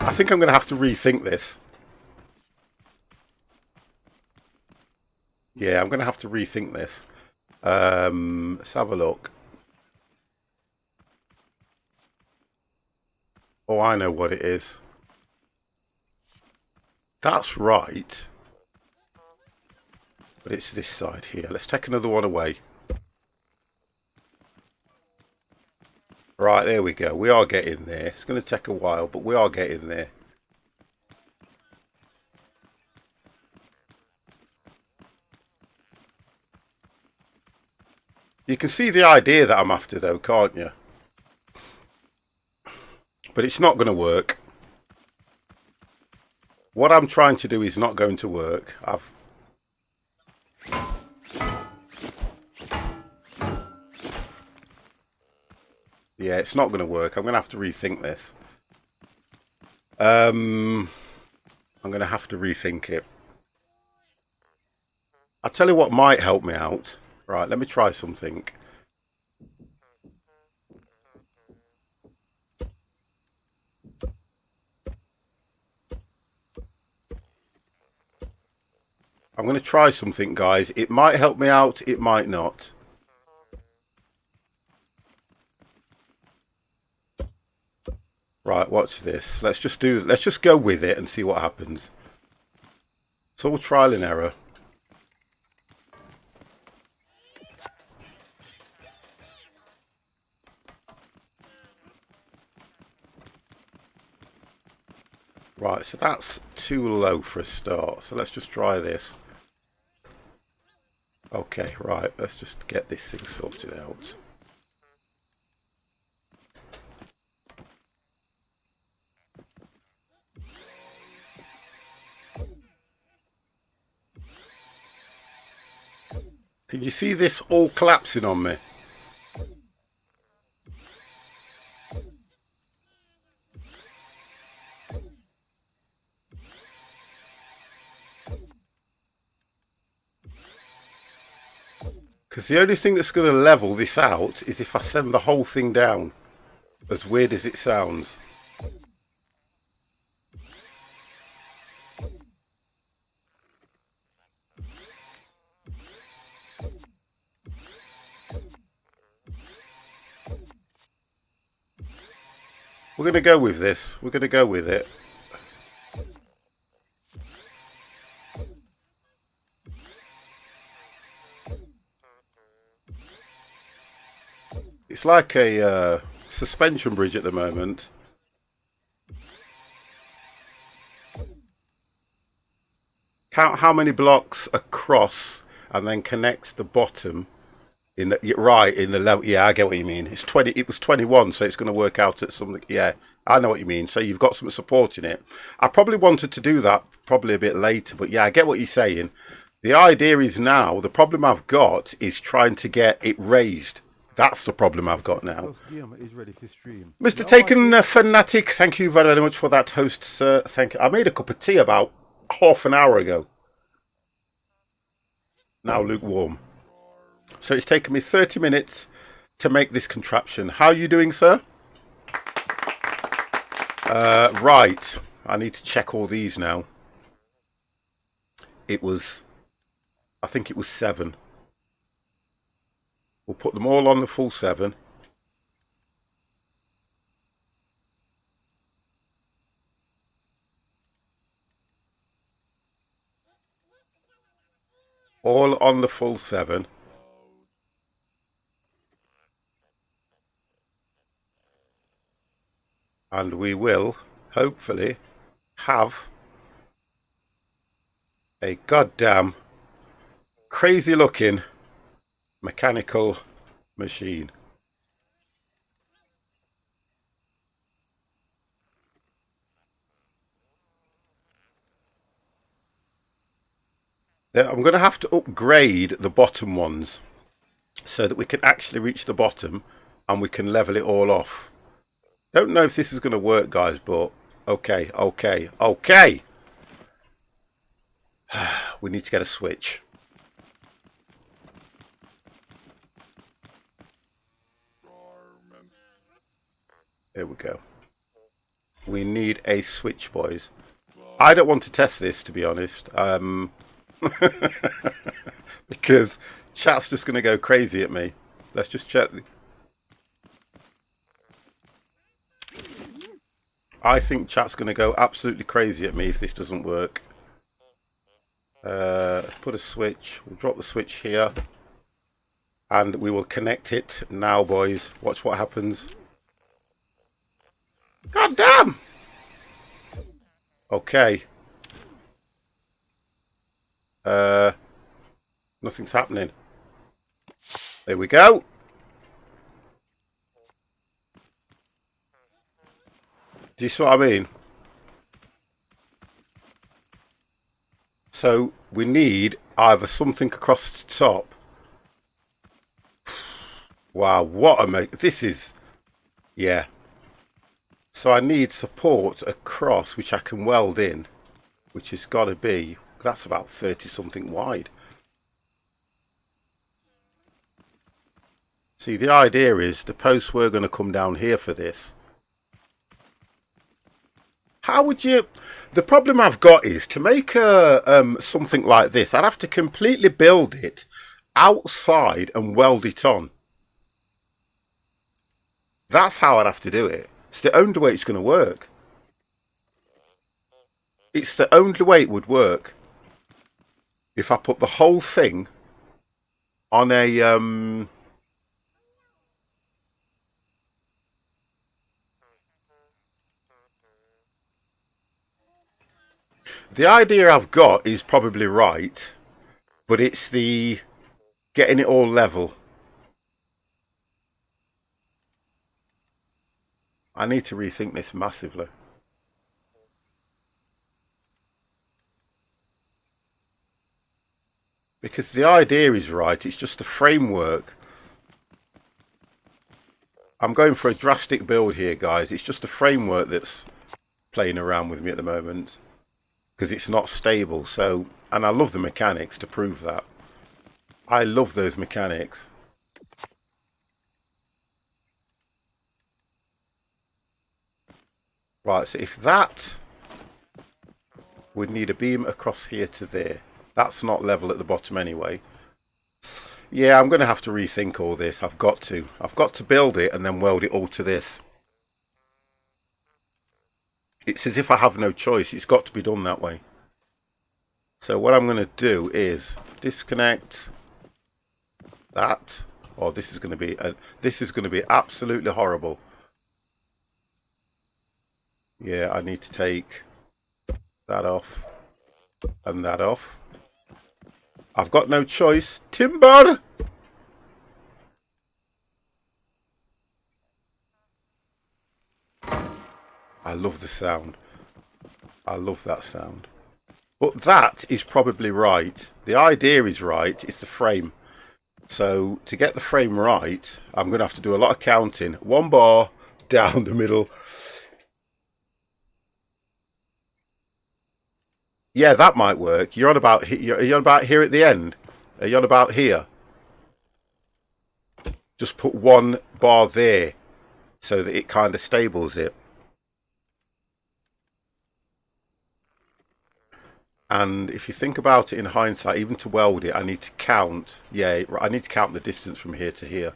I think I'm going to have to rethink this. Yeah, I'm going to have to rethink this. Let's have a look. Oh, I know what it is. That's right. But it's this side here. Let's take another one away. Right, there we go. We are getting there. It's going to take a while, but we are getting there. You can see the idea that I'm after, though, can't you? But it's not going to work. What I'm trying to do is not going to work. Yeah, it's not going to work. I'm going to have to rethink this. I'm going to have to rethink it. I'll tell you what might help me out. Right, let me try something. I'm going to try something, guys. It might help me out. It might not. Right, watch this. Let's just go with it and see what happens. It's all trial and error. Right, so that's too low for a start. So let's just try this. Okay, right, let's just get this thing sorted out. Can you see this all collapsing on me? Because the only thing that's going to level this out is if I send the whole thing down. As weird as it sounds. We're going to go with this. We're going to go with it. It's like a suspension bridge at the moment. Count how many blocks across and then connect the bottom. In the level. Yeah, I get what you mean. It's 20. It was 21, so it's going to work out at something. Yeah, I know what you mean. So you've got some support in it. I probably wanted to do that probably a bit later, but yeah, I get what you're saying. The idea is now the problem I've got is trying to get it raised. That's the problem I've got now. Mr. Taken Fanatic, thank you very, very much for that host, sir. Thank you. I made a cup of tea about half an hour ago. Now lukewarm. So it's taken me 30 minutes to make this contraption. How are you doing, sir? Right. I need to check all these now. I think it was 7. We'll put them all on the full 7. All on the full 7. And we will, hopefully, have a goddamn crazy looking mechanical machine. Now, I'm going to have to upgrade the bottom ones so that we can actually reach the bottom and we can level it all off. Don't know if this is going to work, guys, but okay. We need to get a switch. There we go. We need a switch, boys. I don't want to test this, to be honest. Because chat's just going to go crazy at me. Let's just check. I think chat's going to go absolutely crazy at me if this doesn't work. Let's put a switch. We'll drop the switch here. And we will connect it now, boys. Watch what happens. God damn! Okay. Nothing's happening. There we go. Do you see what I mean? So we need either something across the top. Wow, what a this is, yeah. So I need support across, which I can weld in, which has got to be, that's about 30 something wide. See, the idea is the posts were going to come down here for this. How would you... The problem I've got is to make a something like this, I'd have to completely build it outside and weld it on. That's how I'd have to do it. It's the only way it's going to work. It's the only way it would work. If I put the whole thing on a... The idea I've got is probably right, but it's the getting it all level. I need to rethink this massively. Because the idea is right, it's just the framework. I'm going for a drastic build here, guys. It's just the framework that's playing around with me at the moment. Because it's not stable, so, and I love the mechanics to prove that. I love those mechanics. Right, so if that would need a beam across here to there. That's not level at the bottom anyway. Yeah, I'm going to have to rethink all this. I've got to. I've got to build it and then weld it all to this. It's as if I have no choice. It's got to be done that way. So what I'm going to do is disconnect that. Oh, this is going to be absolutely horrible. Yeah, I need to take that off and that off. I've got no choice. Timber! I love the sound. I love that sound. But that is probably right. The idea is right. It's the frame. So to get the frame right, I'm going to have to do a lot of counting. One bar down the middle. Yeah, that might work. You're on about here at the end. Are you on about here? Just put one bar there so that it kind of stables it. And if you think about it in hindsight, even to weld it, I need to count. Yeah, I need to count the distance from here to here.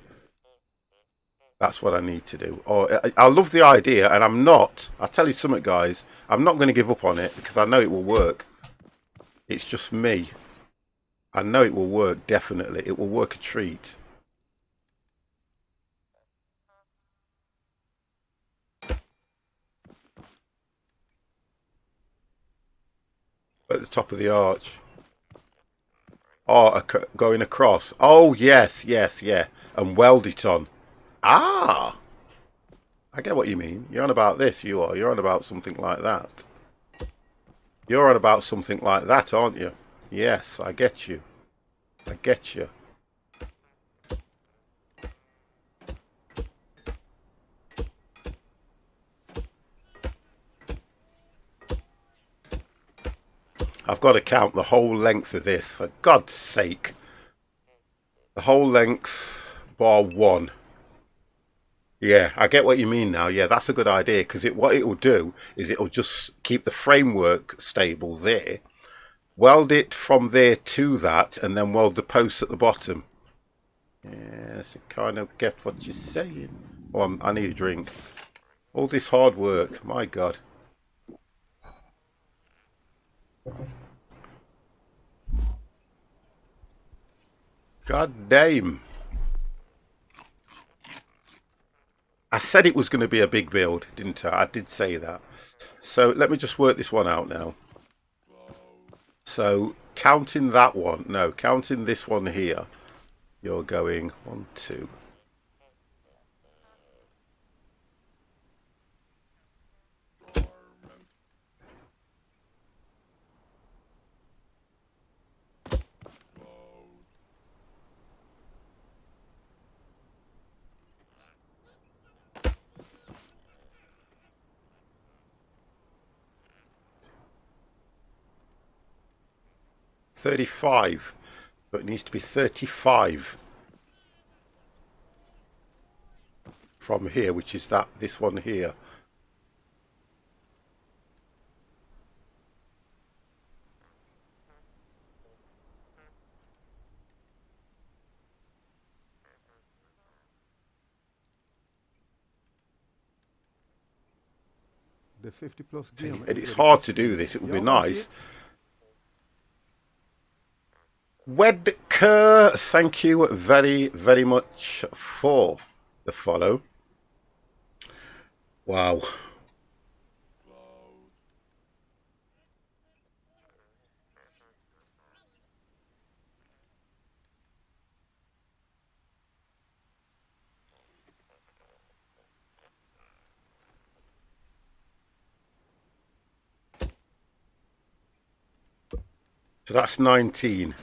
That's what I need to do. I love the idea, and I'll tell you something, guys. I'm not going to give up on it because I know it will work. It's just me. I know it will work, definitely. It will work a treat. At the top of the arch. Oh, going across. Oh, yes, yes, yeah. And weld it on. Ah! I get what you mean. You're on about this, you are. You're on about something like that. You're on about something like that, aren't you? Yes, I get you. I get you. I've got to count the whole length of this, for God's sake. The whole length, bar one. Yeah, I get what you mean now. Yeah, that's a good idea, because what it will do is it'll just keep the framework stable there, weld it from there to that, and then weld the posts at the bottom. Yes, I kind of get what you're saying. Oh, I need a drink. All this hard work, my God. God damn. I said it was going to be a big build, didn't I? I did say that. So let me just work this one out now. So counting that one, no, counting this one here, you're going 1, 2. $35, but it needs to be 35 from here, which is this one here. The 50 plus And game. it's hard to do this. It would be nice. Wedker, thank you very, very much for the follow. Wow. So that's 19.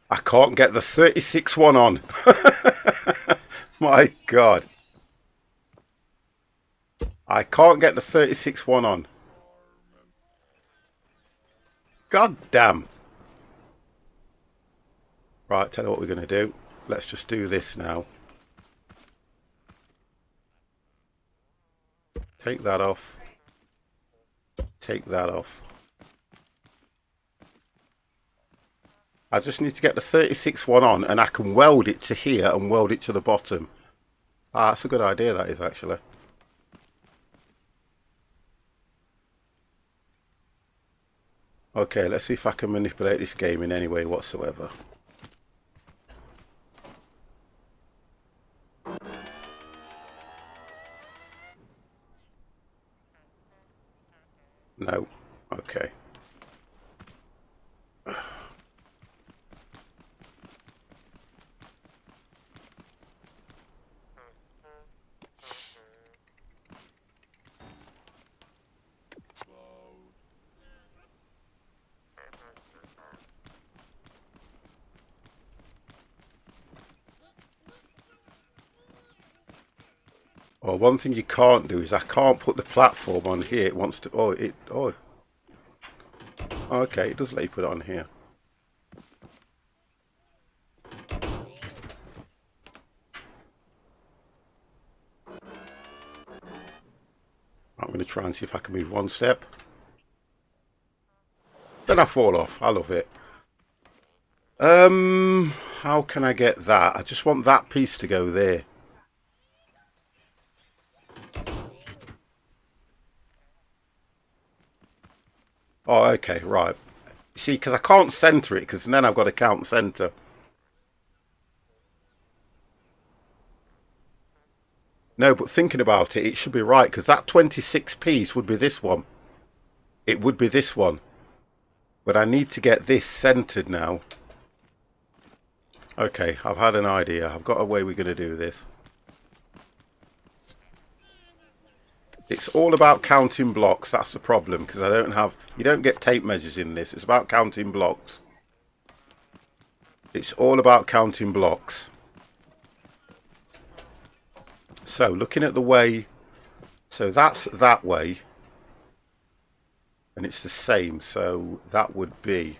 I can't get the 36 one on. My God. I can't get the 36 one on. God damn. Right, tell you what we're going to do. Let's just do this now. Take that off. Take that off. I just need to get the 36 one on and I can weld it to here and weld it to the bottom. Ah, that's a good idea, that is, actually. Okay, let's see if I can manipulate this game in any way whatsoever. No. Okay. Well, one thing you can't do is I can't put the platform on here. It wants to... Oh. Okay, it does let you put it on here. I'm going to try and see if I can move one step. Then I fall off. I love it. How can I get that? I just want that piece to go there. Oh, okay, right. See, because I can't centre it, because then I've got to count centre. No, but thinking about it, it should be right, because that 26 piece would be this one. It would be this one. But I need to get this centred now. Okay, I've had an idea. I've got a way we're going to do this. It's all about counting blocks. That's the problem, because I don't have... You don't get tape measures in this. It's about counting blocks. It's all about counting blocks. So, looking at the way... So, that's that way. And it's the same. So, that would be...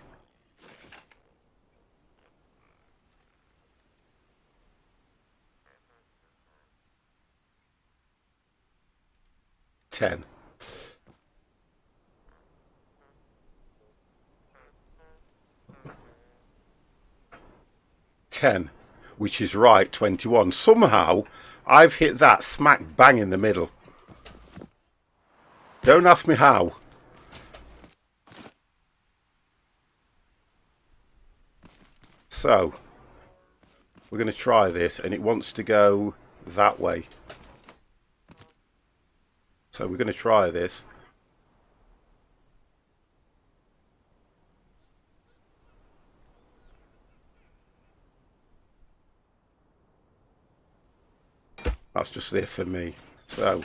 $10. 10, which is right, 21. Somehow, I've hit that smack bang in the middle. Don't ask me how. So, we're going to try this, and it wants to go that way. So we're going to try this. That's just there for me. So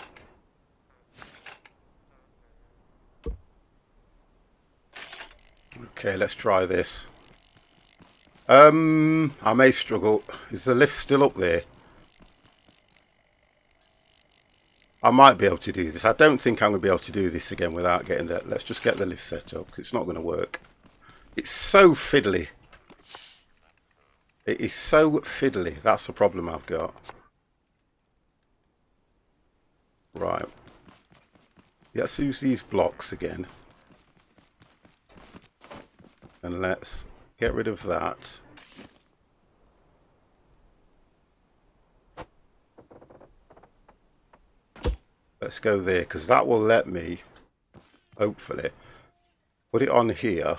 okay, let's try this. I may struggle. Is the lift still up there? I might be able to do this. I don't think I'm going to be able to do this again without getting that. Let's just get the lift set up, because it's not going to work. It's so fiddly. It is so fiddly. That's the problem I've got. Right. Let's use these blocks again. And let's get rid of that. Let's go there, because that will let me, hopefully, put it on here.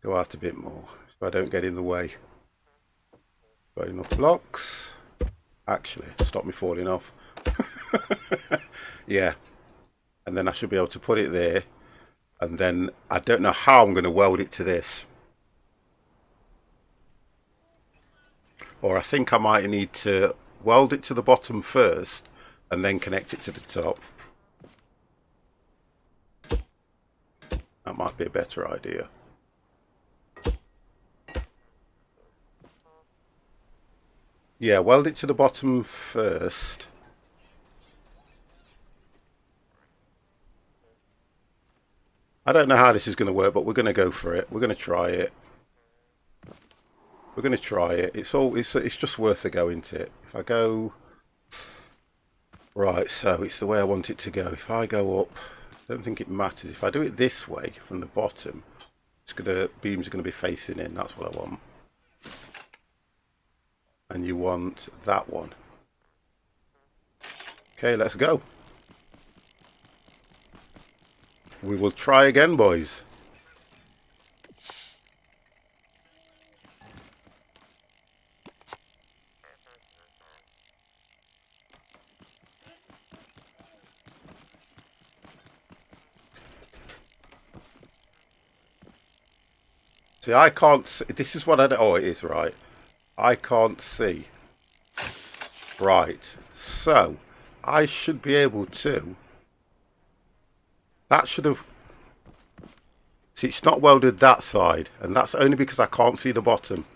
Go out a bit more, so I don't get in the way. Got enough blocks. Actually, stop me falling off. Yeah. And then I should be able to put it there. And then I don't know how I'm going to weld it to this. Or I think I might need to weld it to the bottom first and then connect it to the top. That might be a better idea. Yeah, weld it to the bottom first. I don't know how this is going to work, but we're going to go for it. We're going to try it. We're going to try it. It's just worth a go, isn't it? If I go right, so it's the way I want it to go. If I go up, I don't think it matters. If I do it this way from the bottom, beam's gonna be facing in. That's what I want. And you want that one. Okay, let's go. We will try again, boys. See, I can't see. This is what I don't. Oh, it is right. I can't see. Right. So, I should be able to. That should have. See, it's not welded that side, and that's only because I can't see the bottom.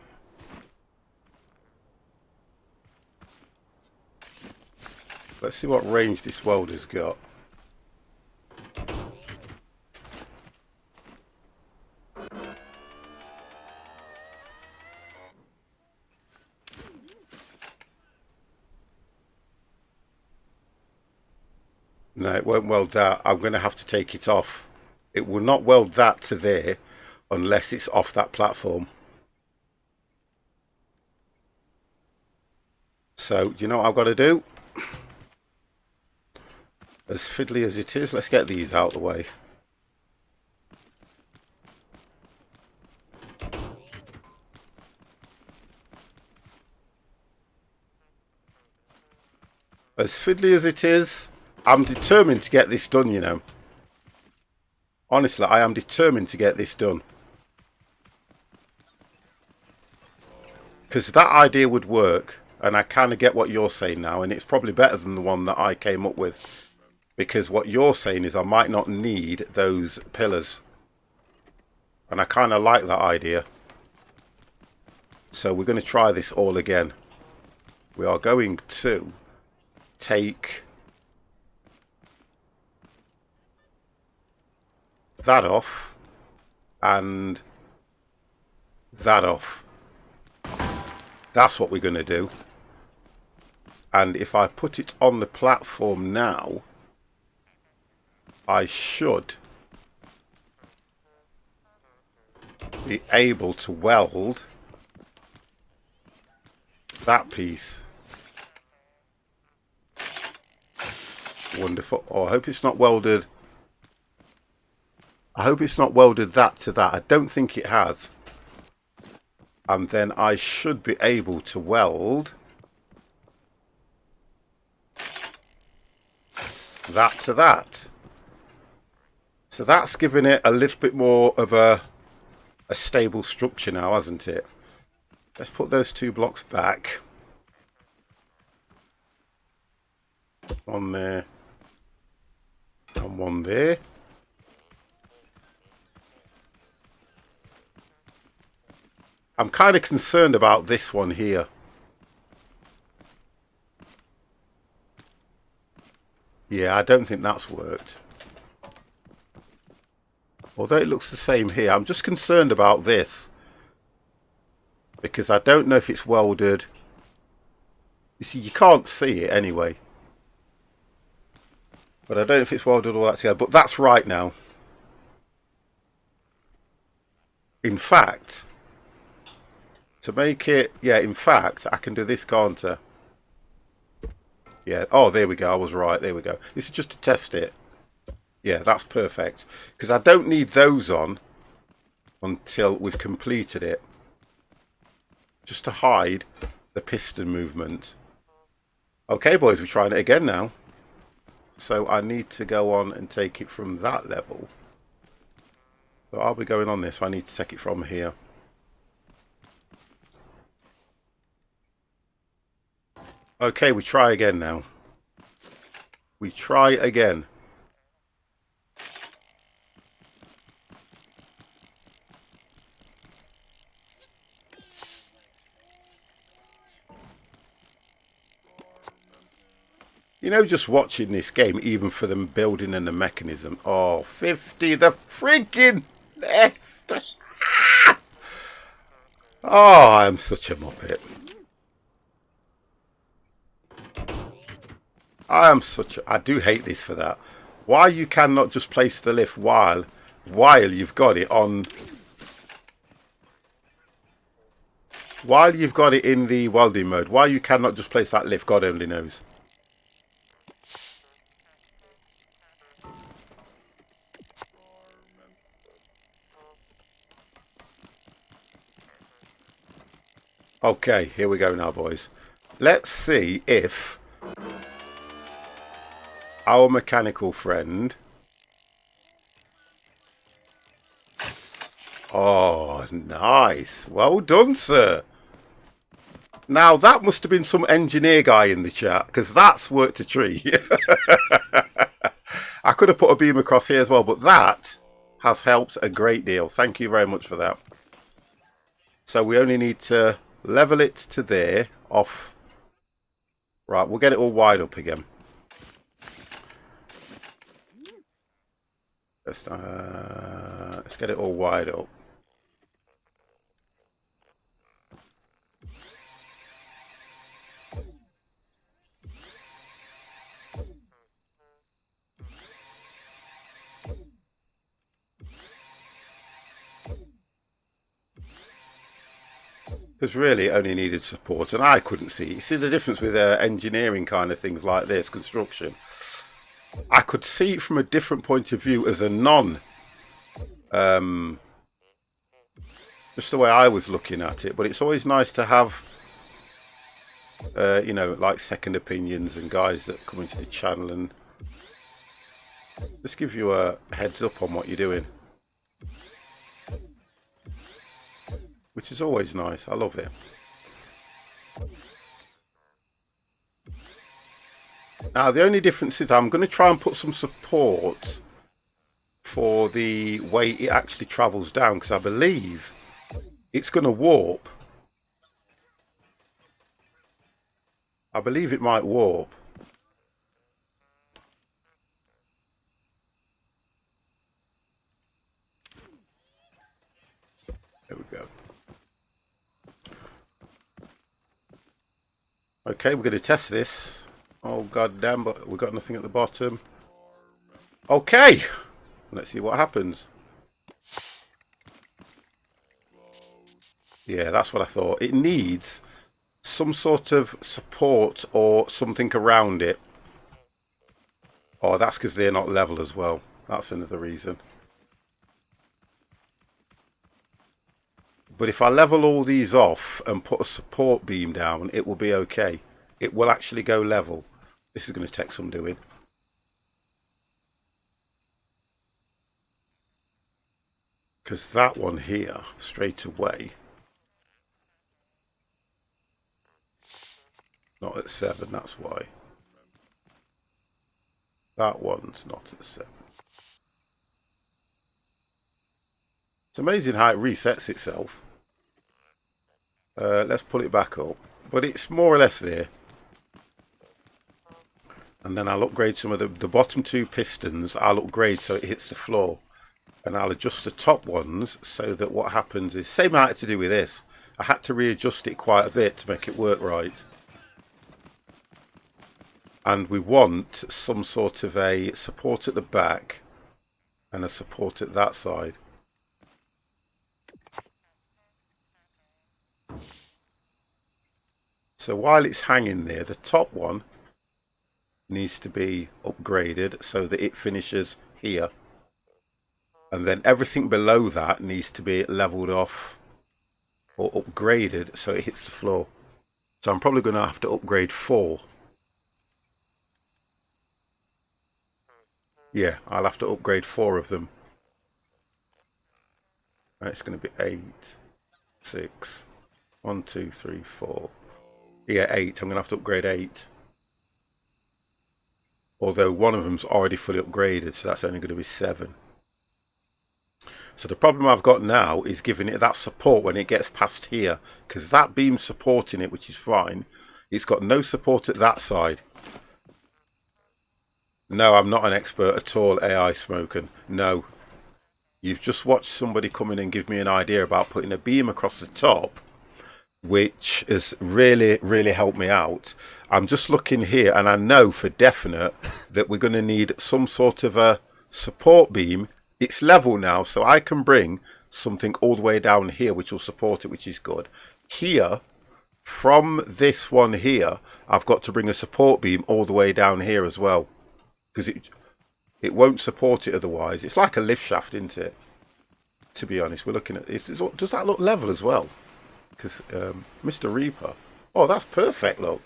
Let's see what range this welder's got. No, it won't weld that. I'm going to have to take it off. It will not weld that to there unless it's off that platform. So, do you know what I've got to do? As fiddly as it is, let's get these out of the way. As fiddly as it is, I'm determined to get this done, you know. Honestly, I am determined to get this done. Because that idea would work, and I kind of get what you're saying now, and it's probably better than the one that I came up with. Because what you're saying is I might not need those pillars. And I kind of like that idea. So we're going to try this all again. We are going to take that off and that off. That's what we're going to do. And if I put it on the platform now, I should be able to weld that piece. Wonderful. Oh, I hope it's not welded. I hope it's not welded that to that. I don't think it has. And then I should be able to weld that to that. So that's giving it a little bit more of a stable structure now, hasn't it? Let's put those two blocks back. One there. And one there. I'm kind of concerned about this one here. Yeah, I don't think that's worked. Although it looks the same here. I'm just concerned about this. Because I don't know if it's welded. You see, you can't see it anyway. But I don't know if it's welded all that together. But that's right now. In fact, to make it... Yeah, in fact, I can do this, can't I? Yeah. Oh, there we go. I was right. There we go. This is just to test it. Yeah, that's perfect. Because I don't need those on until we've completed it. Just to hide the piston movement. Okay, boys, we're trying it again now. So I need to go on and take it from that level. So I'll be going on this, so I need to take it from here. Okay, we try again now. We try again. You know, just watching this game, even for them building and the mechanism. Oh, 50, the freaking left. Oh, I'm such a muppet. I do hate this for that. Why you cannot just place the lift while you've got it on... While you've got it in the welding mode, why you cannot just place that lift, God only knows. Okay, here we go now, boys. Let's see if our mechanical friend... Oh, nice. Well done, sir. Now, that must have been some engineer guy in the chat, because that's worked a tree. I could have put a beam across here as well, but that has helped a great deal. Thank you very much for that. So we only need to level it to there, off. Right, we'll get it all wide up again. Let's get it all wide up. Because really it only needed support, and I couldn't see. You see the difference with engineering kind of things like this, construction. I could see it from a different point of view as a just the way I was looking at it. But it's always nice to have, you know, like second opinions and guys that come into the channel and just give you a heads up on what you're doing. Which is always nice. I love it. Now, the only difference is I'm going to try and put some support for the way it actually travels down, because I believe it's going to warp. I believe it might warp. There we go. Okay, we're going to test this. Oh, god damn, but we've got nothing at the bottom. Okay, let's see what happens. Yeah, that's what I thought. It needs some sort of support or something around it. Oh, that's because they're not level as well. That's another reason. But if I level all these off and put a support beam down, it will be okay. It will actually go level. This is going to take some doing. Because that one here, straight away, not at 7, that's why. That one's not at 7. It's amazing how it resets itself. Let's pull it back up. But it's more or less there. And then I'll upgrade some of the bottom 2 pistons. I'll upgrade so it hits the floor. And I'll adjust the top ones so that what happens is... Same I had to do with this. I had to readjust it quite a bit to make it work right. And we want some sort of a support at the back and a support at that side. So while it's hanging there, the top one needs to be upgraded so that it finishes here. And then everything below that needs to be leveled off or upgraded so it hits the floor. So I'm probably going to have to upgrade 4. Yeah, I'll have to upgrade 4 of them. And it's going to be 8, 6, 1, 2, 3, 4. Yeah, 8. I'm going to have to upgrade 8. Although one of them's already fully upgraded, so that's only going to be 7. So the problem I've got now is giving it that support when it gets past here. Because that beam's supporting it, which is fine. It's got no support at that side. No, I'm not an expert at all, AI smoking. No. You've just watched somebody come in and give me an idea about putting a beam across the top, which has really, really helped me out. I'm just looking here and I know for definite that we're going to need some sort of a support beam. It's level now, so I can bring something all the way down here which will support it, which is good. Here, from this one here, I've got to bring a support beam all the way down here as well, because it won't support it otherwise. It's like a lift shaft, isn't it? To be honest, we're looking at it. Does that look level as well? Because Mr. Reaper. Oh, that's perfect, look.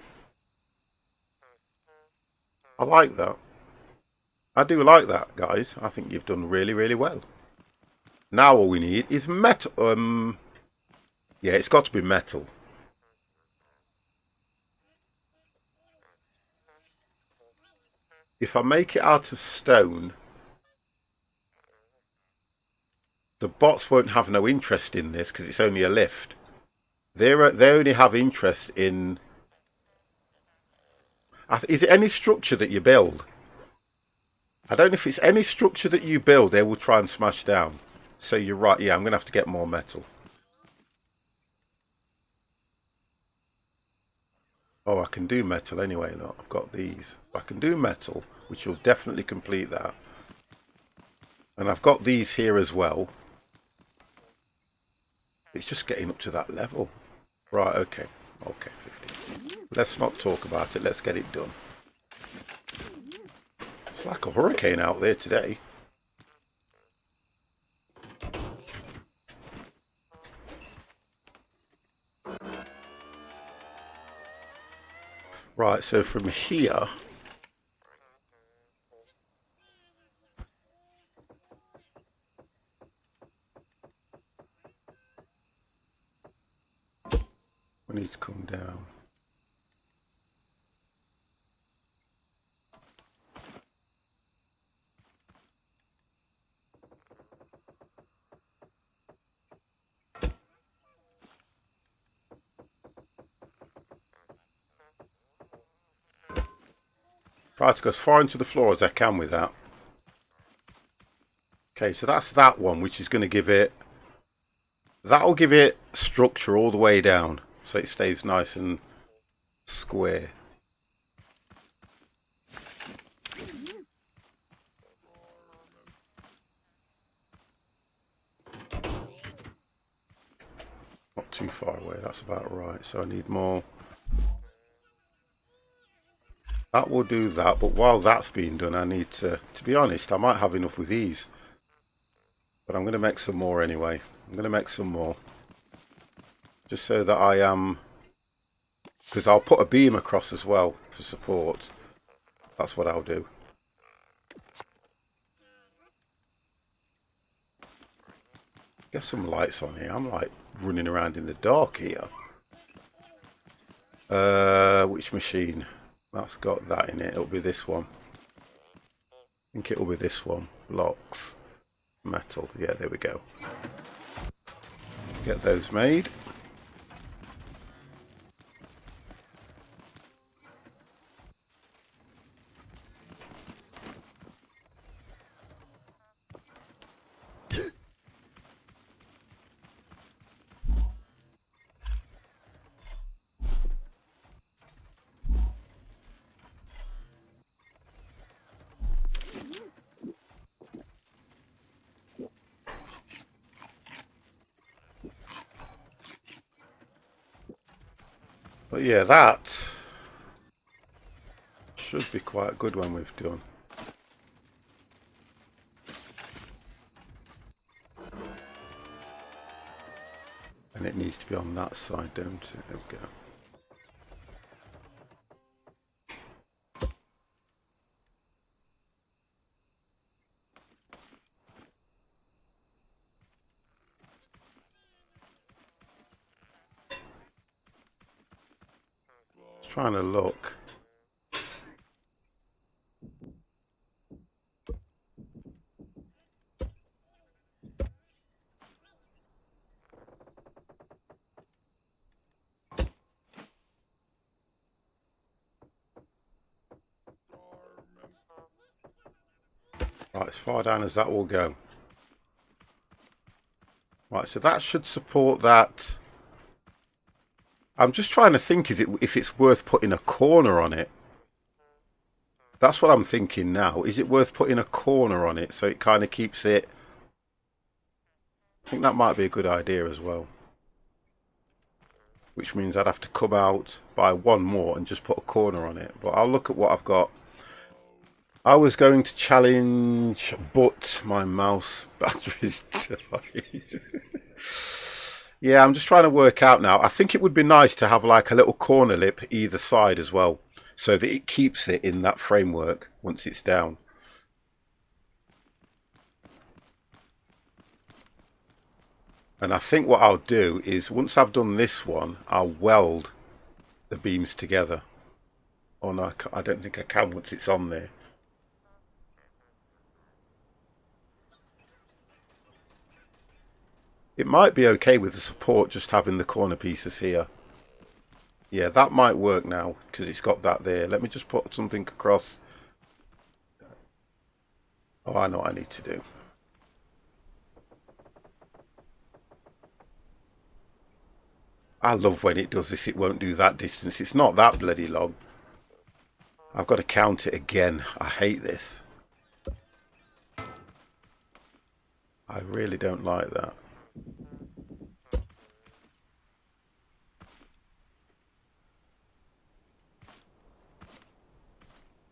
I like that. I do like that, guys. I think you've done really, really well. Now all we need is metal. Yeah, it's got to be metal. If I make it out of stone, the bots won't have no interest in this because it's only a lift. They only have interest in. Is it any structure that you build? I don't know if it's any structure that you build, they will try and smash down. So you're right. Yeah, I'm going to have to get more metal. Oh, I can do metal anyway. Look, I've got these. I can do metal, which will definitely complete that. And I've got these here as well. It's just getting up to that level. Right, okay. Okay, 50. Let's not talk about it. Let's get it done. It's like a hurricane out there today. Right, so from here... we need to come down. Try to go as far into the floor as I can with that. Okay, so that's that one, which is going to give it... That'll give it structure all the way down, so it stays nice and square. Not too far away, that's about right. So I need more. That will do that, but while that's being done, I need to be honest, I might have enough with these. But I'm going to make some more anyway. I'm going to make some more. Just so that I am... because I'll put a beam across as well for support. That's what I'll do. Get some lights on here. I'm like running around in the dark here. Which machine? That's got that in it. It'll be this one. I think it'll be this one. Blocks. Metal. Yeah, there we go. Get those made. But yeah, that should be quite good when we've done. And it needs to be on that side, don't it? There we go. Just trying to look. Right, as far down as that will go. Right, so that should support that. I'm just trying to think, if it's worth putting a corner on it. That's what I'm thinking now. Is it worth putting a corner on it so it kind of keeps it? I think that might be a good idea as well. Which means I'd have to come out, buy one more and just put a corner on it. But I'll look at what I've got. I was going to challenge, but my mouse battery's died. Yeah, I'm just trying to work out now. I think it would be nice to have like a little corner lip either side as well, so that it keeps it in that framework once it's down. And I think what I'll do is, once I've done this one, I'll weld the beams together. Oh no, I don't think I can once it's on there. It might be okay with the support just having the corner pieces here. Yeah, that might work now because it's got that there. Let me just put something across. Oh, I know what I need to do. I love when it does this. It won't do that distance. It's not that bloody long. I've got to count it again. I hate this. I really don't like that.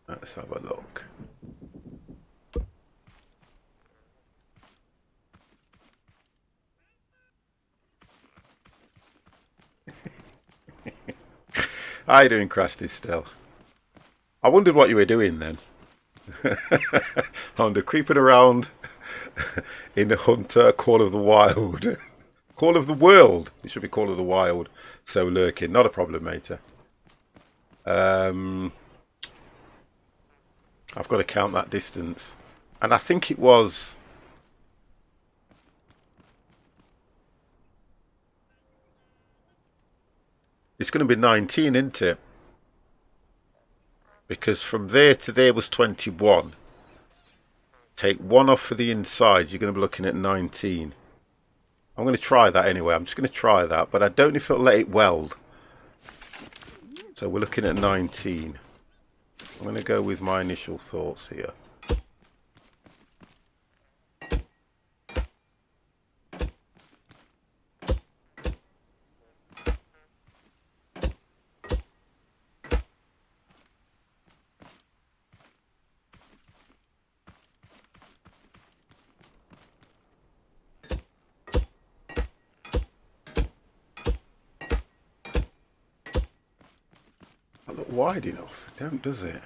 Let's have a look. How you doing, Krusty, still? I wondered what you were doing then. On the creeping around in the Hunter Call of the Wild. Call of the World. It should be Call of the Wild. So lurking. Not a problem, mater. I've got to count that distance. And I think it was... It's going to be 19, isn't it? Because from there to there was 21. Take one off for the inside, you're going to be looking at 19. I'm going to try that anyway. I'm just going to try that, but I don't know if it'll let it weld. So we're looking at 19. I'm going to go with my initial thoughts here. That look wide enough? Don't, does it?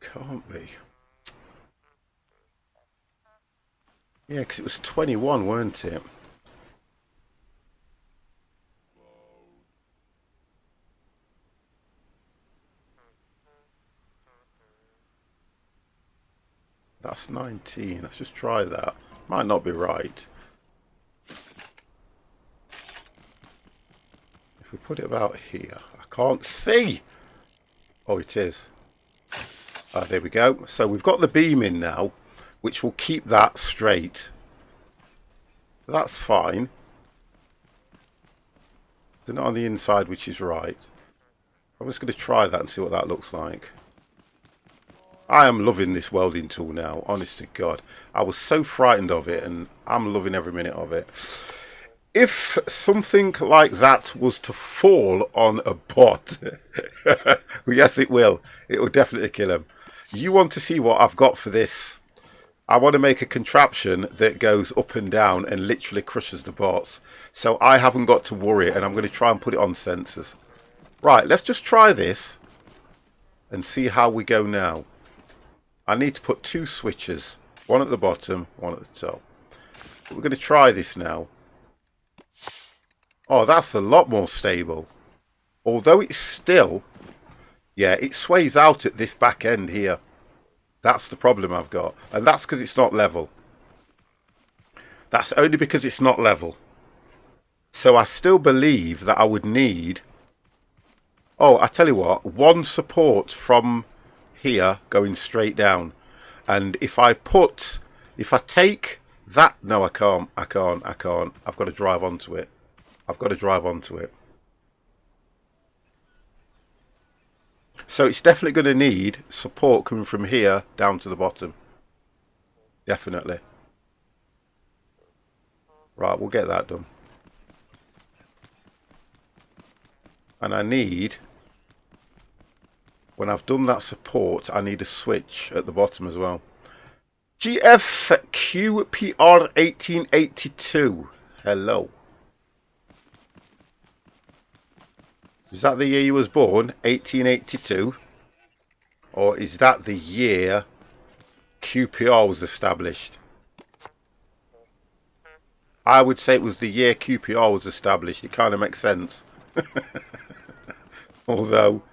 Can't be. Yeah, because it was 21, weren't it? That's 19. Let's just try that. Might not be right. If we put it about here, I can't see. Oh, it is. There we go. So we've got the beam in now, which will keep that straight. That's fine. They're not on the inside, which is right. I'm just going to try that and see what that looks like. I am loving this welding tool now, honest to God. I was so frightened of it, and I'm loving every minute of it. If something like that was to fall on a bot, yes, it will. It will definitely kill him. You want to see what I've got for this? I want to make a contraption that goes up and down and literally crushes the bots. So I haven't got to worry, and I'm going to try and put it on sensors. Right, let's just try this and see how we go now. I need to put two switches, one at the bottom, one at the top. But we're going to try this now. Oh, that's a lot more stable. Although it's still, yeah, it sways out at this back end here. That's the problem I've got. And that's because it's not level. That's only because it's not level. So I still believe that I would need... Oh, I tell you what, one support from here going straight down. And if I take that, no, I can't. I've got to drive onto it. So it's definitely going to need support coming from here down to the bottom. Definitely. Right, we'll get that done. And I need, when I've done that support, I need a switch at the bottom as well. GFQPR 1882. Hello. Is that the year you was born? 1882? Or is that the year QPR was established? I would say it was the year QPR was established. It kind of makes sense. Although,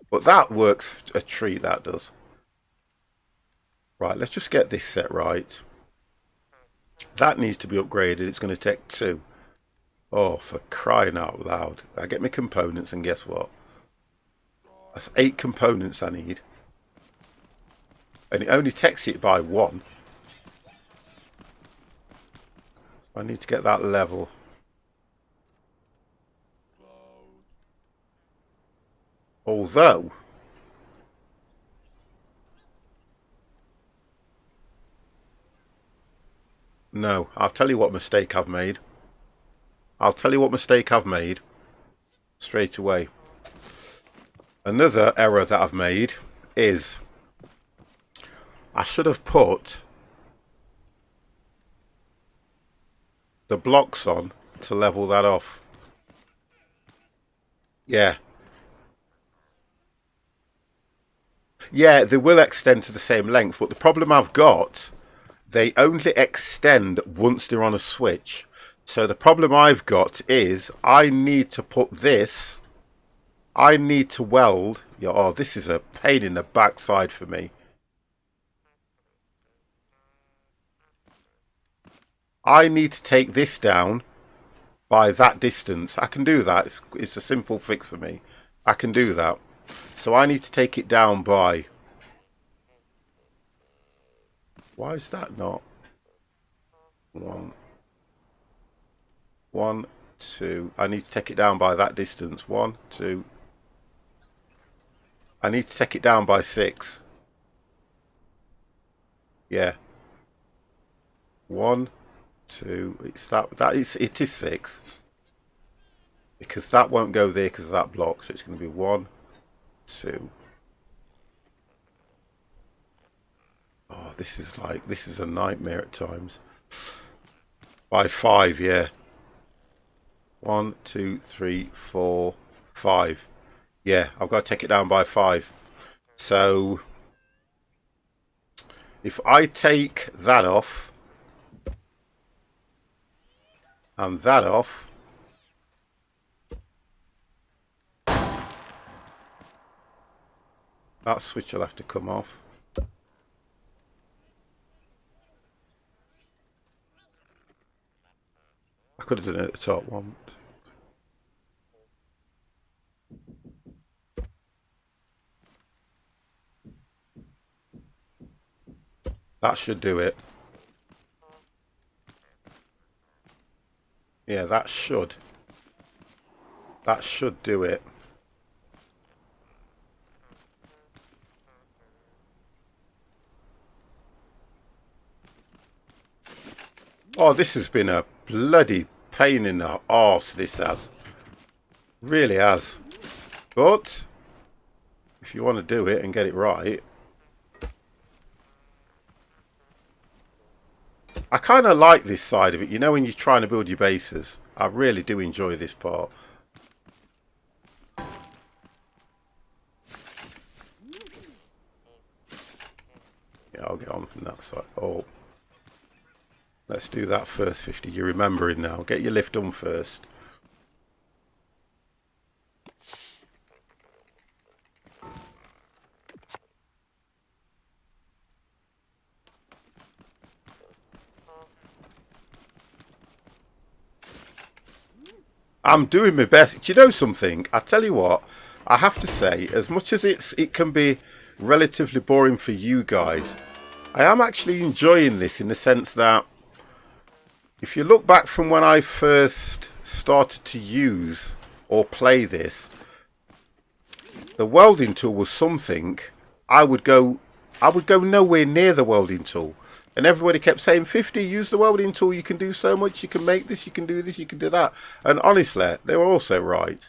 but that works a treat, that does. Right, let's just get this set right. That needs to be upgraded. It's going to take 2. Oh, for crying out loud. I get my components and guess what? That's 8 components I need. And it only takes it by 1. I need to get that level. Although, no, I'll tell you what mistake I've made. Straight away. Another error that I've made is I should have put the blocks on to level that off. Yeah, they will extend to the same length, but the problem I've got, they only extend once they're on a switch. So the problem I've got is I need to put this, I need to weld. Oh, this is a pain in the backside for me. I need to take this down by that distance. I can do that. It's a simple fix for me. I can do that. So I need to take it down by... Why is that not? 1, 2. I need to take it down by that distance. 1, 2. I need to take it down by 6. Yeah. 1, 2. It is 6. Because that won't go there because of that block. So it's going to be 1, 2. Oh, this is a nightmare at times. By 5, yeah. 1, 2, 3, 4, 5. Yeah, I've got to take it down by 5. So if I take that off and that off, that switch will have to come off. I could have done it at the top one. That should do it. Yeah, that should do it. Oh, this has been a bloody pain in the arse, this has. Really has. But if you want to do it and get it right, I kind of like this side of it. You know, when you're trying to build your bases, I really do enjoy this part. Yeah, I'll get on from that side. Oh, let's do that first, 50. You're remembering now. Get your lift done first. I'm doing my best. Do you know something? I tell you what, I have to say, as much as it can be relatively boring for you guys, I am actually enjoying this in the sense that if you look back from when I first started to use or play this, the welding tool was something I would go nowhere near the welding tool. And everybody kept saying, 50, use the welding tool, you can do so much, you can make this, you can do this, you can do that. And honestly, they were also right.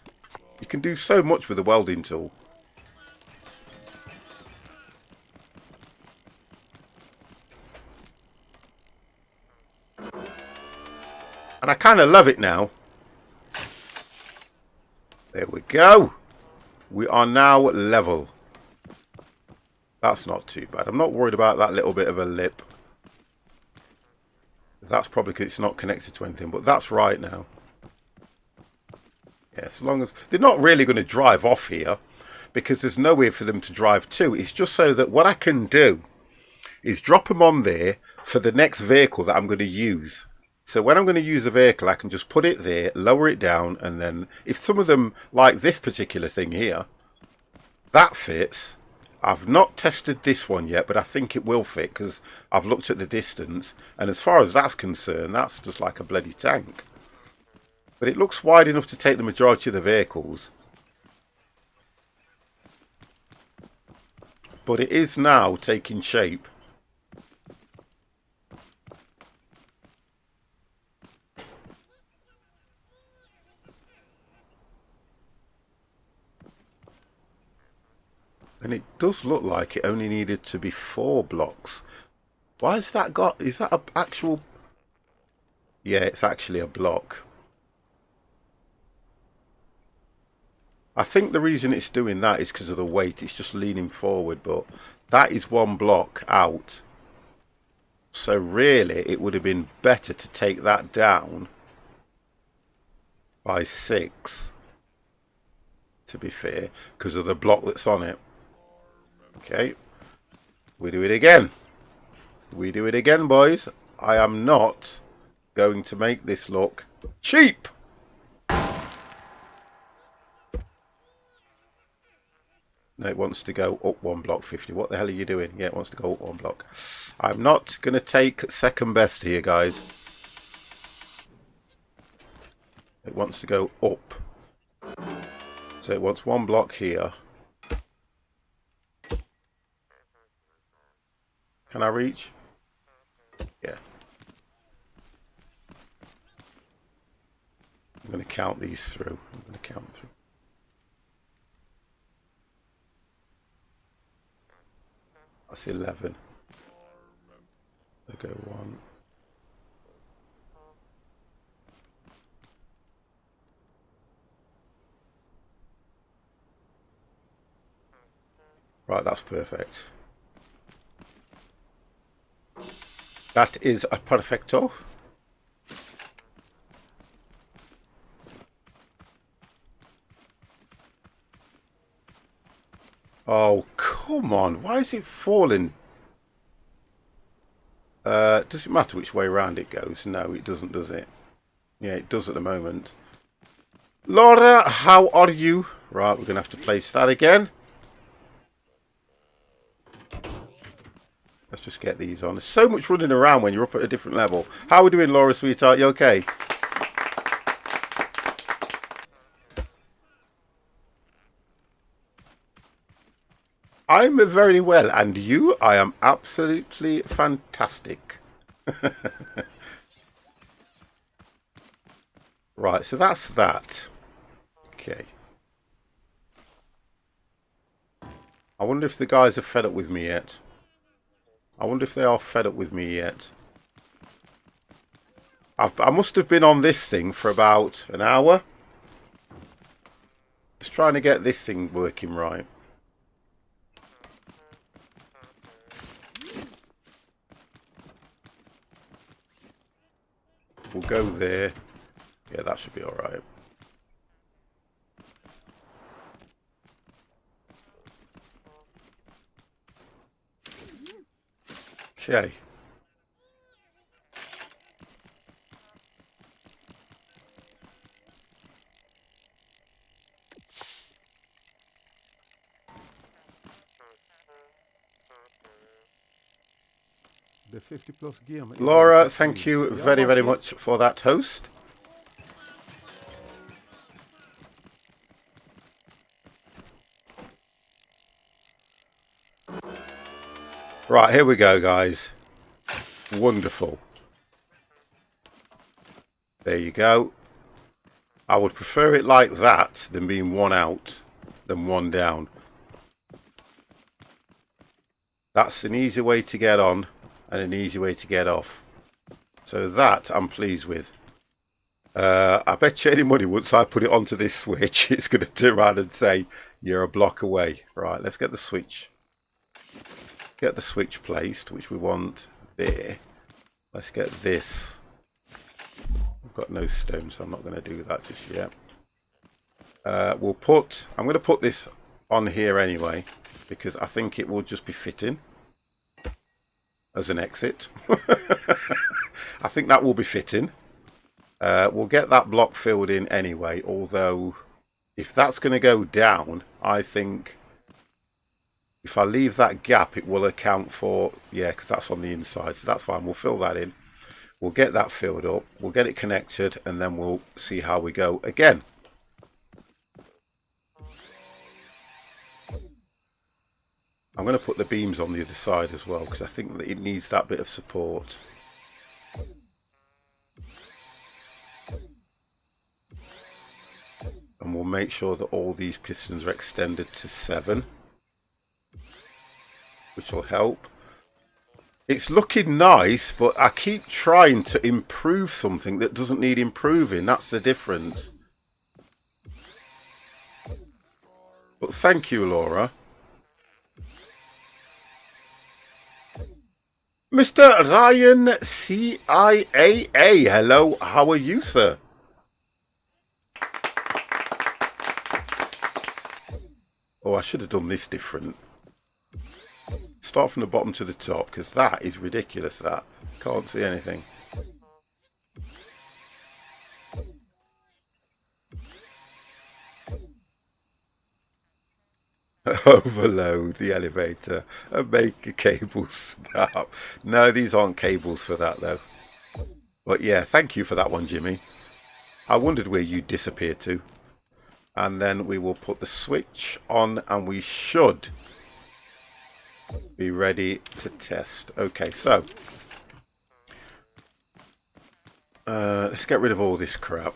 You can do so much with the welding tool. And I kind of love it now. There we go. We are now level. That's not too bad. I'm not worried about that little bit of a lip. That's probably because it's not connected to anything, but that's right now. Yeah, as long as they're not really going to drive off here, because there's nowhere for them to drive to. It's just so that what I can do is drop them on there for the next vehicle that I'm going to use. So when I'm going to use a vehicle, I can just put it there, lower it down, and then if some of them, like this particular thing here, that fits. I've not tested this one yet, but I think it will fit because I've looked at the distance, and as far as that's concerned, that's just like a bloody tank. But it looks wide enough to take the majority of the vehicles. But it is now taking shape. And it does look like it only needed to be 4 blocks. Why has that got... Is that an actual... Yeah, it's actually a block. I think the reason it's doing that is because of the weight. It's just leaning forward, but that is 1 block out. So really, it would have been better to take that down by 6, to be fair, because of the block that's on it. Okay, we do it again. We do it again, boys. I am not going to make this look cheap. No, it wants to go up 1 block, 50. What the hell are you doing? Yeah, it wants to go up 1 block. I'm not going to take second best here, guys. It wants to go up. So it wants 1 block here. Can I reach? Yeah. I'm going to count these through. I'm going to count through. That's 11. I'll go 1. Right, that's perfect. That is a perfecto. Oh, come on. Why is it falling? Does it matter which way around it goes? No, it doesn't, does it? Yeah, it does at the moment. Laura, how are you? Right, we're going to have to place that again. Let's just get these on. There's so much running around when you're up at a different level. How are we doing, Laura, sweetheart? You okay? I'm very well. And you? I am absolutely fantastic. Right, so that's that. Okay. I wonder if the guys are fed up with me yet. I wonder if they are fed up with me yet. I must have been on this thing for about an hour. Just trying to get this thing working right. We'll go there. Yeah, that should be alright. Okay. The 50 plus game. Laura, thank you very, very much for that toast. Right, here we go, guys. Wonderful. There you go. I would prefer it like that than being one out than one down. That's an easy way to get on and an easy way to get off. So that I'm pleased with. I bet you any money once I put it onto this switch, it's going to turn around and say, you're a block away. Right, let's get the switch. Get the switch placed, which we want there. Let's get this. I've got no stone, so I'm not going to do that just yet. I'm going to put this on here anyway, because I think it will just be fitting as an exit. I think that will be fitting. We'll get that block filled in anyway, although if that's going to go down, I think if I leave that gap, it will account for, yeah, because that's on the inside, so that's fine. We'll fill that in. We'll get that filled up. We'll get it connected, and then we'll see how we go again. I'm going to put the beams on the other side as well, because I think that it needs that bit of support. And we'll make sure that all these pistons are extended to 7. Which will help. It's looking nice, but I keep trying to improve something that doesn't need improving. That's the difference. But thank you, Laura. Mr. Ryan CIAA. Hello, how are you, sir? Oh, I should have done this different. Start from the bottom to the top, because that is ridiculous, that. Can't see anything. Overload the elevator and make a cable snap. No, these aren't cables for that, though. But yeah, thank you for that one, Jimmy. I wondered where you disappeared to. And then we will put the switch on, and we should be ready to test. Okay, so let's get rid of all this crap.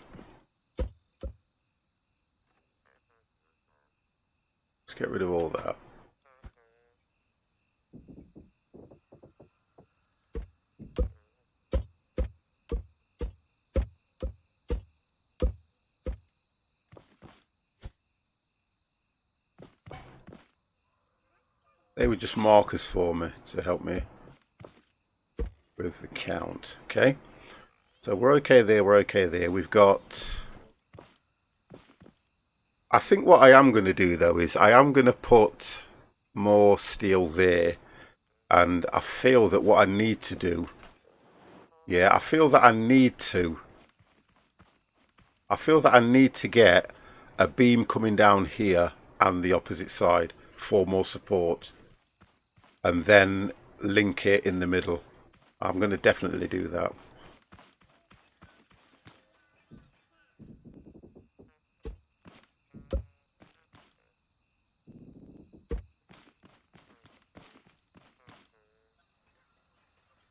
Let's get rid of all that. They were just markers for me to help me with the count. Okay, so we're okay there, we're okay there. We've got, I think what I am going to do though is I am going to put more steel there, and I feel that what I need to do, yeah, I feel that I need to get a beam coming down here and the opposite side for more support, and then link it in the middle. I'm going to definitely do that.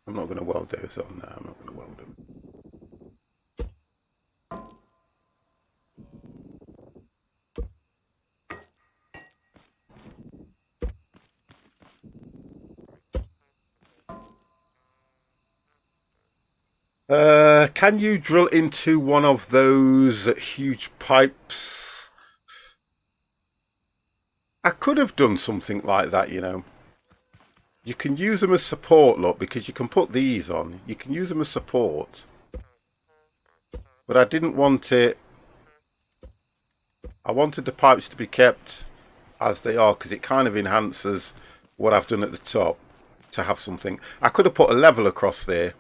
I'm not going to weld those on now. I'm not going to weld them. Can you drill into one of those huge pipes? I could have done something like that, you know. You can use them as support, look, because you can put these on. You can use them as support. But I didn't want it. I wanted the pipes to be kept as they are, because it kind of enhances what I've done at the top to have something. I could have put a level across there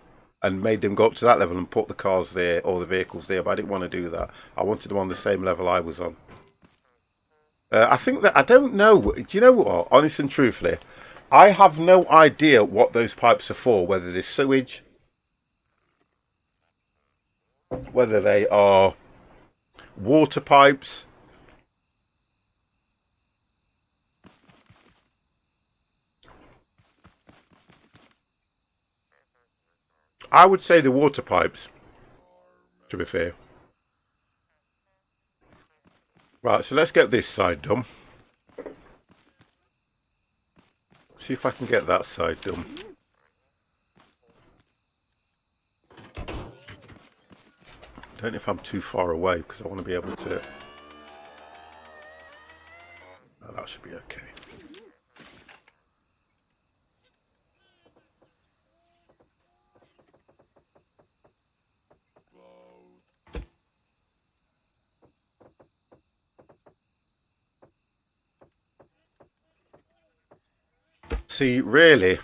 and made them go up to that level and put the cars there or the vehicles there, but I didn't want to do that. I wanted them on the same level I was on. I think that, I don't know, do you know what, honest and truthfully, I have no idea what those pipes are for, whether they're sewage, whether they are water pipes. I would say the water pipes, to be fair. Right, so let's get this side done. See if I can get that side done. Don't know if I'm too far away because I want to be able to... Oh, that should be okay. See, really,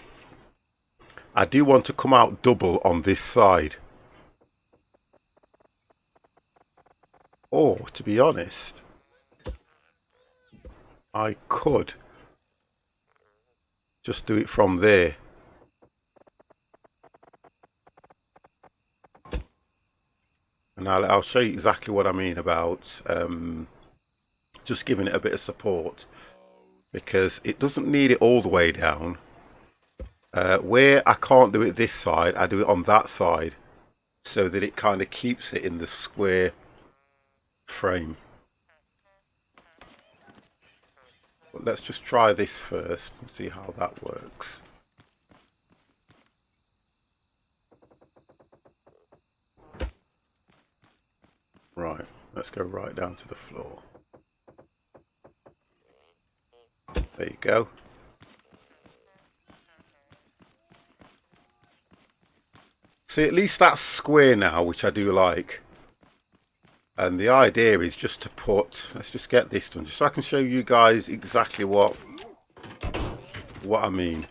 I do want to come out double on this side. Or, to be honest, I could just do it from there. And I'll show you exactly what I mean about just giving it a bit of support. Because it doesn't need it all the way down. Where I can't do it this side, I do it on that side. So that it kind of keeps it in the square frame. But let's just try this first and see how that works. Right, let's go right down to the floor. There you go. See, at least that's square now, which I do like. And the idea is just to put, let's just get this done, just so I can show you guys exactly what I mean.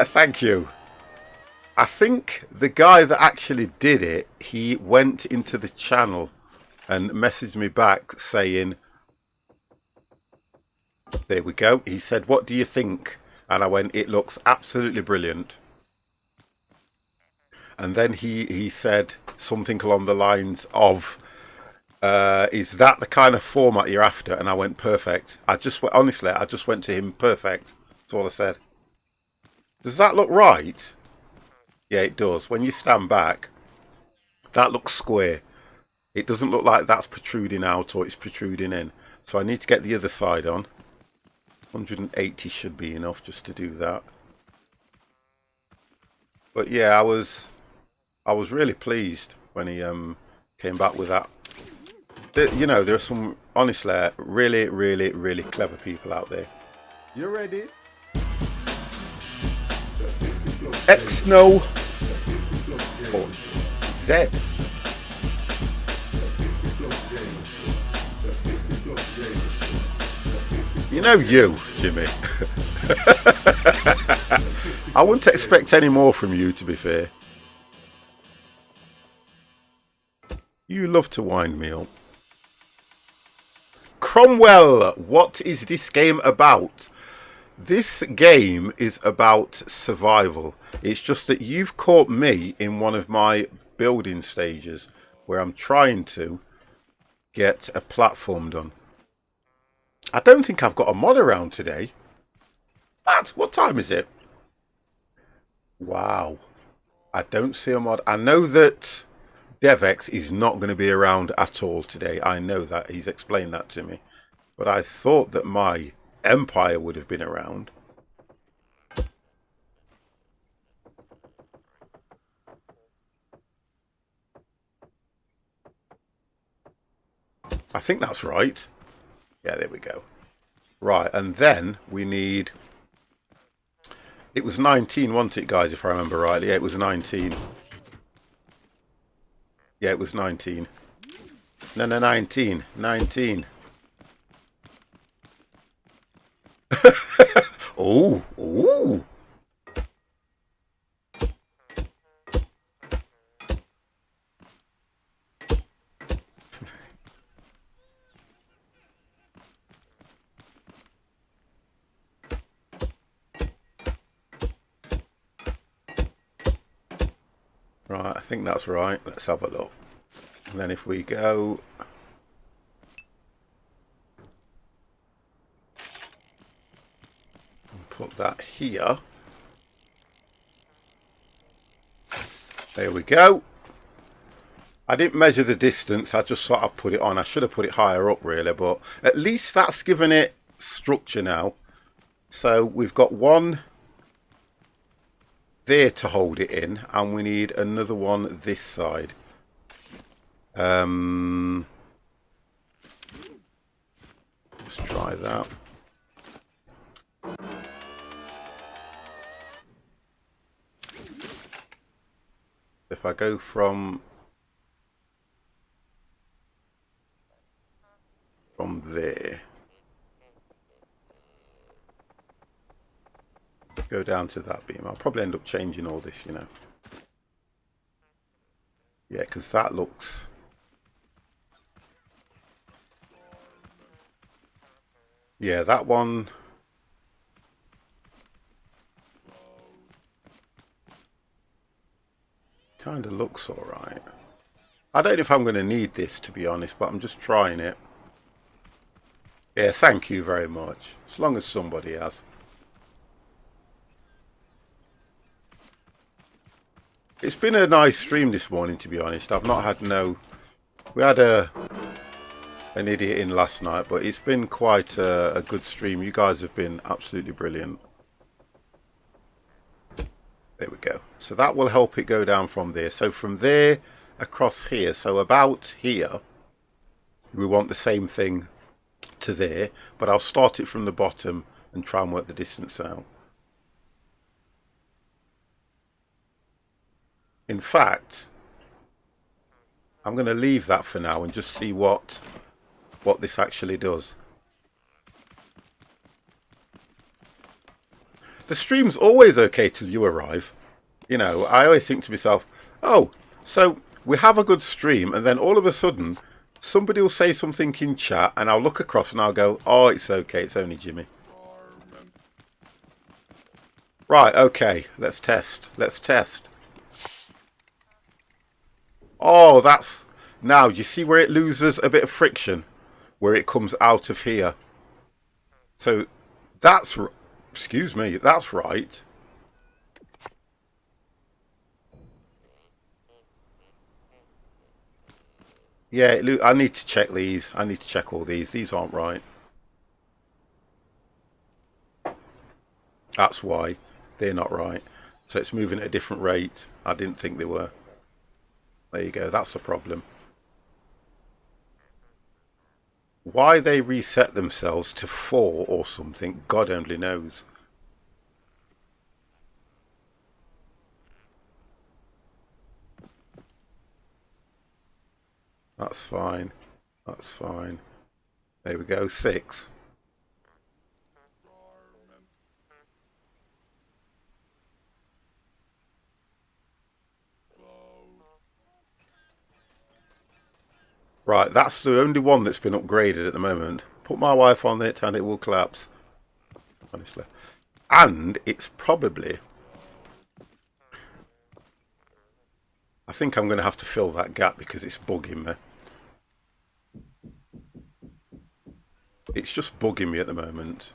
Thank you. I think the guy that actually did it, he went into the channel and messaged me back saying, there we go. He said, what do you think? And I went, it looks absolutely brilliant. And then he said something along the lines of, is that the kind of format you're after? And I went, perfect. Honestly, I just went to him, perfect. That's all I said. Does that look right? Yeah, it does. When you stand back, that looks square. It doesn't look like that's protruding out or it's protruding in. So I need to get the other side on. 180 should be enough just to do that. But yeah, I was really pleased when he came back with that. You know, there are some, honestly, really, really, really clever people out there. You ready? X-No or Z. You know you, Jimmy. I wouldn't expect any more from you, to be fair. You love to wind me up. Cromwell, what is this game about? This game is about survival. It's just that you've caught me in one of my building stages where I'm trying to get a platform done. I don't think I've got a mod around today. What time is it? Wow. I don't see a mod. I know that DevX is not going to be around at all today. I know that. He's explained that to me. But I thought that my Empire would have been around. I think that's right. Yeah, there we go. Right, and then we need... It was 19, wasn't it, guys, if I remember rightly? Yeah, it was 19. Yeah, it was 19. No, 19. 19. Oh, ooh. Right, I think that's right. Let's have a look. And then if we go... and put that here. There we go. I didn't measure the distance, I just thought I'd put it on. I should have put it higher up really, but at least that's given it structure now. So we've got one there to hold it in, and we need another one this side. Let's try that. If I go from there, go down to that beam. I'll probably end up changing all this, you know. Yeah, because that looks... yeah, that one... kind of looks alright. I don't know if I'm going to need this, to be honest, but I'm just trying it. Yeah, thank you very much. As long as somebody has. It's been a nice stream this morning, to be honest. I've not had no... we had an idiot in last night, but it's been quite a good stream. You guys have been absolutely brilliant. There we go. So that will help it go down from there. So from there across here, so about here, we want the same thing to there, but I'll start it from the bottom and try and work the distance out. In fact, I'm going to leave that for now and just see what this actually does. The stream's always okay till you arrive. You know, I always think to myself, oh, so we have a good stream, and then all of a sudden somebody will say something in chat and I'll look across and I'll go, oh, it's okay, it's only Jimmy. Right, okay, let's test. Let's test. Oh, that's... now, you see where it loses a bit of friction? Where it comes out of here. So, that's... excuse me, that's right. Yeah, I need to check these. I need to check all these. These aren't right. That's why they're not right. So it's moving at a different rate. I didn't think they were. There you go. That's the problem. Why they reset themselves to 4 or something, God only knows. That's fine. That's fine. There we go. 6. Right, that's the only one that's been upgraded at the moment. Put my wife on it and it will collapse. Honestly. And it's probably... I think I'm going to have to fill that gap because it's bugging me. It's just bugging me at the moment.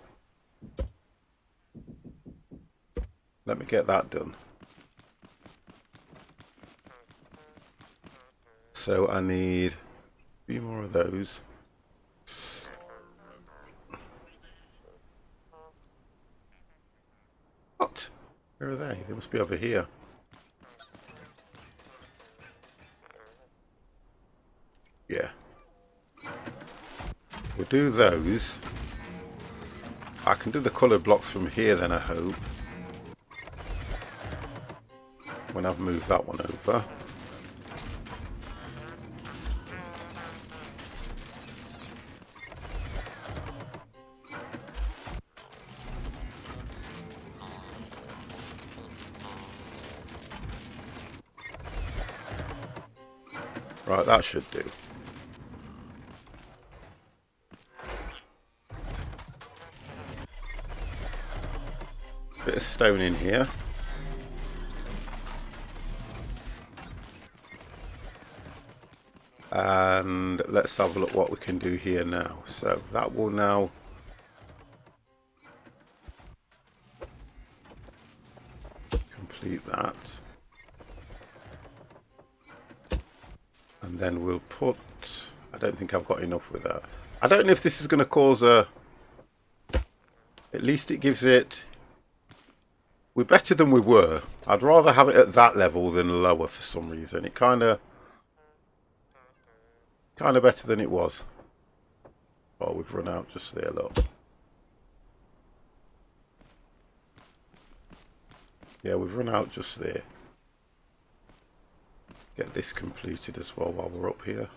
Let me get that done. So I need 3 more of those. What? Where are they? They must be over here. Yeah. We'll do those. I can do the coloured blocks from here then, I hope. When I've moved that one over. Right, that should do. Bit of stone in here. And let's have a look what we can do here now. So that will now complete that. And then we'll put, I don't think I've got enough with that. I don't know if this is going to cause a, at least it gives it, we're better than we were. I'd rather have it at that level than lower for some reason. It kind of better than it was. Oh, we've run out just there, look. Yeah, we've run out just there. Get this completed as well while we're up here.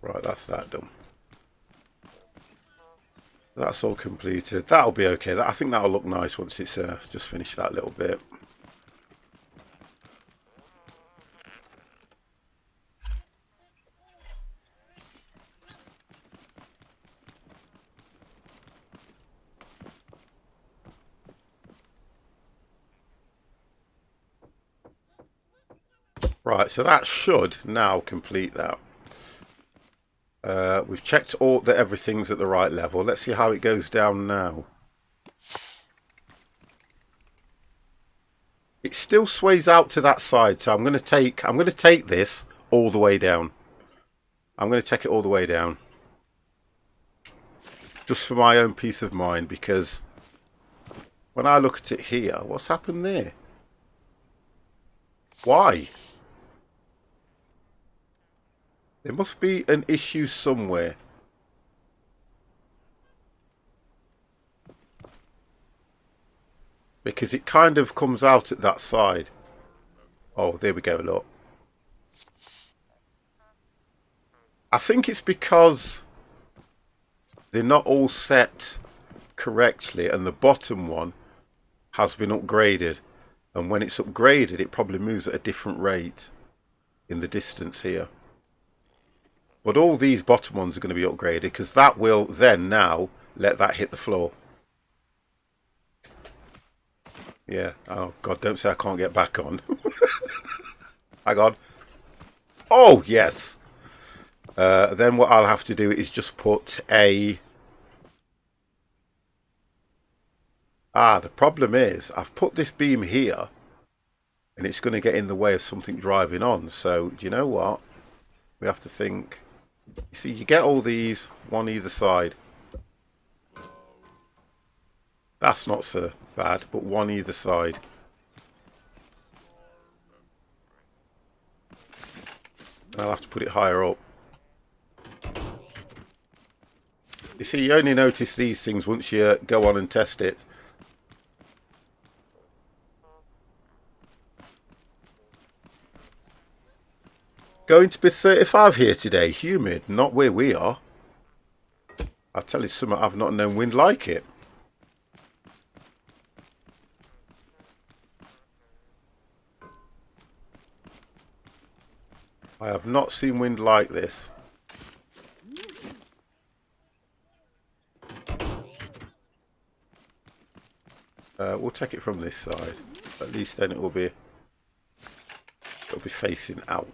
Right, that's that done. That's all completed. That'll be okay. I think that'll look nice once it's just finished that little bit. Right, so that should now complete that. We've checked all that everything's at the right level. Let's see how it goes down now. It still sways out to that side, so I'm going to take this all the way down. I'm going to take it all the way down. Just for my own peace of mind, because when I look at it here, what's happened there? Why? There must be an issue somewhere. Because it kind of comes out at that side. Oh, there we go, look. I think it's because they're not all set correctly and the bottom one has been upgraded. And when it's upgraded, it probably moves at a different rate in the distance here. But all these bottom ones are going to be upgraded because that will then now let that hit the floor. Yeah. Oh, God, don't say I can't get back on. Hang on. Oh, yes. Then what I'll have to do is just put a... the problem is I've put this beam here and it's going to get in the way of something driving on. So, do you know what? We have to think... You see, you get all these, one either side. That's not so bad, but one either side. I'll have to put it higher up. You see, you only notice these things once you go on and test it. Going to be 35 here today, humid, not where we are. I'll tell you something, I've not known wind like it. I have not seen wind like this. We'll take it from this side. At least then it'll be facing out.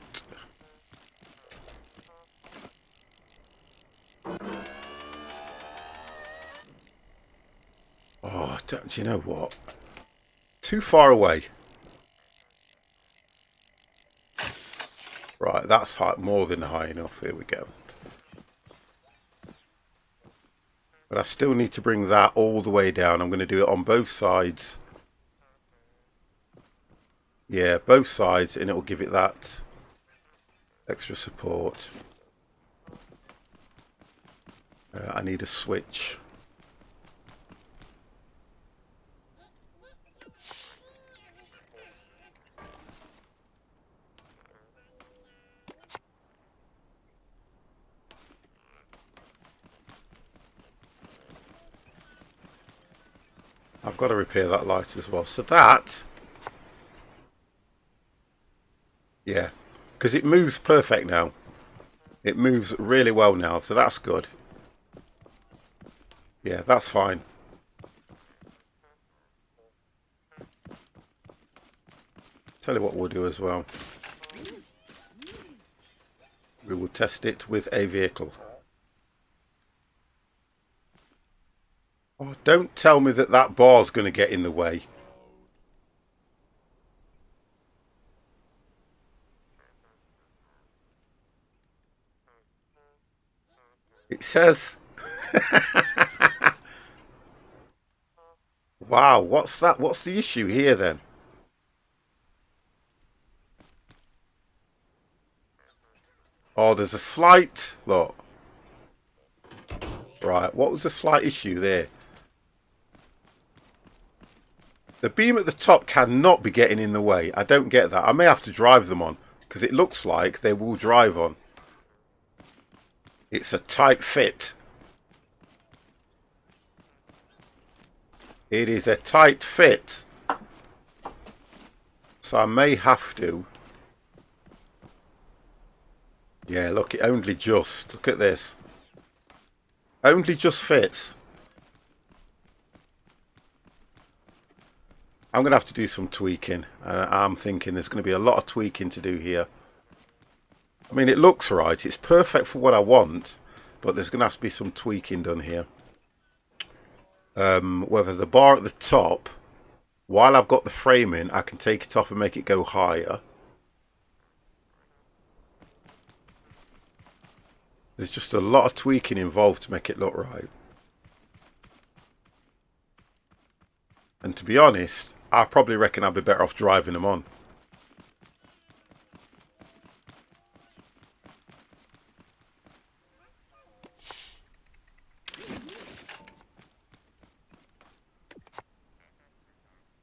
Oh, do you know what? Too far away. Right, that's high, more than high enough. Here we go. But I still need to bring that all the way down. I'm going to do it on both sides. Yeah, both sides, and it will give it that extra support. I need a switch. I've got to repair that light as well. So that, yeah, because it moves perfect now. It moves really well now, so that's good. Yeah, that's fine. Tell you what we'll do as well. We will test it with a vehicle. Oh, don't tell me that that bar's going to get in the way. It says... Wow, what's that? What's the issue here then? Oh, there's a slight... Look. Right, what was the slight issue there? The beam at the top cannot be getting in the way. I don't get that. I may have to drive them on, because it looks like they will drive on. It's a tight fit. It is a tight fit. So I may have to. Yeah, look, it only just. Look at this. Only just fits. I'm going to have to do some tweaking. I'm thinking there's going to be a lot of tweaking to do here. I mean, it looks right. It's perfect for what I want. But there's going to have to be some tweaking done here. Whether the bar at the top, while I've got the frame in, I can take it off and make it go higher. There's just a lot of tweaking involved to make it look right. And to be honest, I probably reckon I'd be better off driving them on.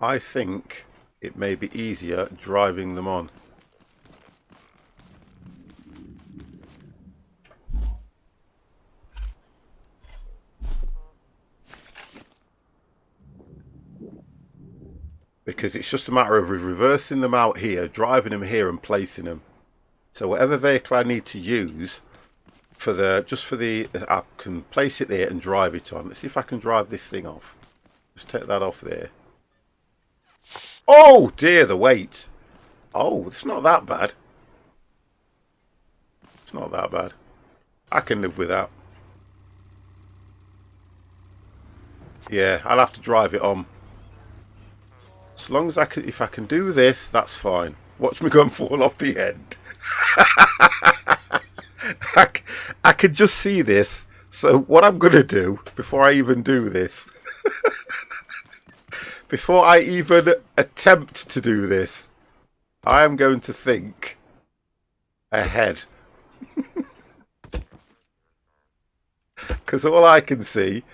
I think it may be easier driving them on. Because it's just a matter of reversing them out here, driving them here and placing them. So whatever vehicle I need to use for the, I can place it there and drive it on. Let's see if I can drive this thing off. Just take that off there. Oh dear, the weight. Oh, it's not that bad. It's not that bad. I can live with that. Yeah, I'll have to drive it on. As long as if I can do this, that's fine. Watch me go and fall off the end. I could just see this. So what I'm going to do, before I even do this, before I even attempt to do this, I am going to think ahead. Because all I can see,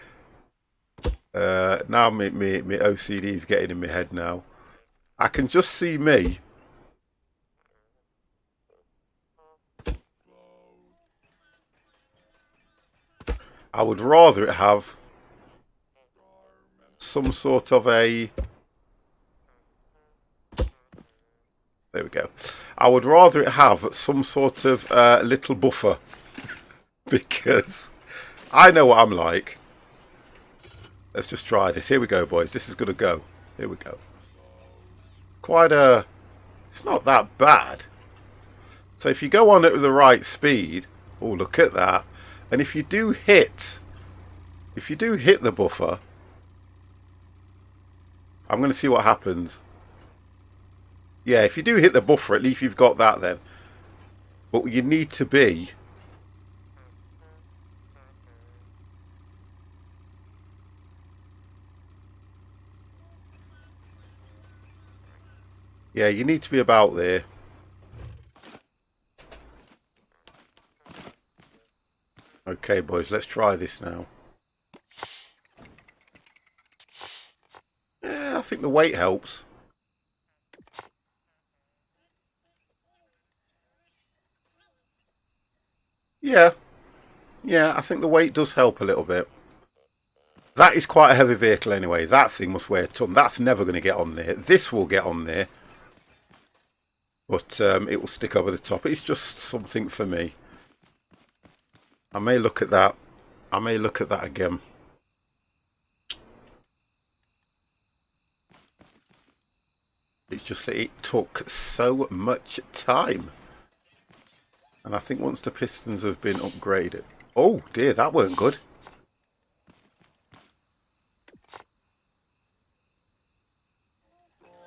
now my OCD is getting in my head now. I can just see me. I would rather it have some sort of a... There we go. I would rather it have some sort of little buffer. Because I know what I'm like. Let's just try this. Here we go, boys. This is going to go. Here we go. Quite a... It's not that bad. So if you go on it with the right speed... Oh, look at that. And if you do hit... If you do hit the buffer... I'm going to see what happens. Yeah, if you do hit the buffer, at least you've got that then. But you need to be... Yeah, you need to be about there. Okay, boys, let's try this now. Yeah, I think the weight helps. Yeah. Yeah, I think the weight does help a little bit. That is quite a heavy vehicle anyway. That thing must weigh a ton. That's never going to get on there. This will get on there. But it will stick over the top. It's just something for me. I may look at that. I may look at that again. It's just that it took so much time. And I think once the pistons have been upgraded... Oh dear, that weren't good.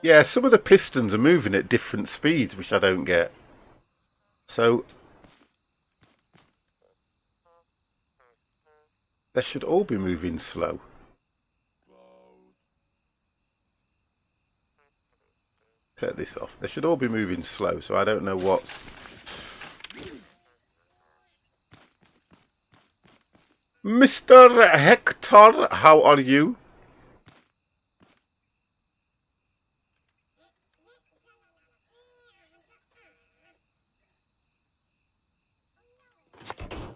Yeah, some of the pistons are moving at different speeds, which I don't get. So they should all be moving slow. Take this off. They should all be moving slow, so I don't know what's... Mr. Hector, how are you?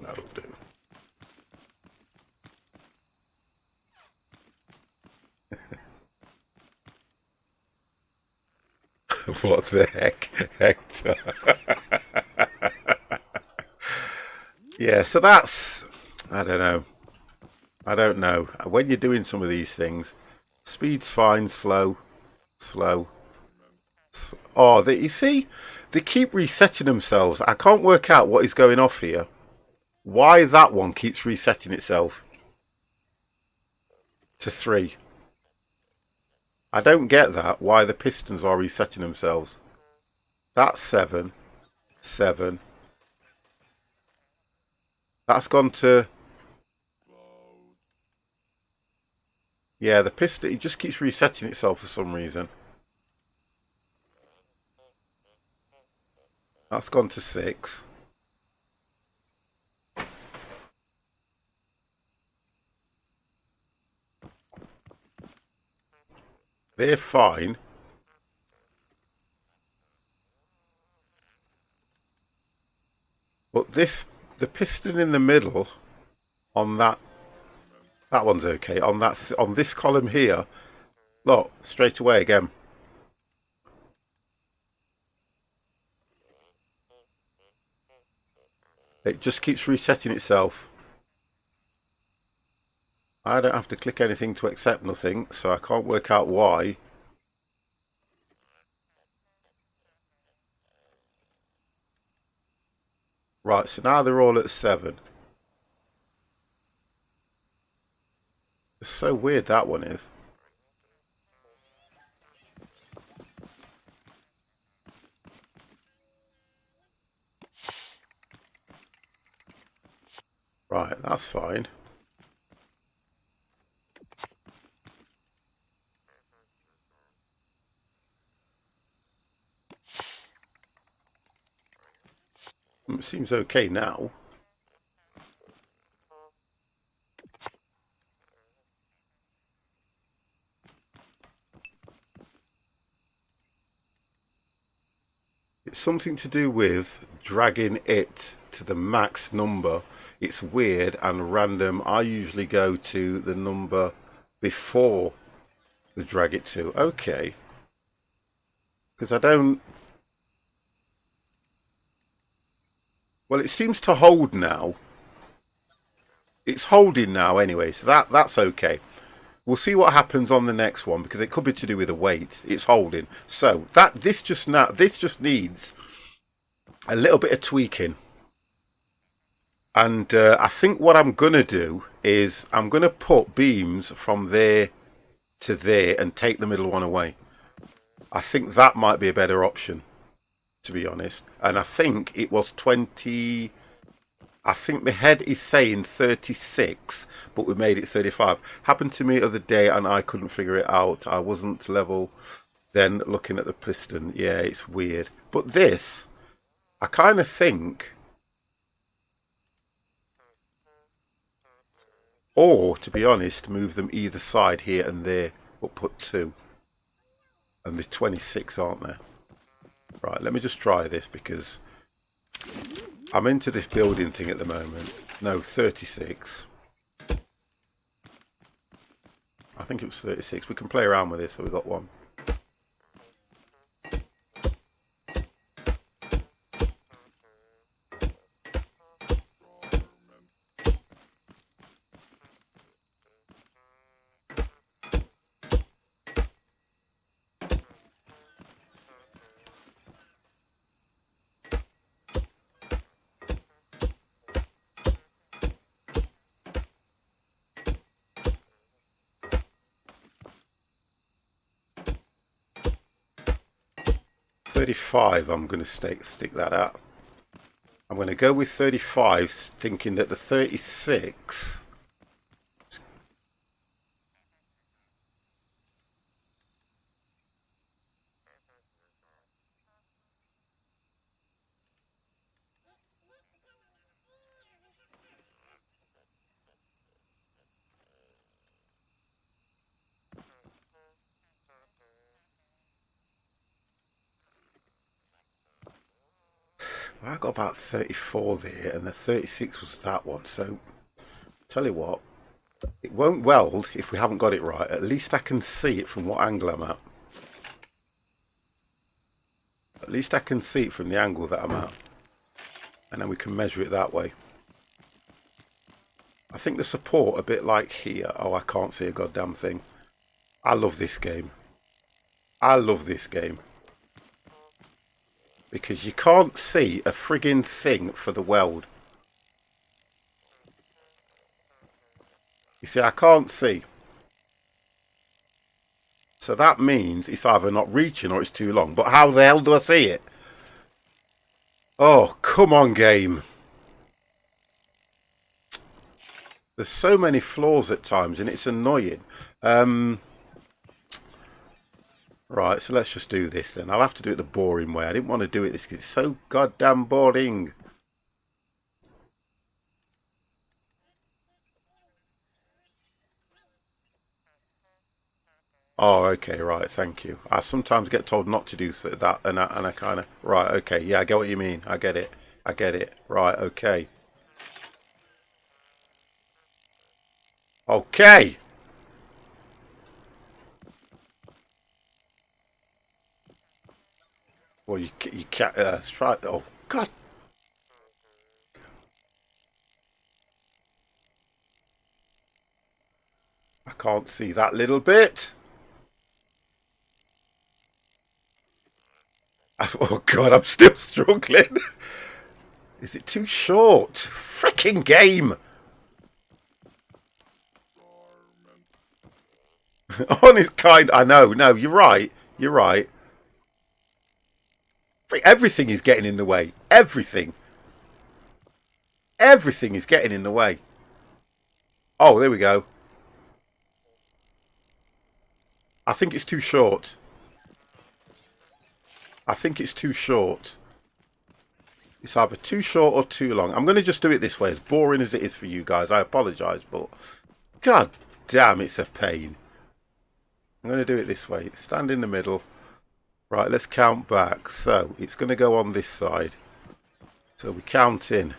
That'll do. What the heck, Hector? Yeah, so that's... I don't know. I don't know. When you're doing some of these things, speed's fine, slow, slow. Oh, you see? They keep resetting themselves. I can't work out what is going off here. Why that one keeps resetting itself to 3. I don't get that. Why the pistons are resetting themselves. That's 7. 7. That's gone to... Yeah, the piston, it just keeps resetting itself for some reason. That's gone to 6. They're fine. But this, the piston in the middle on that one's okay. On this column here, look, straight away again. It just keeps resetting itself. I don't have to click anything to accept nothing, so I can't work out why. Right, so now they're all at 7. It's so weird, that one is. Right, that's fine. It seems okay now. It's something to do with dragging it to the max number. It's weird and random. I usually go to the number before the drag it to. Okay. Because I don't... Well, it seems to hold now. It's holding now anyway, so that's okay. We'll see what happens on the next one because it could be to do with the weight. It's holding. So this just needs a little bit of tweaking. And I think what I'm going to do is I'm going to put beams from there to there and take the middle one away. I think that might be a better option, to be honest. And I think it was 20... I think the head is saying 36, but we made it 35. Happened to me the other day and I couldn't figure it out. I wasn't level then looking at the piston. Yeah, it's weird. But this, I kind of think... Or, to be honest, move them either side here and there, but put 2. And there's 26, aren't there? Right, let me just try this because I'm into this building thing at the moment. No, 36. I think it was 36. We can play around with this, so we got one. 35 I'm going to stick that at. I'm going to go with 35, thinking that the 36... I got about 34 there, and the 36 was that one. So, tell you what, it won't weld if we haven't got it right. At least I can see it from what angle I'm at. At least I can see it from the angle that I'm at. And then we can measure it that way. I think the support a bit like here. Oh, I can't see a goddamn thing. I love this game. I love this game. Because you can't see a friggin' thing for the weld. You see, I can't see. So that means it's either not reaching or it's too long. But how the hell do I see it? Oh, come on, game. There's so many flaws at times and it's annoying. Right, so let's just do this then. I'll have to do it the boring way. I didn't want to do it this because it's so goddamn boring. Oh, okay, right, thank you. I sometimes get told not to do that, and I kind of... Right, okay, yeah, I get what you mean. I get it. I get it. Right, okay. Okay! Well, you can't... let's try... Oh, God! I can't see that little bit! Oh, God, I'm still struggling. Is it too short? Frickin' game! Honest kind, I know. No, you're right. You're right. Everything is getting in the way. Everything. Everything is getting in the way. Oh, there we go. I think it's too short. I think it's too short. It's either too short or too long. I'm going to just do it this way, as boring as it is for you guys. I apologise, but God damn, it's a pain. I'm going to do it this way. Stand in the middle. Right, let's count back. So, it's going to go on this side. So we count in.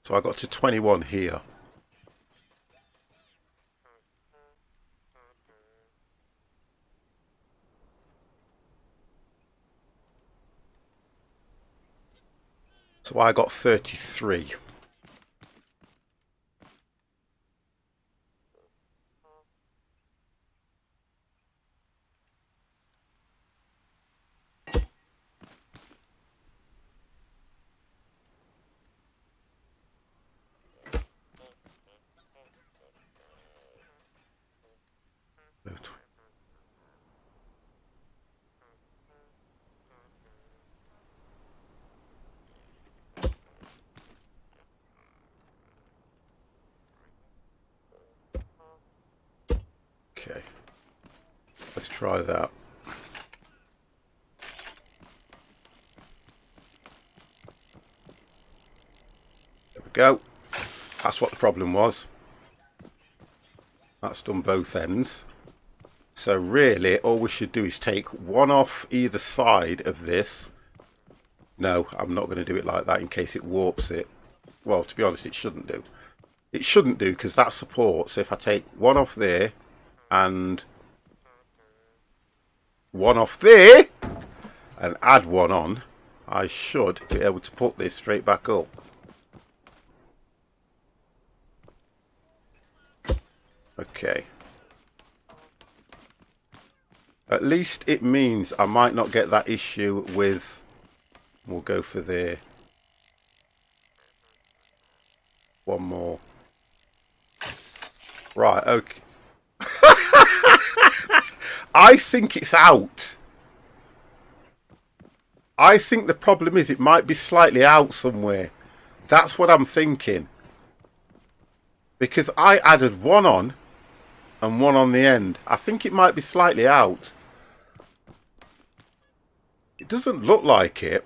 So I got to 21 here. So I got 33. Okay, let's try that. There we go. That's what the problem was. That's done both ends. So really, all we should do is take one off either side of this. No, I'm not going to do it like that in case it warps it. Well, to be honest, it shouldn't do. It shouldn't do because that's support. So if I take one off there and one off there and add one on, I should be able to put this straight back up. Okay. At least it means I might not get that issue with... We'll go for the... One more. Right, okay. I think it's out. I think the problem is it might be slightly out somewhere. That's what I'm thinking. Because I added one on and one on the end. I think it might be slightly out. It doesn't look like it.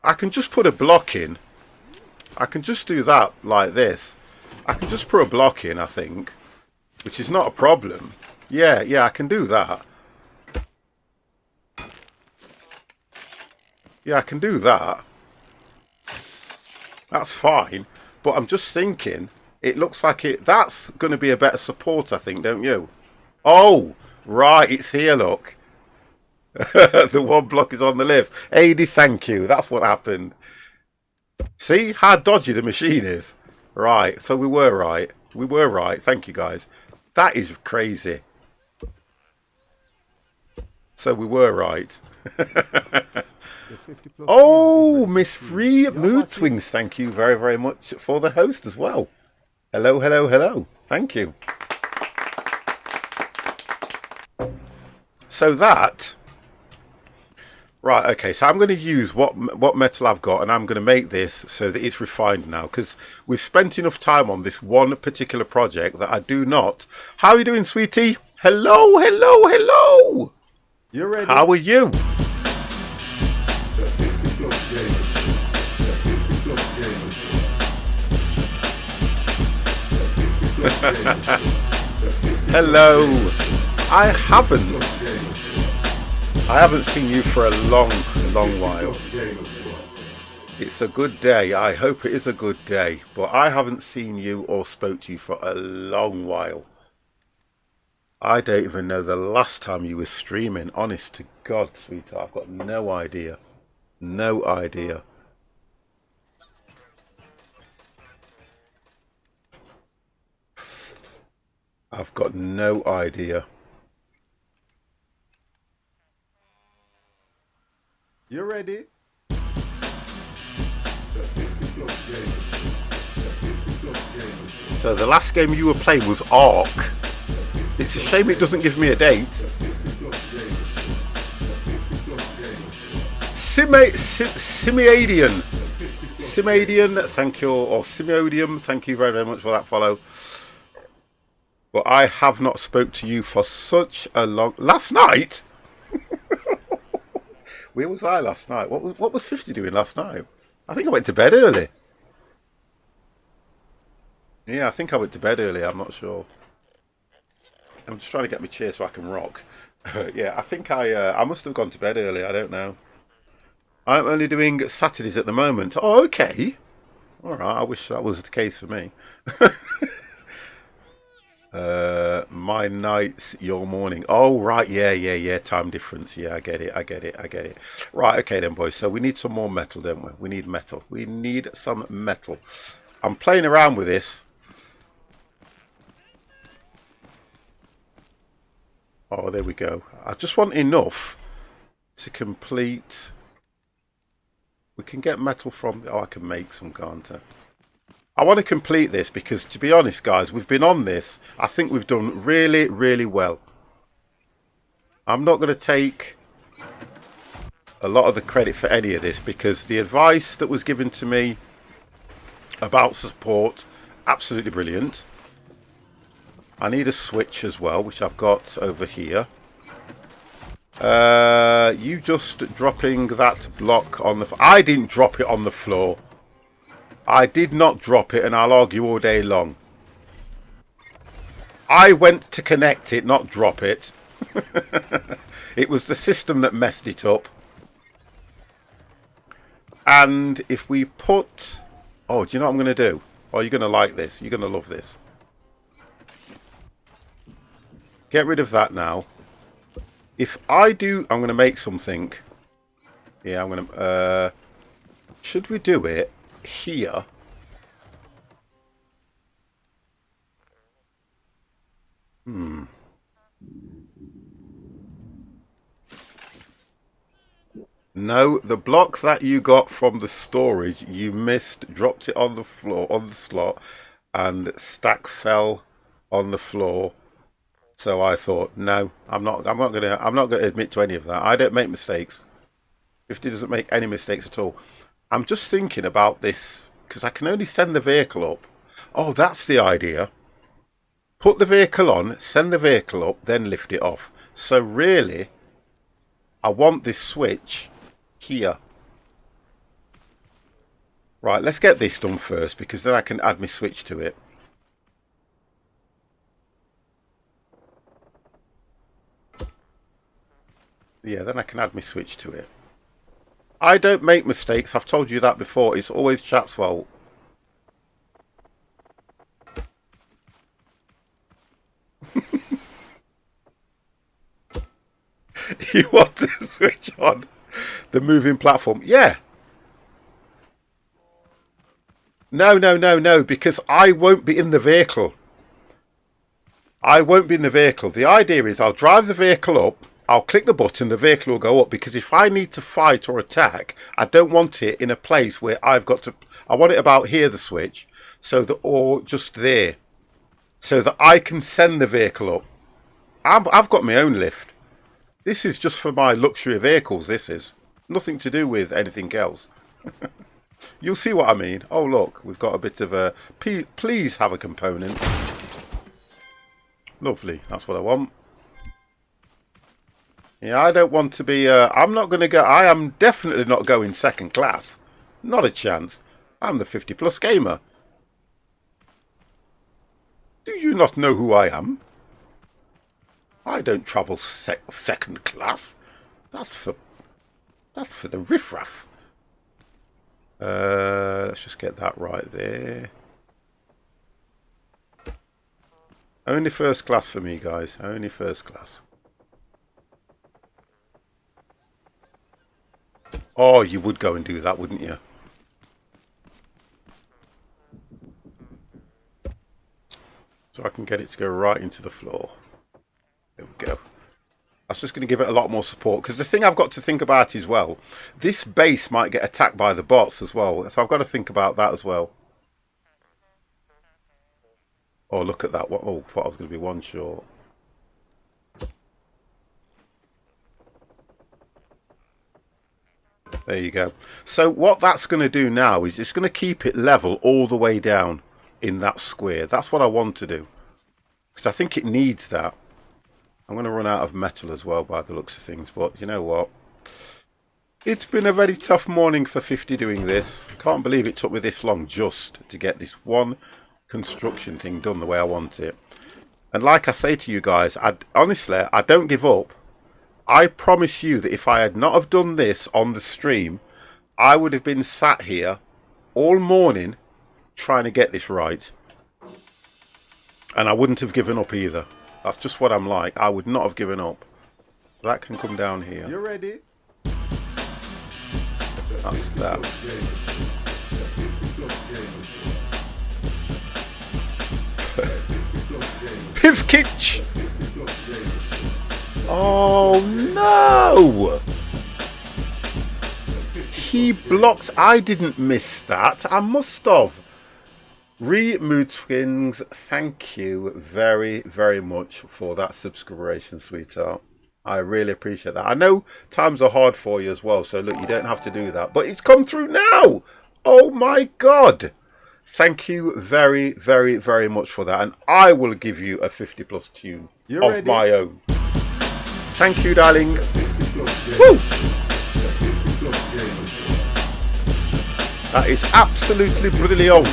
I can just put a block in. I can just do that like this. I can just put a block in, I think. Which is not a problem. Yeah, I can do that. Yeah, I can do that. That's fine. But I'm just thinking, it looks like it... That's going to be a better support, I think, don't you? Oh, right, it's here, look. The one block is on the lift. AD, thank you. That's what happened. See how dodgy the machine is? Right, so we were right. We were right. Thank you, guys. That is crazy. So we were right. Oh, Miss Free Mood Swings, thank you very, very much for the host as well. Hello, hello, hello. Thank you. So that... Right, okay, so I'm going to use what metal I've got, and I'm going to make this so that it's refined now, because we've spent enough time on this one particular project that I do not... How are you doing, sweetie? Hello, hello, hello! You're ready. How are you? Hello. I haven't seen you for a long while. It's a good day. I hope it is a good day. But I haven't seen you or spoke to you for a long while. I don't even know the last time you were streaming. Honest to God, sweetheart. I've got no idea. No idea. I've got no idea. You're ready. So the last game you were playing was Ark. It's a shame it doesn't give me a date. Simiadian, thank you, or Simiodium, thank you very, very much for that follow. But I have not spoke to you for such a long... Last night? Where was I last night? What was 50 doing last night? I think I went to bed early. Yeah, I think I went to bed early. I'm not sure. I'm just trying to get my chair so I can rock. Yeah, I think I must have gone to bed early. I don't know. I'm only doing Saturdays at the moment. Oh, okay. All right. I wish that was the case for me. My night's your morning. Oh, right. Yeah. Time difference. Yeah, I get it. Right. Okay then, boys. So we need some more metal, don't we? We need metal. We need some metal. I'm playing around with this. Oh, there we go. I just want enough to complete. We can get metal from... Oh, I can make some, can't I? I want to complete this because, to be honest, guys, we've been on this. I think we've done really, really well. I'm not going to take a lot of the credit for any of this because the advice that was given to me about support, absolutely brilliant. I need a switch as well, which I've got over here. You just dropping that block on the... I didn't drop it on the floor. I did not drop it, and I'll argue all day long. I went to connect it, not drop it. It was the system that messed it up. And if we put... Oh, do you know what I'm going to do? Oh, you're going to like this. You're going to love this. Get rid of that now. If I do, I'm going to make something. Yeah, I'm going to... should we do it here? No, the block that you got from the storage, you missed, dropped it on the floor, on the slot, and stack fell on the floor. So I thought, no, I'm not gonna admit to any of that. I don't make mistakes. 50 doesn't make any mistakes at all. I'm just thinking about this because I can only send the vehicle up. Oh, that's the idea. Put the vehicle on, send the vehicle up, then lift it off. So really, I want this switch here. Right, let's get this done first because then I can add my switch to it. Yeah, then I can add my switch to it. I don't make mistakes. I've told you that before. It's always chat's fault. You want to switch on the moving platform? Yeah. No, because I won't be in the vehicle. I won't be in the vehicle. The idea is I'll drive the vehicle up, I'll click the button, the vehicle will go up, because if I need to fight or attack, I don't want it in a place where I've got to... I want it about here, the switch, so that, or just there, so that I can send the vehicle up. I've got my own lift. This is just for my luxury vehicles, this is. Nothing to do with anything else. You'll see what I mean. Oh, look, we've got a bit of a... Please have a component. Lovely, that's what I want. Yeah, I don't want to be... I'm not going to go... I am definitely not going second class. Not a chance. I'm the 50 plus gamer. Do you not know who I am? I don't travel second class. That's for the riffraff. Let's just get that right there. Only first class for me, guys. Only first class. Oh, you would go and do that, wouldn't you? So I can get it to go right into the floor. There we go. That's just going to give it a lot more support. Because the thing I've got to think about as well, this base might get attacked by the bots as well. So I've got to think about that as well. Oh, look at that. Oh, I thought I was going to be one short. There you go. So what that's going to do now is it's going to keep it level all the way down in that square. That's what I want to do. Because I think it needs that. I'm going to run out of metal as well by the looks of things. But you know what? It's been a very tough morning for 50 doing this. Can't believe it took me this long just to get this one construction thing done the way I want it. And like I say to you guys, honestly, I don't give up. I promise you that if I had not have done this on the stream, I would have been sat here all morning trying to get this right. And I wouldn't have given up either. That's just what I'm like. I would not have given up. That can come down here. You ready? That's that. Piv's Kitch! Oh no! He blocked. I didn't miss that. I must have. Mood Swings, thank you very, very much for that subscription, sweetheart. I really appreciate that. I know times are hard for you as well, so look, you don't have to do that. But it's come through now! Oh my god! Thank you very, very, very much for that. And I will give you a 50 plus tune of my own. Thank you, darling. Woo! That is absolutely brilliant.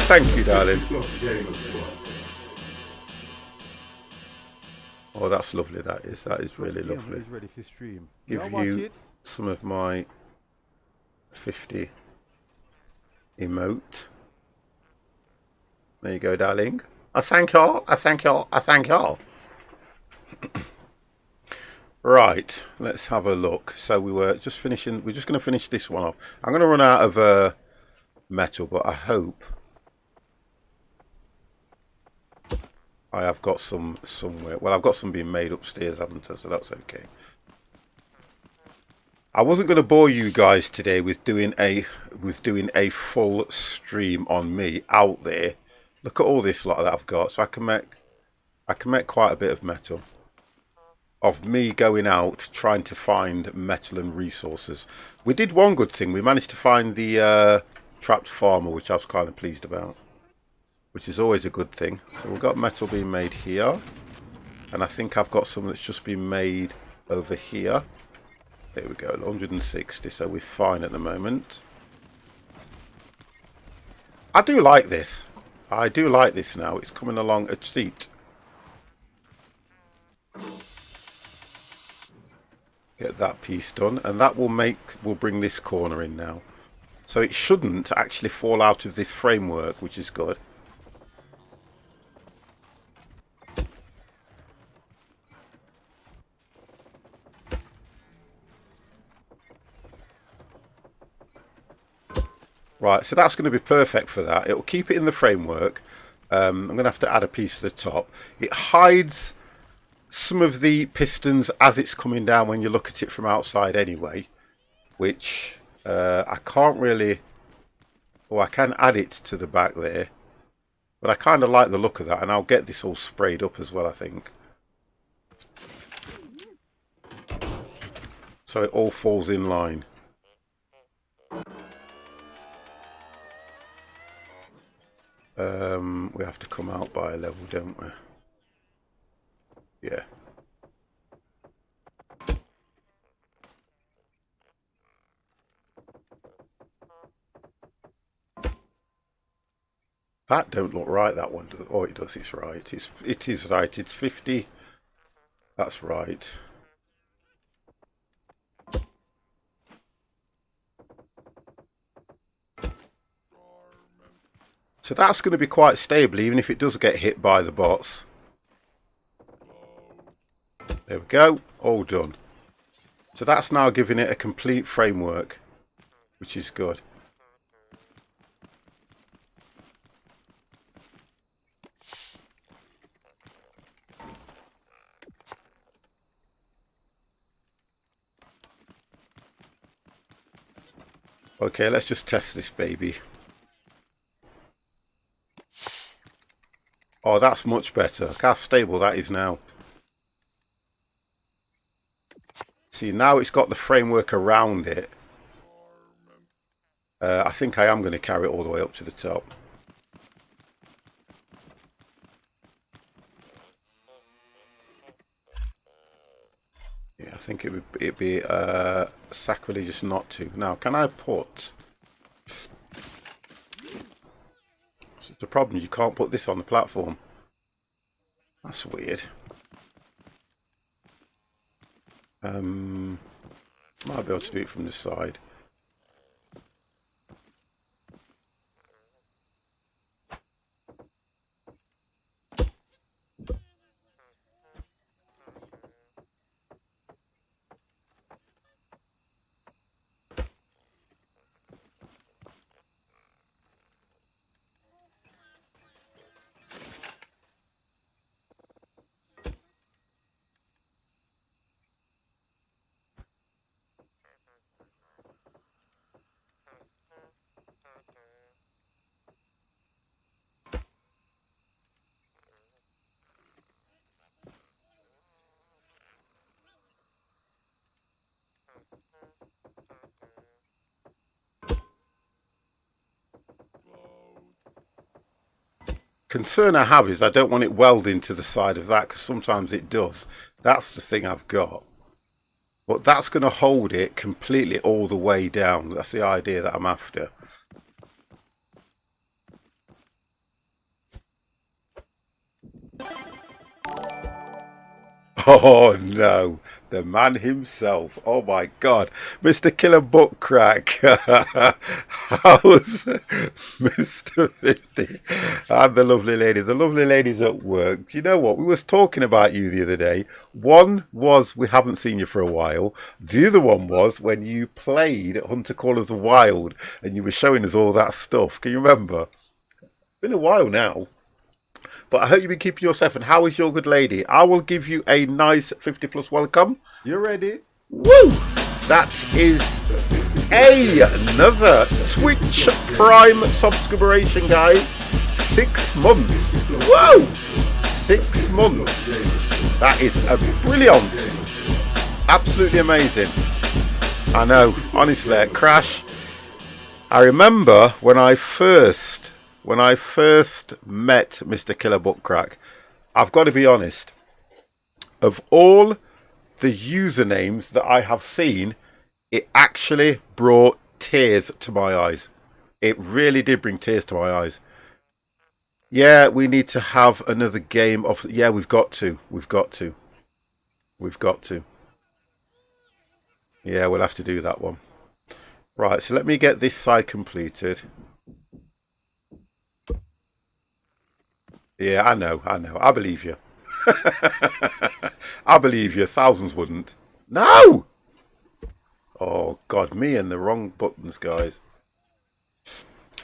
Thank you, darling. Oh, that's lovely. That is really lovely. Ready for stream. Give you some of my 50 emote. There you go, darling. I thank y'all. I thank y'all. I thank y'all. Right, let's have a look. So we're just going to finish this one off. I'm going to run out of metal, but I hope I have got some somewhere. Well, I've got some being made upstairs, haven't I? So that's okay. I wasn't going to bore you guys today with doing a full stream on me out there. Look at all this lot that I've got. So I can make quite a bit of metal. Of me going out trying to find metal and resources. We did one good thing. We managed to find the trapped farmer, which I was kind of pleased about, which is always a good thing. So we've got metal being made here, and I think I've got some that's just been made over here. There we go, 160, so we're fine at the moment. I do like this. I do like this now. It's coming along a treat. Get that piece done, and that will bring this corner in now. So it shouldn't actually fall out of this framework, which is good. Right, so that's going to be perfect for that. It'll keep it in the framework. I'm going to have to add a piece to the top. It hides some of the pistons as it's coming down when you look at it from outside anyway, which I can't really... Oh, I can add it to the back there, but I kind of like the look of that, and I'll get this all sprayed up as well, I think. So it all falls in line. We have to come out by a level, don't we? Yeah. That don't look right, that one. Oh, it does, it's right. It is right, it's 50. That's right. So that's going to be quite stable, even if it does get hit by the bots. There we go, all done. So that's now giving it a complete framework, which is good. Okay, let's just test this baby. Oh, that's much better. Look how stable that is now. See, now it's got the framework around it. I think I am going to carry it all the way up to the top. Yeah, I think it'd be sacrilegious not to. Now, can I put... It's the problem, you can't put this on the platform. That's weird. Might be able to do it from the side. Concern I have is I don't want it welding to the side of that, because sometimes it does. That's the thing I've got. But that's going to hold it completely all the way down. That's the idea that I'm after. Oh no, The man himself. Oh my God. Mr. Killer Butt Crack. How's Mr. 50? And the lovely lady. The lovely lady's at work. Do you know what? We was talking about you the other day. One was we haven't seen you for a while. The other one was when you played Hunter Call of the Wild and you were showing us all that stuff. Can you remember? Been a while now. But I hope you've been keeping yourself. And how is your good lady? I will give you a nice 50 plus welcome. You ready? Woo! That is another Twitch Prime subscription, guys. 6 months. Whoa! 6 months. That is a brilliant. Absolutely amazing. I know. Honestly, Crash. I remember when I first met Mr. Killer Butt Crack, I've got to be honest, of all the usernames that I have seen, it actually brought tears to my eyes. It really did bring tears to my eyes. Yeah, we need to have another game of... Yeah, we've got to. Yeah, we'll have to do that one. Right, so let me get this side completed. Yeah, I know. I believe you. I believe you. Thousands wouldn't. No! Oh, God, me and the wrong buttons, guys.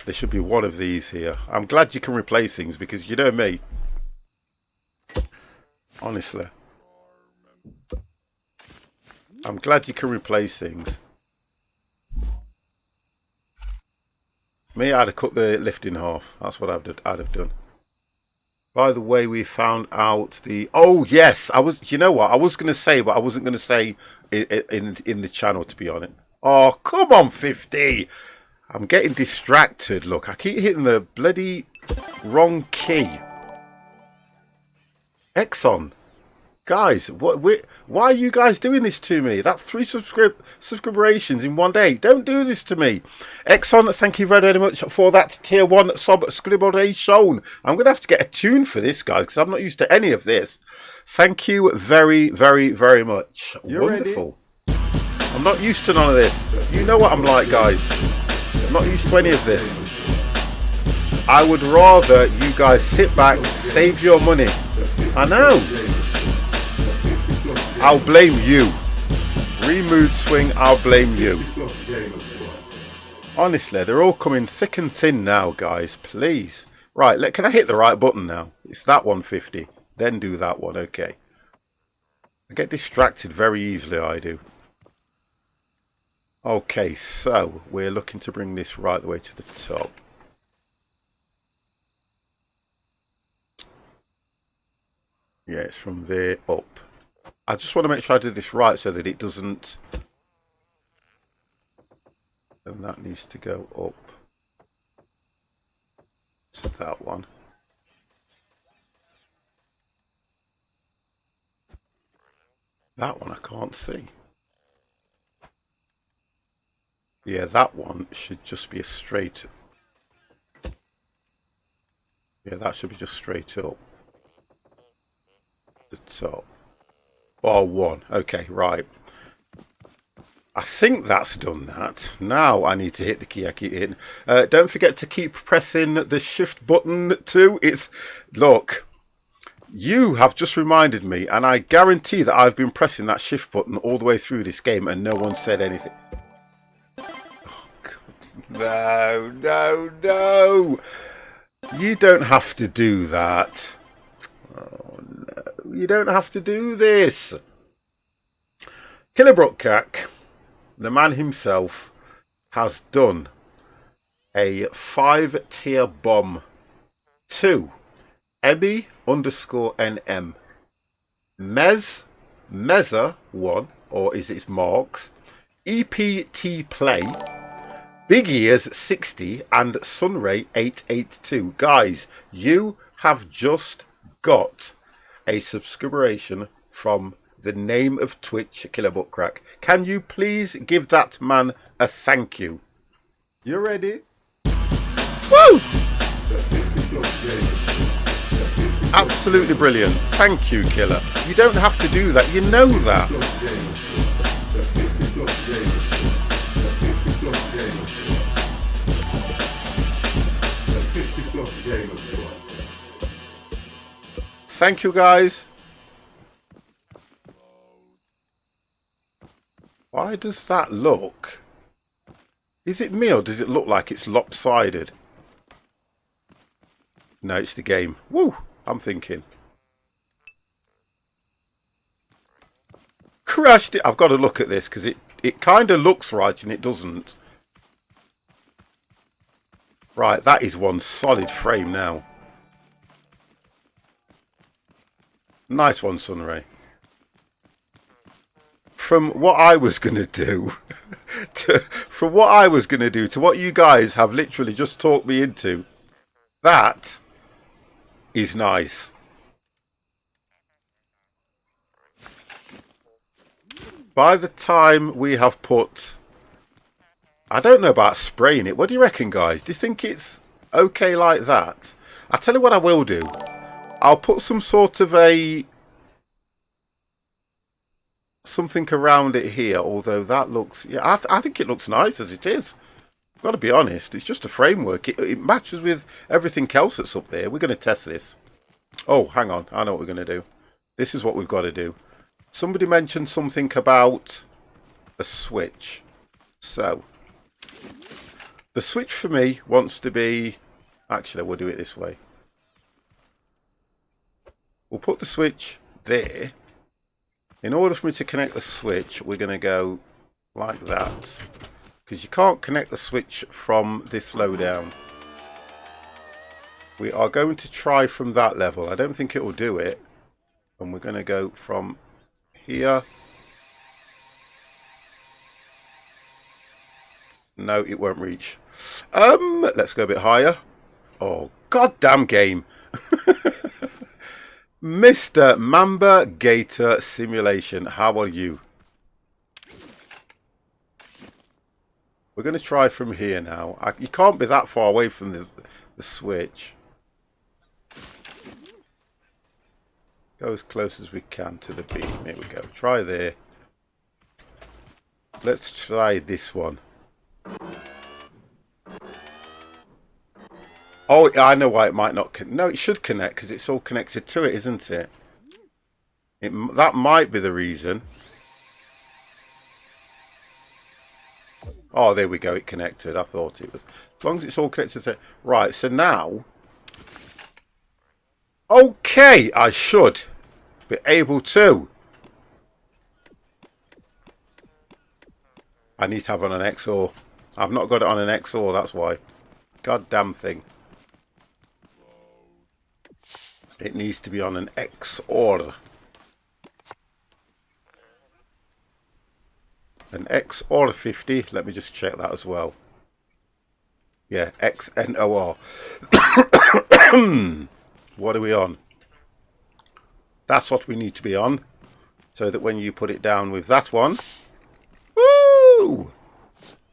There should be one of these here. I'm glad you can replace things because you know me. Honestly. I'm glad you can replace things. Me, I'd have cut the lift in half. That's what I'd have done. By the way, we found out the... Oh, yes. You know what? I was going to say, but I wasn't going to say in the channel, to be honest. Oh, come on, 50. I'm getting distracted. Look, I keep hitting the bloody wrong key. Exxon. Guys, why are you guys doing this to me? That's 3 subscriptions in one day. Don't do this to me. Exxon, thank you very, very much for that tier 1 subscription. I'm going to have to get a tune for this, guys, because I'm not used to any of this. Thank you very, very, very much. You Wonderful. Ready? I'm not used to none of this. You know what I'm like, guys. I'm not used to any of this. I would rather you guys sit back, save your money. I know. I'll blame you. Remood swing, I'll blame you. Honestly, they're all coming thick and thin now, guys. Please. Right, can I hit the right button now? It's that 150. Then do that one, okay. I get distracted very easily, I do. Okay, so we're looking to bring this right the way to the top. Yeah, it's from there up. I just want to make sure I do this right so that it doesn't... And that needs to go up to that one. That one I can't see. Yeah, that one should just be a straight... Yeah, that should be just straight up. The top. Bar 1. Okay, right. I think that's done that. Now I need to hit the key I keep hitting. Don't forget to keep pressing the shift button too. Look, you have just reminded me, and I guarantee that I've been pressing that shift button all the way through this game and no one said anything. Oh, God. No. You don't have to do that. Oh, no. You don't have to do this. Killer Brookcack, the man himself, has done a 5-tier bomb to Emmy_NM, Meza1, or is it Marks, EPT Play, Big Ears 60, and Sunray 882. Guys, you have just got a subscription from the name of Twitch, Killer Butt Crack. Can you please give that man a thank you? You ready? Woo! Absolutely brilliant. Thank you, Killer. You don't have to do that. You know that. Thank you, guys. Why does that look? Is it me or does it look like it's lopsided? No, it's the game. Woo! I'm thinking. Crashed it. I've got to look at this because it kind of looks right and it doesn't. Right, that is one solid frame now. Nice one, Sunray. From what I was going to do, from what I was going to do to what you guys have literally just talked me into, that is nice. By the time we have put... I don't know about spraying it. What do you reckon, guys? Do you think it's okay like that? I'll tell you what I will do. I'll put some sort of a... something around it here, although that looks... yeah, I think it looks nice as it is. I've got to be honest. It's just a framework. It matches with everything else that's up there. We're going to test this. Oh, hang on. I know what we're going to do. This is what we've got to do. Somebody mentioned something about a switch. So, the switch for me wants to be... actually, we'll do it this way. We'll put the switch there. In order for me to connect the switch, we're going to go like that. Because you can't connect the switch from this low down. We are going to try from that level. I don't think it will do it. And we're going to go from here. No, it won't reach. Let's go a bit higher. Oh, goddamn game. Mr. Mamba Gator Simulation, how are you? We're going to try from here now. You can't be that far away from the switch. Go as close as we can to the beam. Here we go. Try there. Let's try this one. Oh, I know why it might not. No, it should connect because it's all connected to it, isn't it? That might be the reason. Oh, there we go. It connected. I thought it was. As long as it's all connected to it. Right, so now... okay, I should be able to. I need to have it on an XOR. I've not got it on an XOR, that's why. Goddamn thing. It needs to be on an XOR. An XOR 50. Let me just check that as well. Yeah, XNOR. What are we on? That's what we need to be on. So that when you put it down with that one, woo!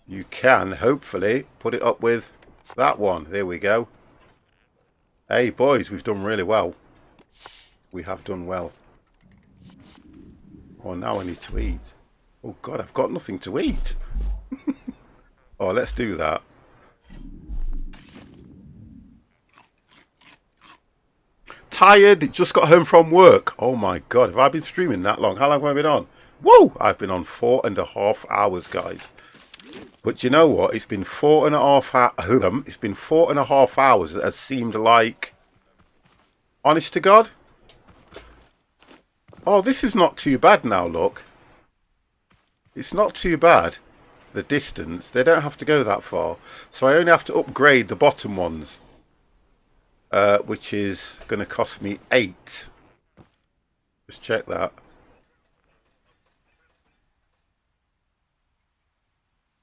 You can hopefully put it up with that one. There we go. Hey boys, we've done really well. We have done well. Oh, now I need to eat. Oh God, I've got nothing to eat. Oh, let's do that. Tired, just got home from work. Oh my God, have I been streaming that long? How long have I been on? Whoa, I've been on 4.5 hours, guys. But you know what? It's been 4.5 it's been 4.5 hours that has seemed like... honest to God? Oh, this is not too bad now, look. It's not too bad. The distance, they don't have to go that far. So I only have to upgrade the bottom ones. Which is going to cost me 8. Just check that.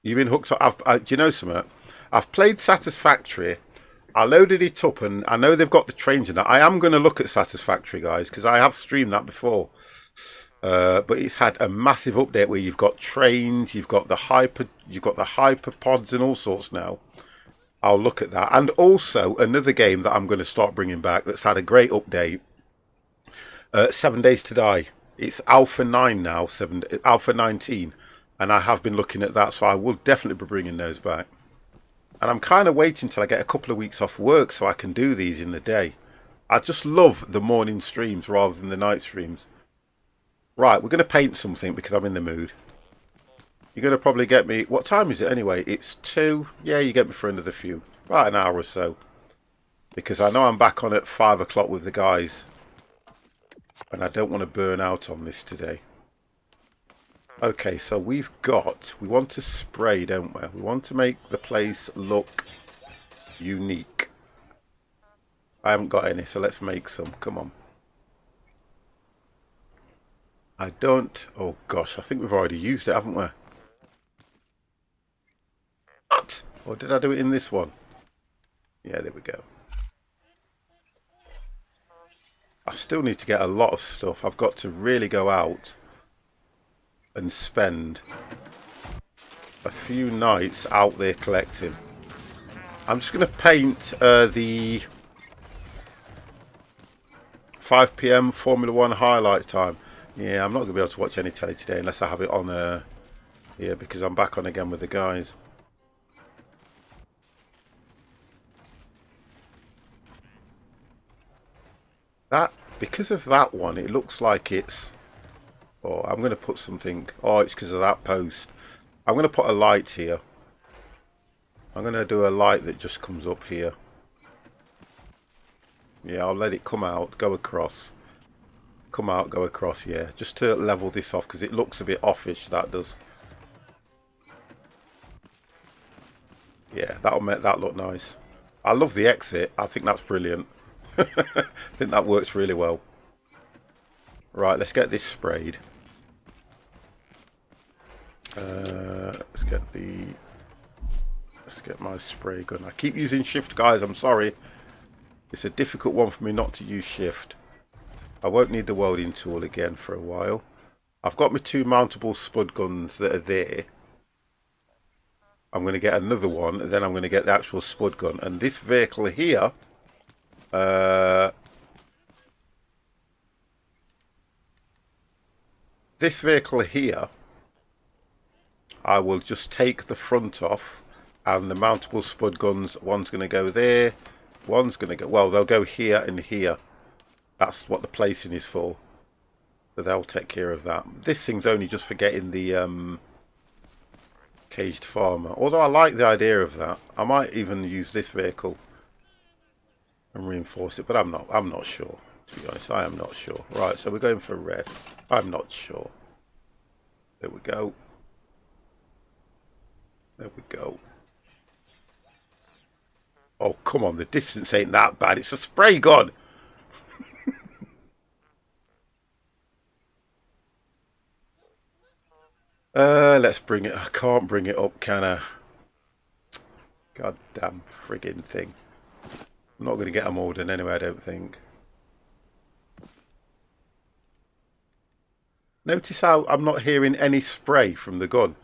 You've been hooked up. Do you know something? I've played Satisfactory. I loaded it up and I know they've got the trains in that. I am going to look at Satisfactory, guys, because I have streamed that before. But it's had a massive update where you've got trains, you've got the hyper pods and all sorts now. I'll look at that. And also another game that I'm going to start bringing back that's had a great update. 7 Days to Die. It's Alpha 9 now, Alpha 19. And I have been looking at that, so I will definitely be bringing those back. And I'm kind of waiting till I get a couple of weeks off work so I can do these in the day. I just love the morning streams rather than the night streams. Right, we're going to paint something because I'm in the mood. You're going to probably get me... What time is it anyway? It's 2. Yeah, you get me for another few. Right, an hour or so. Because I know I'm back on at 5 o'clock with the guys. And I don't want to burn out on this today. Okay, so we want to spray, don't we? We want to make the place look unique. I haven't got any, so let's make some. Come on. I don't... Oh, gosh, I think we've already used it, haven't we? What? Or did I do it in this one? Yeah, there we go. I still need to get a lot of stuff. I've got to really go out and spend a few nights out there collecting. I'm just going to paint the 5 PM Formula 1 highlight time. Yeah, I'm not going to be able to watch any telly today unless I have it on here because I'm back on again with the guys. That, because of that one, it looks like it's... Oh, I'm going to put something... Oh, it's because of that post. I'm going to put a light here. I'm going to do a light that just comes up here. Yeah, I'll let it come out, go across. Come out, go across, yeah. Just to level this off, because it looks a bit offish, that does. Yeah, that'll make that look nice. I love the exit. I think that's brilliant. I think that works really well. Right, let's get this sprayed. Let's get my spray gun. I keep using shift, guys. I'm sorry. It's a difficult one for me not to use shift. I won't need the welding tool again for a while. I've got my 2 mountable spud guns that are there. I'm going to get another one, and then I'm going to get the actual spud gun. And this vehicle here, I will just take the front off, and the mountable spud guns, one's going to go there, one's going to go, well, they'll go here and here. That's what the placing is for. So they'll take care of that. This thing's only just for getting the caged farmer. Although I like the idea of that. I might even use this vehicle and reinforce it, but I'm not sure. To be honest, I am not sure. Right, so we're going for red. I'm not sure. There we go. There we go. Oh, come on, the distance ain't that bad. It's a spray gun. Let's bring it. I can't bring it up, can I? Goddamn friggin' thing. I'm not going to get them all done anyway, I don't think. Notice how I'm not hearing any spray from the gun.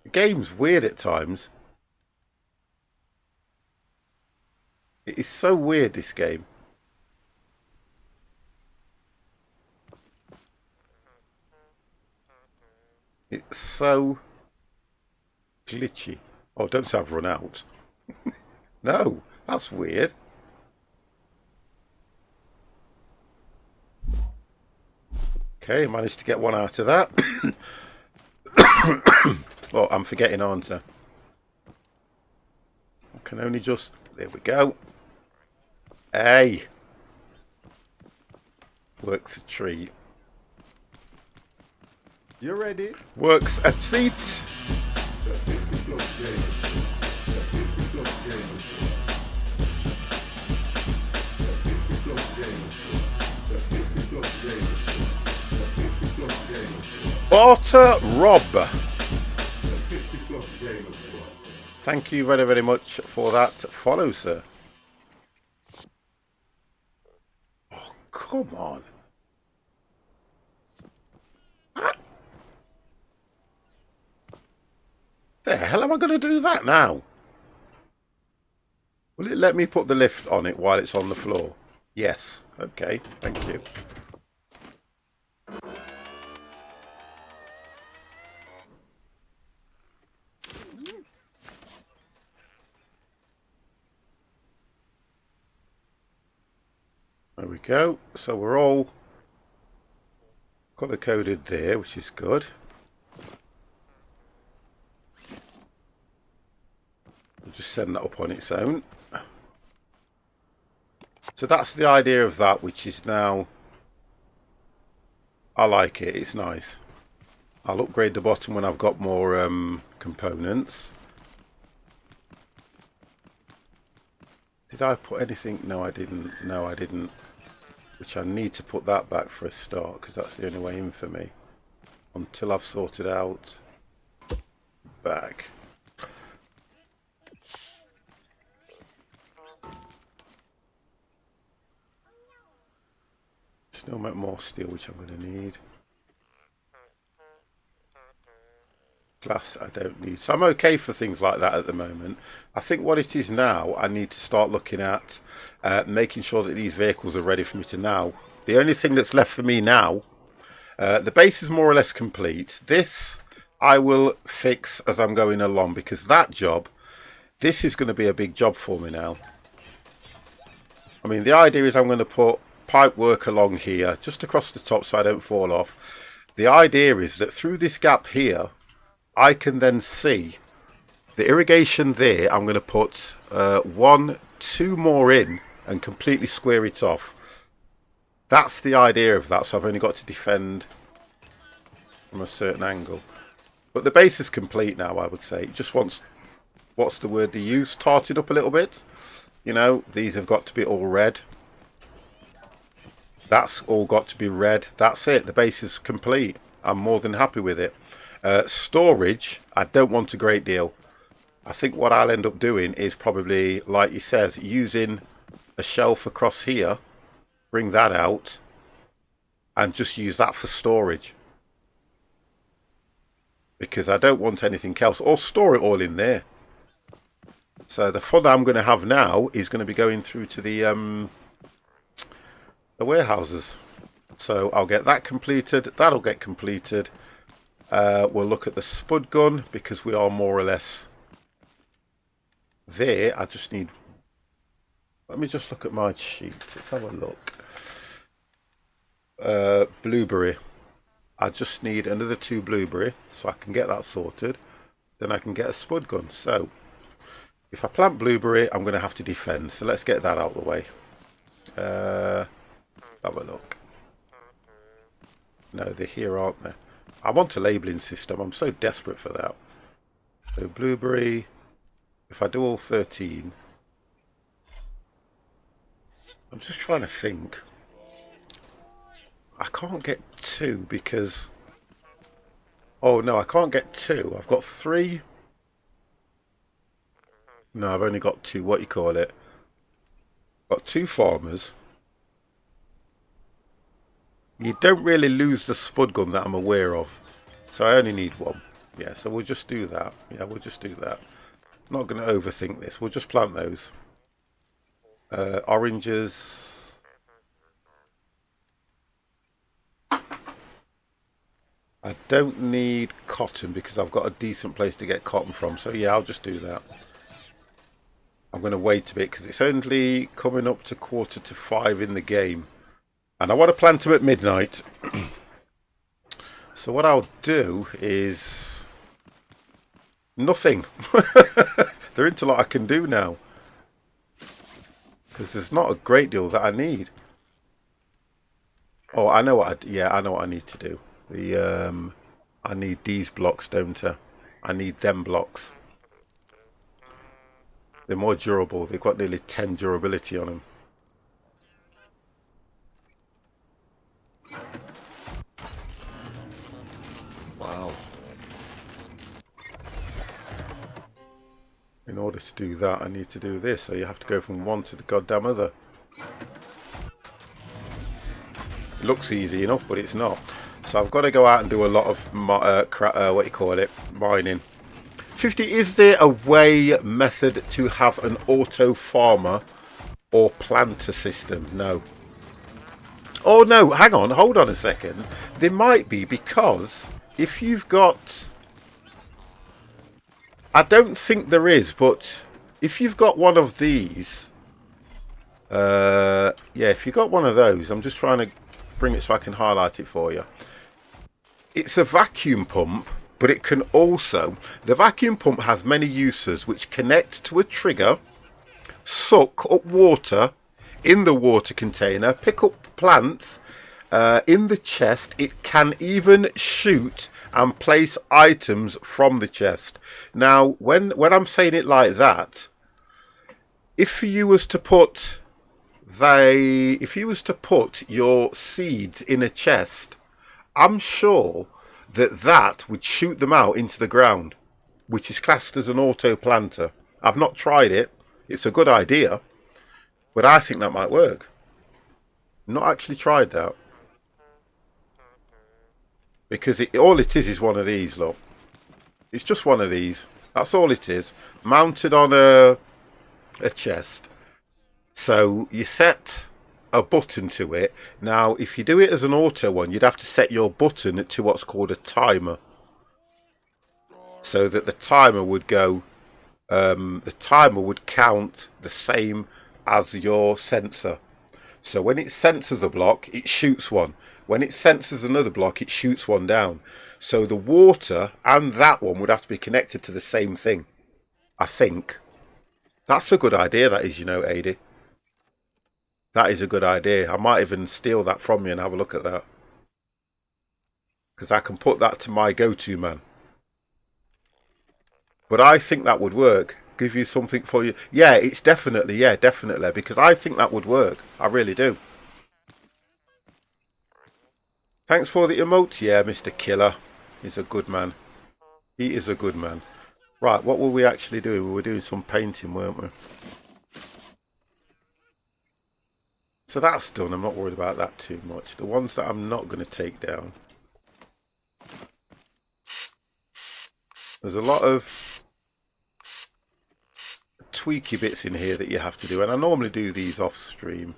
The game's weird at times. It is so weird, this game. It's so glitchy. Oh, don't say I've run out. No, that's weird. Okay, managed to get one out of that. Well, I'm forgetting, aren't I? I can only just... There we go. Hey! Works a treat. You ready? Works a treat. Barter Rob. Thank you very, very much for that follow, sir. Oh, come on. The hell am I going to do that now? Will it let me put the lift on it while it's on the floor? Yes. Okay, thank you. There we go. So we're all color coded there, which is good. We'll just send that up on its own. So that's the idea of that, which is now, I like it, it's nice. I'll upgrade the bottom when I've got more components. Did I put anything? No, I didn't. No, I didn't. Which I need to put that back for a start, because that's the only way in for me. Until I've sorted out back. Still make more steel, which I'm going to need. Glass I don't need. So I'm okay for things like that at the moment. I think what it is now, I need to start looking at making sure that these vehicles are ready for me to now. The only thing that's left for me now, the base is more or less complete. This I will fix as I'm going along, because that job, this is going to be a big job for me now. I mean, the idea is I'm going to put pipe work along here, just across the top so I don't fall off. The idea is that through this gap here, I can then see the irrigation there. I'm going to put 1, 2 more in and completely square it off. That's the idea of that. So I've only got to defend from a certain angle. But the base is complete now, I would say. It just wants, what's the word they use? Tarted up a little bit. You know, these have got to be all red. That's all got to be red. That's it. The base is complete. I'm more than happy with it. Storage, I don't want a great deal. I think what I'll end up doing is probably, like he says, using a shelf across here, bring that out, and just use that for storage. Because I don't want anything else, or store it all in there. So the fun I'm going to have now is going to be going through to the warehouses. So I'll get that completed, that'll get completed. We'll look at the spud gun, because we are more or less there. I just need, let me just look at my sheet, let's have a look. Blueberry, I just need another 2 blueberry, so I can get that sorted. Then I can get a spud gun. So if I plant blueberry, I'm going to have to defend, so let's get that out of the way. Have a look. No, they're here, aren't they? I want a labelling system. I'm so desperate for that. So blueberry, if I do all 13, I'm just trying to think. I can't get 2 because, oh no, I can't get 2. I've got 3. No, I've only got 2. What do you call it? Got 2 farmers. You don't really lose the spud gun that I'm aware of. So I only need 1. Yeah, so we'll just do that. Yeah, we'll just do that. I'm not going to overthink this. We'll just plant those. Oranges. I don't need cotton because I've got a decent place to get cotton from. So yeah, I'll just do that. I'm going to wait a bit because it's only coming up to 4:45 in the game. And I want to plant them at midnight. So what I'll do is nothing. There isn't a lot I can do now, because there's not a great deal that I need. Oh, I know what I know what I need to do. I need these blocks, don't I? I need them blocks. They're more durable. They've got nearly 10 durability on them. Wow. In order to do that, I need to do this. So you have to go from one to the goddamn other. It looks easy enough, but it's not. So I've got to go out and do a lot of mining. 50, is there a way method to have an auto farmer or planter system? No. Oh no, hang on, hold on a second. There might be, because if you've got... I don't think there is, but if you've got one of these... yeah, if you've got one of those, I'm just trying to bring it so I can highlight it for you. It's a vacuum pump, but it can also... The vacuum pump has many uses which connect to a trigger, suck up water in the water container, pick up plants in the chest. It can even shoot and place items from the chest. Now, when I'm saying it like that, if you was to put your seeds in a chest, I'm sure that would shoot them out into the ground, which is classed as an auto planter. I've not tried it. It's a good idea, but I think that might work. Not actually tried that, because all it is one of these. Look, it's just one of these. That's all it is, mounted on a chest. So you set a button to it. Now, if you do it as an auto one, you'd have to set your button to what's called a timer, so that the timer would go. The timer would count the same as your sensor. So when it senses a block, it shoots one. When it senses another block, it shoots one down. So the water and that one would have to be connected to the same thing, I think. That's a good idea, that is, you know, AD. That is a good idea. I might even steal that from you and have a look at that, because I can put that to my go-to man. But I think that would work. Give you something for you. Yeah, it's definitely, because I think that would work. I really do. Thanks for the emote. Yeah, Mr. Killer. He's a good man. He is a good man. Right, what were we actually doing? We were doing some painting, weren't we? So that's done. I'm not worried about that too much. The ones that I'm not going to take down. There's a lot of tweaky bits in here that you have to do, and I normally do these off stream.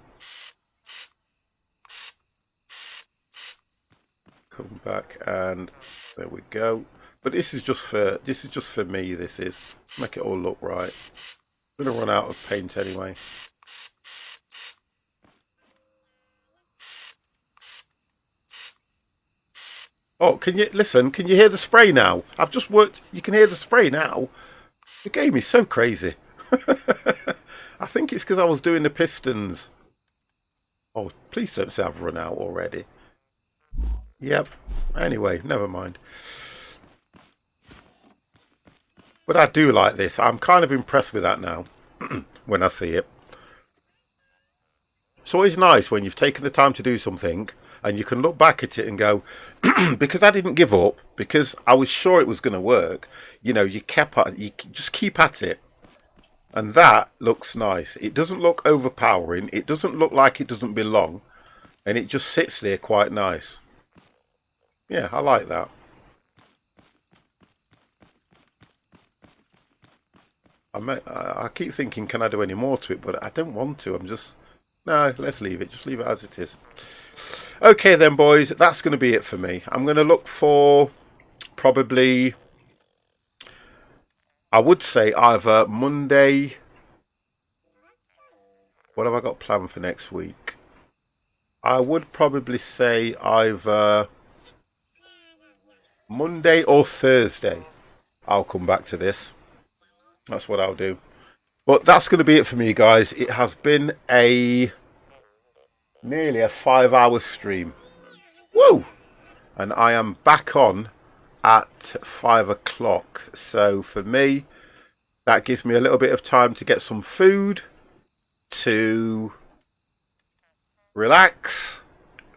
Come back, and there we go. But this is just for me. This is make it all look right. I'm gonna run out of paint anyway. Oh, can you listen? Can you hear the spray now? I've just worked. You can hear the spray now. The game is so crazy. I think it's because I was doing the pistons. Oh, please don't say I've run out already. Yep. Anyway, never mind. But I do like this. I'm kind of impressed with that now when I see it. It's always nice when you've taken the time to do something and you can look back at it and go, because I didn't give up, because I was sure it was going to work. You know, you just keep at it. And that looks nice. It doesn't look overpowering. It doesn't look like it doesn't belong. And it just sits there quite nice. Yeah, I like that. I keep thinking, can I do any more to it? But I don't want to. No, let's leave it. Just leave it as it is. Okay then, boys. That's going to be it for me. I'm going to look for probably... I would say either Monday. What have I got planned for next week? I would probably say either Monday or Thursday. I'll come back to this. That's what I'll do. But that's going to be it for me, guys. It has been nearly a 5-hour stream. Woo! And I am back on at 5 o'clock. So for me, that gives me a little bit of time to get some food, to relax,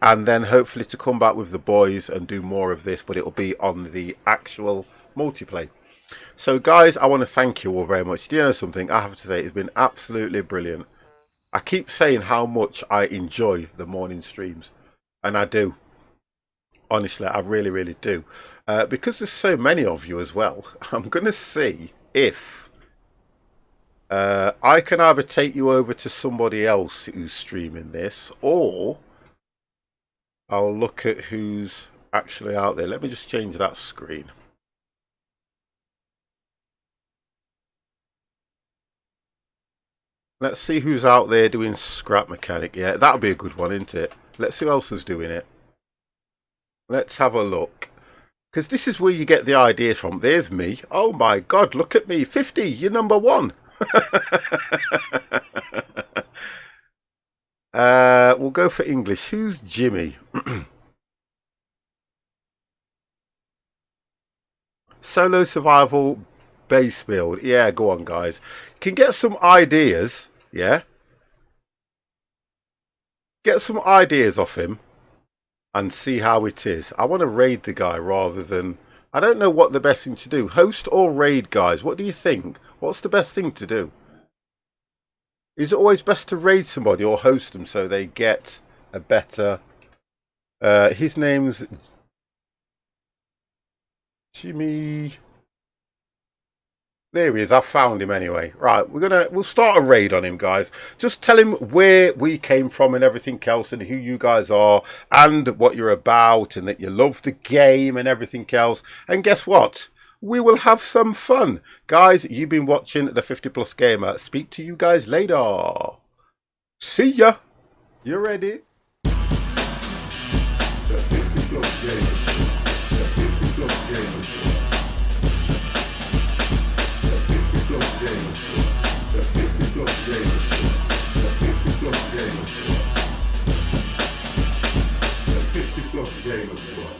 and then hopefully to come back with the boys and do more of this, but it'll be on the actual multiplayer. So guys, I want to thank you all very much. Do you know something? I have to say, it's been absolutely brilliant. I keep saying how much I enjoy the morning streams, and I do. Honestly, I really, really do. Because there's so many of you as well, I'm going to see if I can either take you over to somebody else who's streaming this, or I'll look at who's actually out there. Let me just change that screen. Let's see who's out there doing scrap mechanic. Yeah, that'll be a good one, isn't it? Let's see who else is doing it. Let's have a look. Because this is where you get the ideas from. There's me. Oh my God, look at me. 50, you're number one. We'll go for English. Who's Jimmy? Solo survival base build. Yeah, go on, guys. Can get some ideas. Yeah. Get some ideas off him and see how it is. I want to raid the guy rather than... I don't know what the best thing to do. Host or raid, guys? What do you think? What's the best thing to do? Is it always best to raid somebody or host them so they get a better... his name's Jimmy... There he is. I found him anyway. Right, we'll start a raid on him, guys. Just tell him where we came from and everything else, and who you guys are, and what you're about, and that you love the game and everything else. And guess what? We will have some fun, guys. You've been watching the 50 Plus Gamer. Speak to you guys later. See ya. You ready? The 50 Plus Gamer. The 50 Plus Gamer. The 50 Plus Gamer. The 50 Plus Gamer. The 50 Plus Gamer Squad.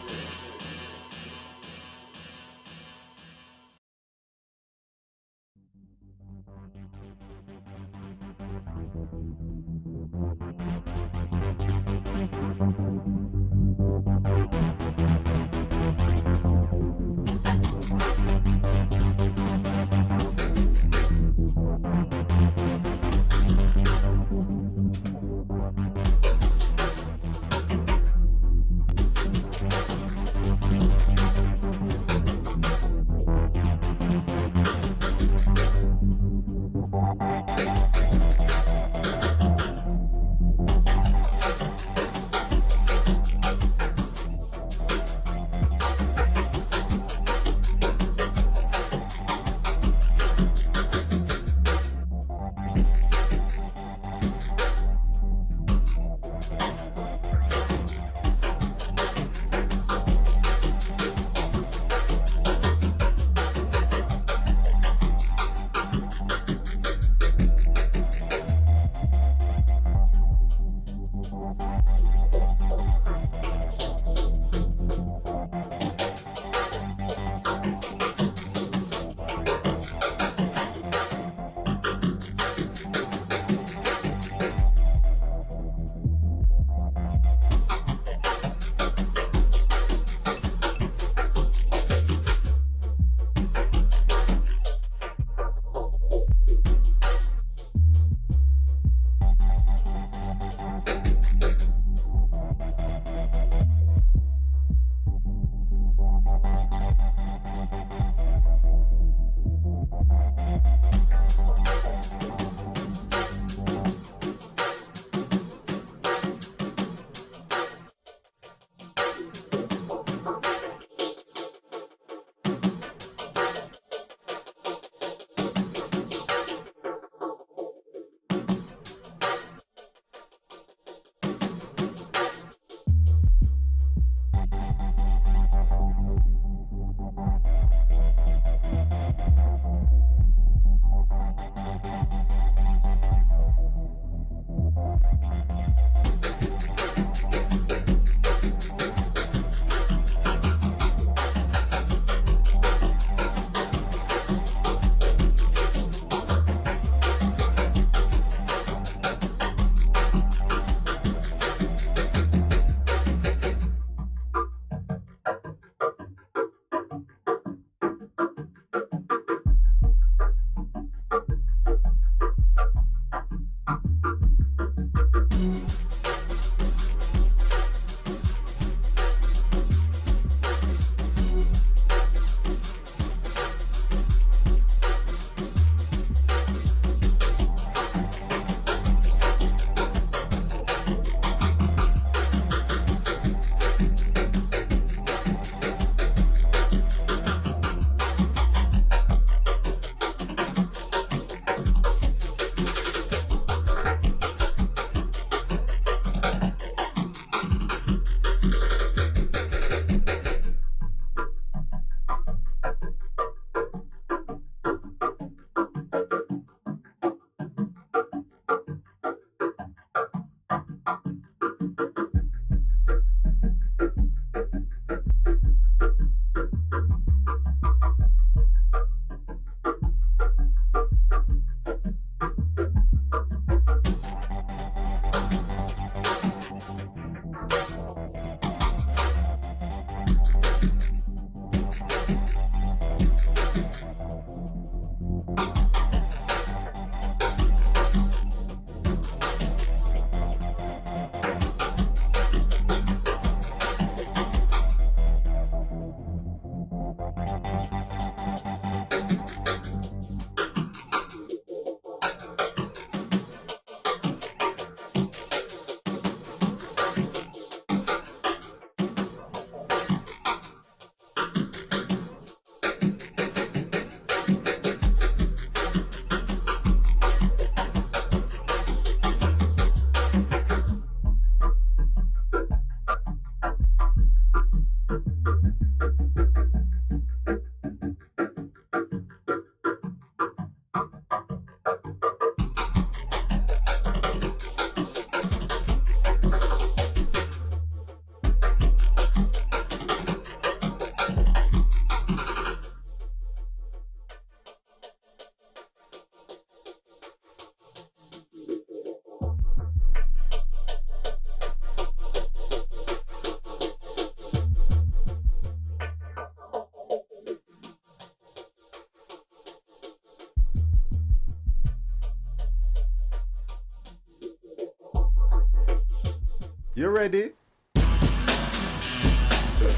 You ready? The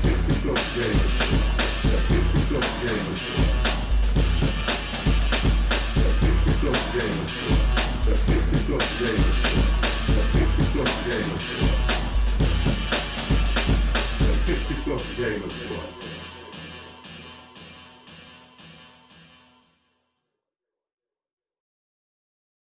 50 plus gamers. The 50 plus gamers. The 50 plus gamers. The 50 plus gamers. The 50 plus gamers. The 50 plus gamers.